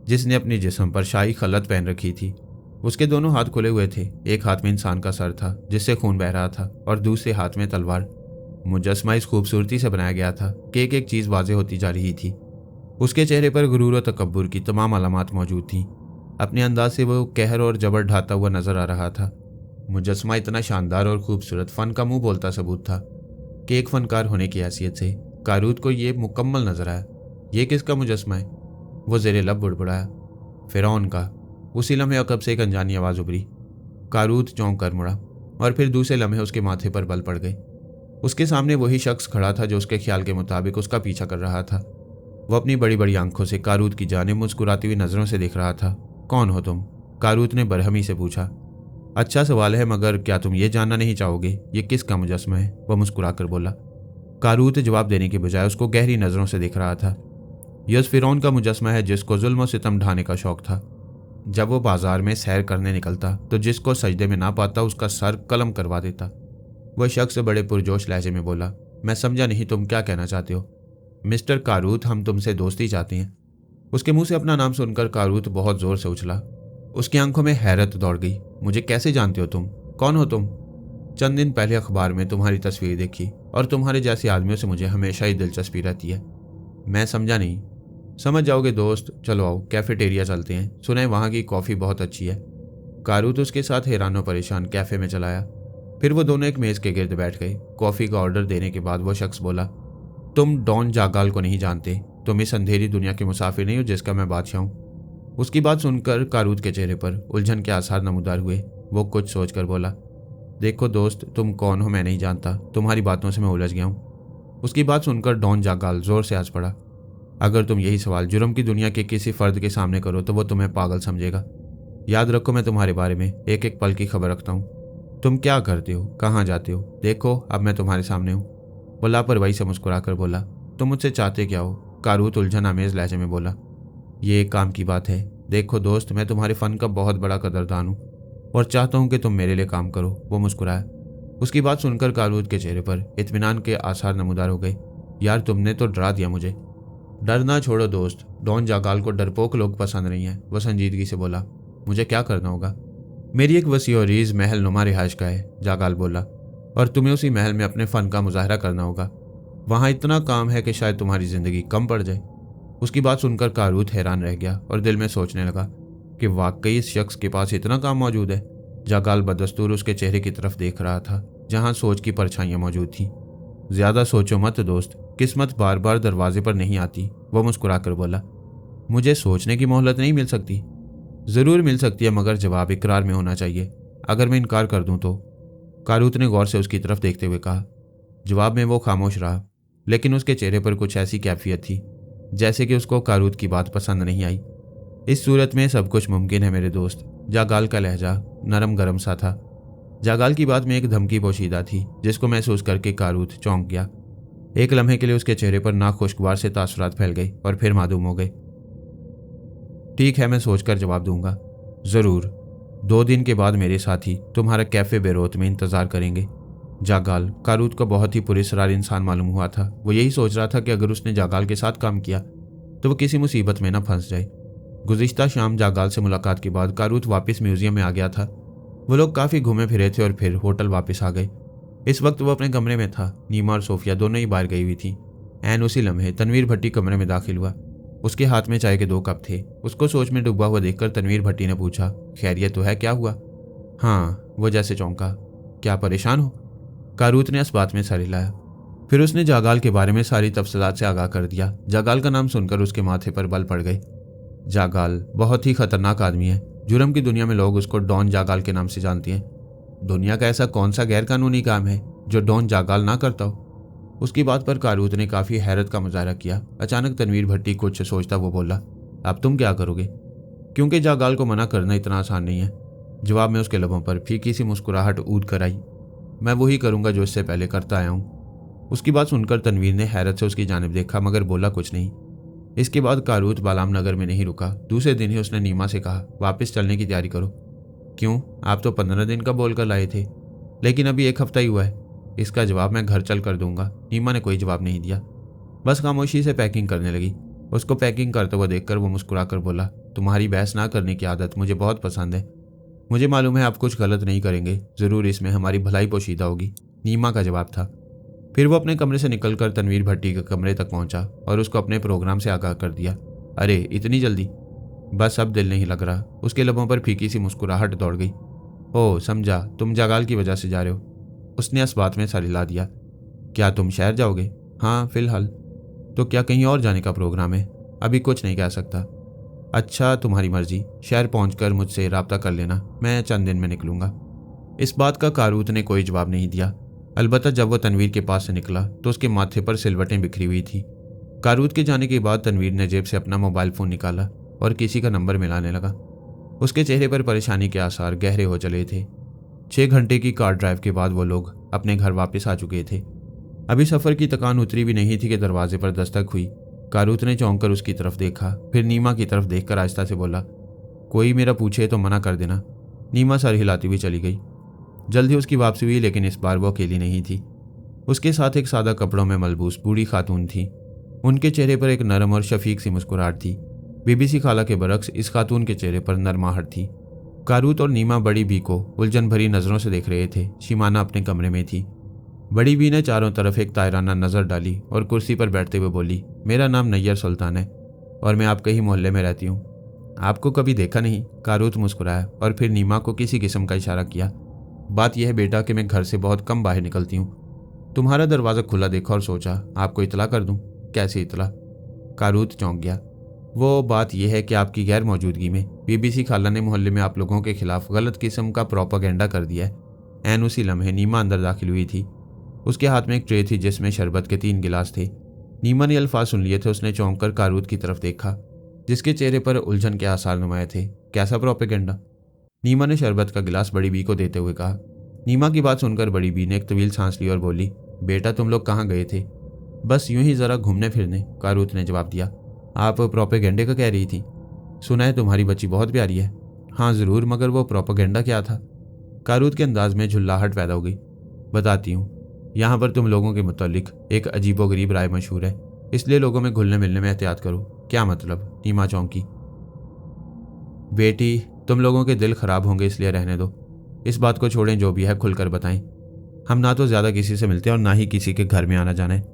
जिसने अपने जिस्म पर शाही खलत पहन रखी थी। उसके दोनों हाथ खुले हुए थे। एक हाथ में इंसान का सर था, जिससे खून बह रहा था, और दूसरे हाथ में तलवार। मुजस्मा इस खूबसूरती से बनाया गया था कि एक एक चीज़ वाज़ेह होती जा रही थी। उसके चेहरे पर गुरूर और तकब्बुर की तमाम अलामात मौजूद थीं। अपने अंदाज से वो कहर और जबर ढाता हुआ नजर आ रहा था। मुजस्मा इतना शानदार और खूबसूरत, फ़न का मुंह बोलता सबूत था कि एक फ़नकार होने की हैसियत से कारूत को ये मुकम्मल नजर आया। ये किसका मुजस्मा है? वो ज़ेरे लब बुड़बुड़ाया। फ़िरौन का। उसी लम्हे अकब से एक अनजानी आवाज़ उभरी। कारूत चौंक कर मुड़ा और फिर दूसरे लम्हे उसके माथे पर बल पड़ गए। उसके सामने वही शख्स खड़ा था जो उसके ख्याल के मुताबिक उसका पीछा कर रहा था। वो अपनी बड़ी बड़ी आंखों से कारूत की जानिब मुस्कुराती हुई नज़रों से देख रहा था। कौन हो तुम? कारूत ने बरहमी से पूछा। अच्छा सवाल है, मगर क्या तुम ये जानना नहीं चाहोगे ये किसका मुजस्मा है? वह मुस्कुरा कर बोला। कारूत जवाब देने के बजाय उसको गहरी नज़रों से देख रहा था। यह उस फ़िरौन का मुजस्मा है जिसको जुल्म और सितम ढाने का शौक था। जब वो बाजार में सैर करने निकलता तो जिसको सजदे में ना पाता उसका सर कलम करवा देता। वह शख्स बड़े पुरजोश लहजे में बोला, मैं समझा नहीं, तुम क्या कहना चाहते हो? मिस्टर कारूत, हम तुमसे दोस्ती चाहते हैं। उसके मुंह से अपना नाम सुनकर कारूत बहुत ज़ोर से उछला। उसकी आंखों में हैरत दौड़ गई। मुझे कैसे जानते हो तुम? कौन हो तुम? चंद दिन पहले अखबार में तुम्हारी तस्वीर देखी और तुम्हारे जैसे आदमियों से मुझे हमेशा ही दिलचस्पी रहती है। मैं समझा नहीं। समझ जाओगे दोस्त, चलो आओ कैफेटेरिया चलते हैं, सुना है वहाँ की कॉफ़ी बहुत अच्छी है। कारूत उसके साथ हैरान परेशान कैफ़े में चलाया। फिर वो दोनों एक मेज़ के गिर्द बैठ गए। कॉफ़ी का ऑर्डर देने के बाद वो शख्स बोला, तुम डॉन जागाल को नहीं जानते। तुम इस अंधेरी दुनिया के मुसाफिर नहीं हो जिसका मैं बादशाह हूँ। उसकी बात सुनकर कारूत के चेहरे पर उलझन के आसार नमूदार हुए। वो कुछ सोचकर बोला, देखो दोस्त, तुम कौन हो मैं नहीं जानता, तुम्हारी बातों से मैं उलझ गया हूँ। उसकी बात सुनकर डॉन जागाल जोर से हंस पड़ा। अगर तुम यही सवाल जुर्म की दुनिया के किसी फर्द के सामने करो तो वो तुम्हें पागल समझेगा। याद रखो, मैं तुम्हारे बारे में एक एक पल की खबर रखता हूँ। तुम क्या करते हो, कहाँ जाते हो? देखो अब मैं तुम्हारे सामने हूँ। वो लापरवाही से मुस्कुराकर बोला। तुम मुझसे चाहते क्या हो? कारूत उलझन आमेज लहजे में बोला। ये एक काम की बात है। देखो दोस्त, मैं तुम्हारे फन का बहुत बड़ा कदरदान हूँ और चाहता हूँ कि तुम मेरे लिए काम करो। वो मुस्कुराया। उसकी बात सुनकर कारूत के चेहरे पर इत्मीनान के आसार नमूदार हो गए। यार तुमने तो डरा दिया मुझे। डरना छोड़ो दोस्त, डॉन जागाल को डरपोक लोग पसंद नहीं है। वह संजीदगी से बोला। मुझे क्या करना होगा? मेरी एक वसी और रीज महल नुमा रिहाइश का है, जागाल बोला, और तुम्हें उसी महल में अपने फन का मुजाहरा करना होगा। वहां इतना काम है कि शायद तुम्हारी जिंदगी कम पड़ जाए। उसकी बात सुनकर कारूत हैरान रह गया और दिल में सोचने लगा कि वाकई इस शख्स के पास इतना काम मौजूद है। जागाल बदस्तूर उसके चेहरे की तरफ देख रहा था जहां सोच की परछाइयां मौजूद थीं। ज्यादा सोचो मत दोस्त, किस्मत बार बार दरवाजे पर नहीं आती। वह मुस्कुराकर बोला। मुझे सोचने की मोहलत नहीं मिल सकती? जरूर मिल सकती है, मगर जवाब इकरार में होना चाहिए। अगर मैं इनकार कर दूं तो? कारूत ने गौर से उसकी तरफ देखते हुए कहा। जवाब में वो खामोश रहा, लेकिन उसके चेहरे पर कुछ ऐसी कैफियत थी जैसे कि उसको कारूत की बात पसंद नहीं आई। इस सूरत में सब कुछ मुमकिन है मेरे दोस्त। जागाल का लहजा नरम गरम सा था। जागाल की बात में एक धमकी पोशीदा थी जिसको महसूस करके कारूत चौंक गया। एक लम्हे के लिए उसके चेहरे पर नाखुशगवार से तासुरात फैल गई और फिर मासूम हो गए। ठीक है, मैं सोचकर जवाब दूंगा। जरूर। 2 दिन के बाद मेरे साथी तुम्हारा कैफे बेरोत में इंतजार करेंगे। जागाल कारूत को बहुत ही पुरस्कार इंसान मालूम हुआ था। वो यही सोच रहा था कि अगर उसने जागाल के साथ काम किया तो वो किसी मुसीबत में न फंस जाए। गुज़िश्ता शाम जागाल से मुलाकात के बाद कारूत वापस म्यूजियम में आ गया था। वो लोग काफ़ी घूमे फिरे थे और फिर होटल वापस आ गए। इस वक्त वो अपने कमरे में था। नीमा और सोफिया दोनों ही बाहर गई हुई थी। ऐन उसी लम्हे तनवीर भट्टी कमरे में दाखिल हुआ। उसके हाथ में चाय के 2 कप थे। उसको सोच में डूबा हुआ देखकर तनवीर भट्टी ने पूछा, खैरियत तो है? क्या हुआ? हाँ, वो जैसे चौंका। क्या परेशान हो? कारूत ने इस बात में सर हिलाया। फिर उसने जागाल के बारे में सारी तफसीलात से आगाह कर दिया। जागाल का नाम सुनकर उसके माथे पर बल पड़ गए। जागाल बहुत ही खतरनाक आदमी है। जुर्म की दुनिया में लोग उसको डॉन जागाल के नाम से जानते हैं। दुनिया का ऐसा कौन सा गैर कानूनी काम है जो डॉन जागाल ना करता हो? उसकी बात पर कारूत ने काफी हैरत का मुजाहरा किया। अचानक तनवीर भट्टी कुछ सोचता वो बोला, अब तुम क्या करोगे? क्योंकि जागाल को मना करना इतना आसान नहीं है। जवाब में उसके लबों पर फीकी सी मुस्कुराहट ऊद कर आई। मैं वही करूंगा जो इससे पहले करता आया हूँ। उसकी बात सुनकर तनवीर ने हैरत से उसकी जानिब देखा मगर बोला कुछ नहीं। इसके बाद कारूत बालाम नगर में नहीं रुका। दूसरे दिन ही उसने नीमा से कहा, वापस चलने की तैयारी करो। क्यों? आप तो 15 दिन का बोल कर लाए थे, लेकिन अभी 1 हफ्ता ही हुआ है। इसका जवाब मैं घर चल कर दूंगा। नीमा ने कोई जवाब नहीं दिया, बस खामोशी से पैकिंग करने लगी। उसको पैकिंग करते हुए देखकर वो मुस्कुराकर बोला, तुम्हारी बहस ना करने की आदत मुझे बहुत पसंद है। मुझे मालूम है आप कुछ गलत नहीं करेंगे, जरूर इसमें हमारी भलाई पोशीदा होगी। नीमा का जवाब था। फिर वो अपने कमरे से निकलकर तनवीर भट्टी के कमरे तक पहुंचा और उसको अपने प्रोग्राम से आगाह कर दिया। अरे इतनी जल्दी? बस अब दिल नहीं लग रहा। उसके लबों पर फीकी सी मुस्कुराहट दौड़ गई। ओह समझा, तुम जागाल की वजह से जा रहे हो। उसने इस बात में सर हिला दिया। क्या तुम शहर जाओगे? हाँ फिलहाल। तो क्या कहीं और जाने का प्रोग्राम है? अभी कुछ नहीं कह सकता। अच्छा तुम्हारी मर्जी। शहर पहुंचकर मुझसे राब्ता कर लेना, मैं चंद दिन में निकलूंगा। इस बात का कारूत ने कोई जवाब नहीं दिया। अलबत्ता जब वो तनवीर के पास से निकला तो उसके माथे पर सिलवटें बिखरी हुई थी। कारूत के जाने के बाद तनवीर ने जेब से अपना मोबाइल फोन निकाला और किसी का नंबर मिलाने लगा। उसके चेहरे पर परेशानी के आसार गहरे हो चले थे। 6 घंटे की कार ड्राइव के बाद वो लोग अपने घर वापस आ चुके थे। अभी सफर की थकान उतरी भी नहीं थी कि दरवाजे पर दस्तक हुई। कारूत ने चौंक कर उसकी तरफ देखा, फिर नीमा की तरफ देखकर आहिस्ता से बोला, कोई मेरा पूछे तो मना कर देना। नीमा सर हिलाती हुई चली गई। जल्द ही उसकी वापसी हुई, लेकिन इस बार वो अकेली नहीं थी। उसके साथ एक सादा कपड़ों में मलबूस बूढ़ी खातून थी। उनके चेहरे पर एक नरम और शफीक सी मुस्कुराहट थी। बीबीसी खाला के बरक्स इस खातून के चेहरे पर नरमाहट थी। कारूत और नीमा बड़ी बी को उलझन भरी नजरों से देख रहे थे। शिमाना अपने कमरे में थी। बड़ी बी ने चारों तरफ एक तायराना नजर डाली और कुर्सी पर बैठते हुए बोली, मेरा नाम नैयर सुल्तान है और मैं आपके ही मोहल्ले में रहती हूँ। आपको कभी देखा नहीं? कारूत मुस्कुराया और फिर नीमा को किसी किस्म का इशारा किया। बात यह है बेटा कि मैं घर से बहुत कम बाहर निकलती हूँ। तुम्हारा दरवाज़ा खुला देखा और सोचा आपको इतला कर दूँ। कैसी इतला? कारूत चौंक गया। वो बात यह है कि आपकी गैर मौजूदगी में बीबीसी खाला ने मोहल्ले में आप लोगों के खिलाफ गलत किस्म का प्रोपागेंडा कर दिया है। ऐन उसी लम्हे नीमा अंदर दाखिल हुई थी। उसके हाथ में एक ट्रे थी जिसमें शरबत के 3 गिलास थे। नीमा ने अल्फाज सुन लिए थे। उसने चौंक कर कारूत की तरफ देखा जिसके चेहरे पर उलझन के आसार नुमाए थे। कैसा प्रोपेगेंडा? नीमा ने शरबत का गिलास बड़ी बी को देते हुए कहा। नीमा की बात सुनकर बड़ी बी ने एक तवील सांस ली और बोली, बेटा तुम लोग कहाँ गए थे? बस यूं ही जरा घूमने फिरने, कारूत ने जवाब दिया। आप प्रोपेगेंडे का कह रही थी? सुना है तुम्हारी बच्ची बहुत प्यारी है। हाँ जरूर, मगर वो प्रोपेगेंडा क्या था? कारूत के अंदाज में झुल्लाहट पैदा हो गई। बताती हूँ, यहाँ पर तुम लोगों के मुतालिक एक अजीबोगरीब राय मशहूर है, इसलिए लोगों में घुलने मिलने में एहतियात करो। क्या मतलब? नीमा चौंकी। बेटी तुम लोगों के दिल खराब होंगे, इसलिए रहने दो। इस बात को छोड़ें, जो भी है खुलकर बताएं। हम ना तो ज्यादा किसी से मिलते और ना ही किसी के घर में आना जाना है।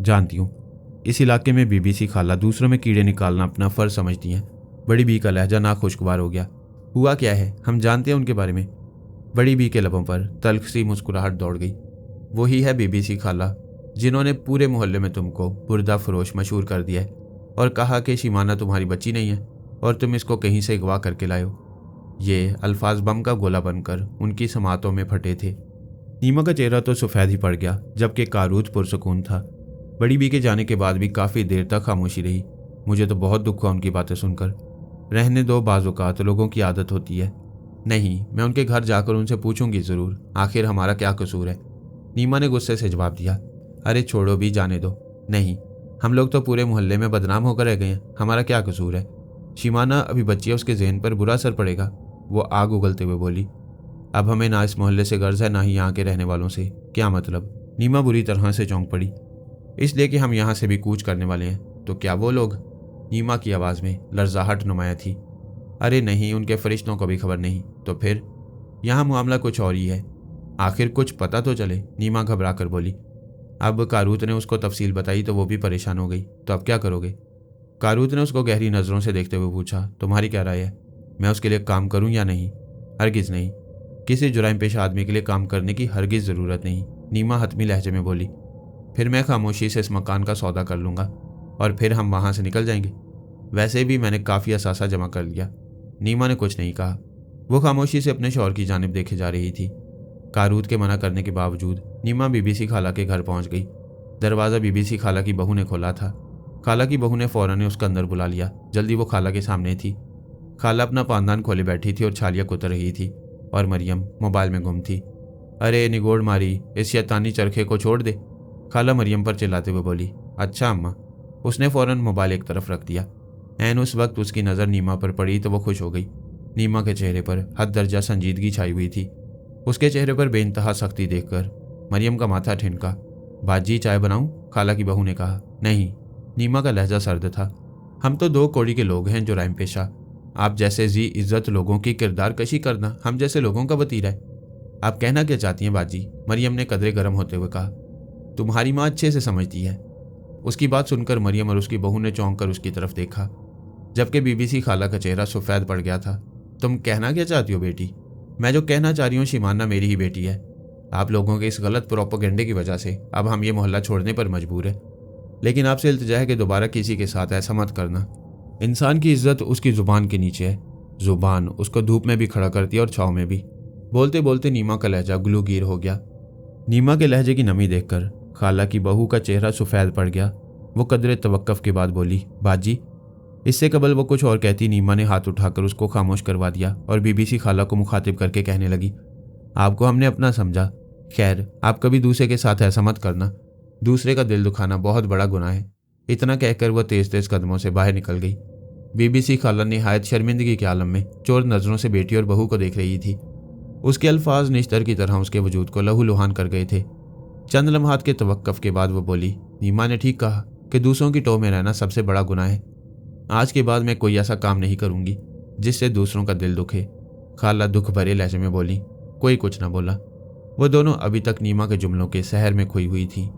जानती हूँ इस इलाके में बीबीसी खाला दूसरों में कीड़े निकालना अपना फर्ज समझती हैं। बड़ी बी का लहजा नाखुशगवार हो गया। हुआ क्या है, हम जानते हैं उनके बारे में। बड़ी बी के लबों पर तल्ख सी मुस्कुराहट दौड़ गई। वही है बीबीसी खाला जिन्होंने पूरे मोहल्ले में तुमको बुर्दा फरोश मशहूर कर दिया है और कहा कि शिमाना तुम्हारी बच्ची नहीं है और तुम इसको कहीं से अगवा करके लाए हो। ये अल्फाज बम का गोला बनकर उनकी समातों में फटे थे। नीमा का चेहरा तो सफ़ेद ही पड़ गया, जबकि कारूत पुरसकून था। बड़ी बी के जाने के बाद भी काफ़ी देर तक खामोशी रही। मुझे तो बहुत दुख हुआ उनकी बातें सुनकर। रहने दो, बाज़-औक़ात लोगों की आदत होती है। नहीं, मैं उनके घर जाकर उनसे पूछूंगी ज़रूर, आखिर हमारा क्या कसूर है। नीमा ने गुस्से से जवाब दिया। अरे छोड़ो भी, जाने दो। नहीं, हम लोग तो पूरे मोहल्ले में बदनाम होकर रह गए हैं, हमारा क्या कसूर है? शिमाना अभी बच्ची है, उसके ज़हन पर बुरा असर पड़ेगा। वो आग उगलते हुए बोली। अब हमें ना इस मोहल्ले से गर्ज है ना ही यहाँ के रहने वालों से। क्या मतलब? नीमा बुरी तरह से चौंक पड़ी। इसलिए कि हम यहाँ से भी कूच करने वाले हैं। तो क्या वो लोग? नीमा की आवाज़ में लर्जाहट नुमाया थी। अरे नहीं, उनके फरिश्तों को भी खबर नहीं। तो फिर? यहाँ मामला कुछ और ही है। आखिर कुछ पता तो चले, नीमा घबरा कर बोली। अब कारूत ने उसको तफसील बताई तो वो भी परेशान हो गई। तो अब क्या करोगे? कारूत ने उसको गहरी नज़रों से देखते हुए पूछा। तुम्हारी क्या राय है? मैं उसके लिए काम करूं या नहीं? हरगिज़ नहीं। किसी जुराइम पेशा आदमी के लिए काम करने की हरगिज़ ज़रूरत नहीं, नीमा हतमी लहजे में बोली। फिर मैं खामोशी से इस मकान का सौदा कर लूँगा और फिर हम वहाँ से निकल जाएंगे। वैसे भी मैंने काफ़ी असासा जमा कर लिया। नीमा ने कुछ नहीं कहा। वो खामोशी से अपने शौहर की जानिब देखे जा रही थी। कारूत के मना करने के बावजूद नीमा बीबीसी खाला के घर पहुंच गई। दरवाज़ा बीबीसी खाला की बहू ने खोला था। खाला की बहू ने फौरन उसका अंदर बुला लिया। जल्दी वो खाला के सामने थी। खाला अपना पानदान खोले बैठी थी और छालियाँ कुतर रही थी और मरियम मोबाइल में गुम थी। अरे निगोड़ मारी, इस शैतानी चरखे को छोड़ दे, खाला मरियम पर चिल्लाते हुए बोली। अच्छा अम्मा। उसने फौरन मोबाइल एक तरफ रख दिया। ऐन उस वक्त उसकी नज़र नीमा पर पड़ी तो वो खुश हो गई। नीमा के चेहरे पर हद दर्जा संजीदगी छाई हुई थी। उसके चेहरे पर बेइंतहा सख्ती देखकर मरियम का माथा ठिनका। बाजी चाय बनाऊं? खाला की बहू ने कहा। नहीं, नीमा का लहजा सर्द था। हम तो दो कौड़ी के लोग हैं, जुराइम पेशा। आप जैसे जी इज्जत लोगों की किरदार कशी करना हम जैसे लोगों का वतीरा है। आप कहना क्या चाहती हैं बाजी? मरियम ने कदरे गर्म होते हुए कहा। तुम्हारी माँ अच्छे से समझती है। उसकी बात सुनकर मरियम और उसकी बहू ने चौंक कर उसकी तरफ देखा, जबकि बीबीसी खाला का चेहरा सफेद पड़ गया था। तुम कहना क्या चाहती हो बेटी? मैं जो कहना चाह रही हूँ, शिमाना मेरी ही बेटी है। आप लोगों के इस गलत प्रोपेगेंडे की वजह से अब हम ये मोहल्ला छोड़ने पर मजबूर है। लेकिन आपसे इल्तिजा है कि दोबारा किसी के साथ ऐसा मत करना। इंसान की इज्जत उसकी जुबान के नीचे है। जुबान उसको धूप में भी खड़ा करती है और छाँव में भी। बोलते बोलते नीमा का लहजा ग्लूगीर हो गया। नीमा के लहजे की नमी देखकर खाला की बहू का चेहरा सफेद पड़ गया। वो कदरे तवक्कुफ के बाद बोली, बाजी। इससे कबल वो कुछ और कहती, नीमा ने हाथ उठाकर उसको खामोश करवा दिया और बीबीसी खाला को मुखातिब करके कहने लगी, आपको हमने अपना समझा। खैर, आप कभी दूसरे के साथ ऐसा मत करना। दूसरे का दिल दुखाना बहुत बड़ा गुनाह है। इतना कहकर वह तेज तेज कदमों से बाहर निकल गई। बीबीसी खाला निहायत शर्मिंदगी के आलम में चोर नजरों से बेटी और बहू को देख रही थी। उसके अल्फाज निश्तर की तरह उसके वजूद को लहूलुहान कर गए थे। चंद लम्हात के तवक्कुफ के बाद वो बोली, नीमा ने ठीक कहा कि दूसरों की टोह में रहना सबसे बड़ा गुनाह है। आज के बाद मैं कोई ऐसा काम नहीं करूंगी जिससे दूसरों का दिल दुखे। खाला दुख भरे लहजे में बोली। कोई कुछ न बोला। वो दोनों अभी तक नीमा के जुमलों के सहर में खोई हुई थी।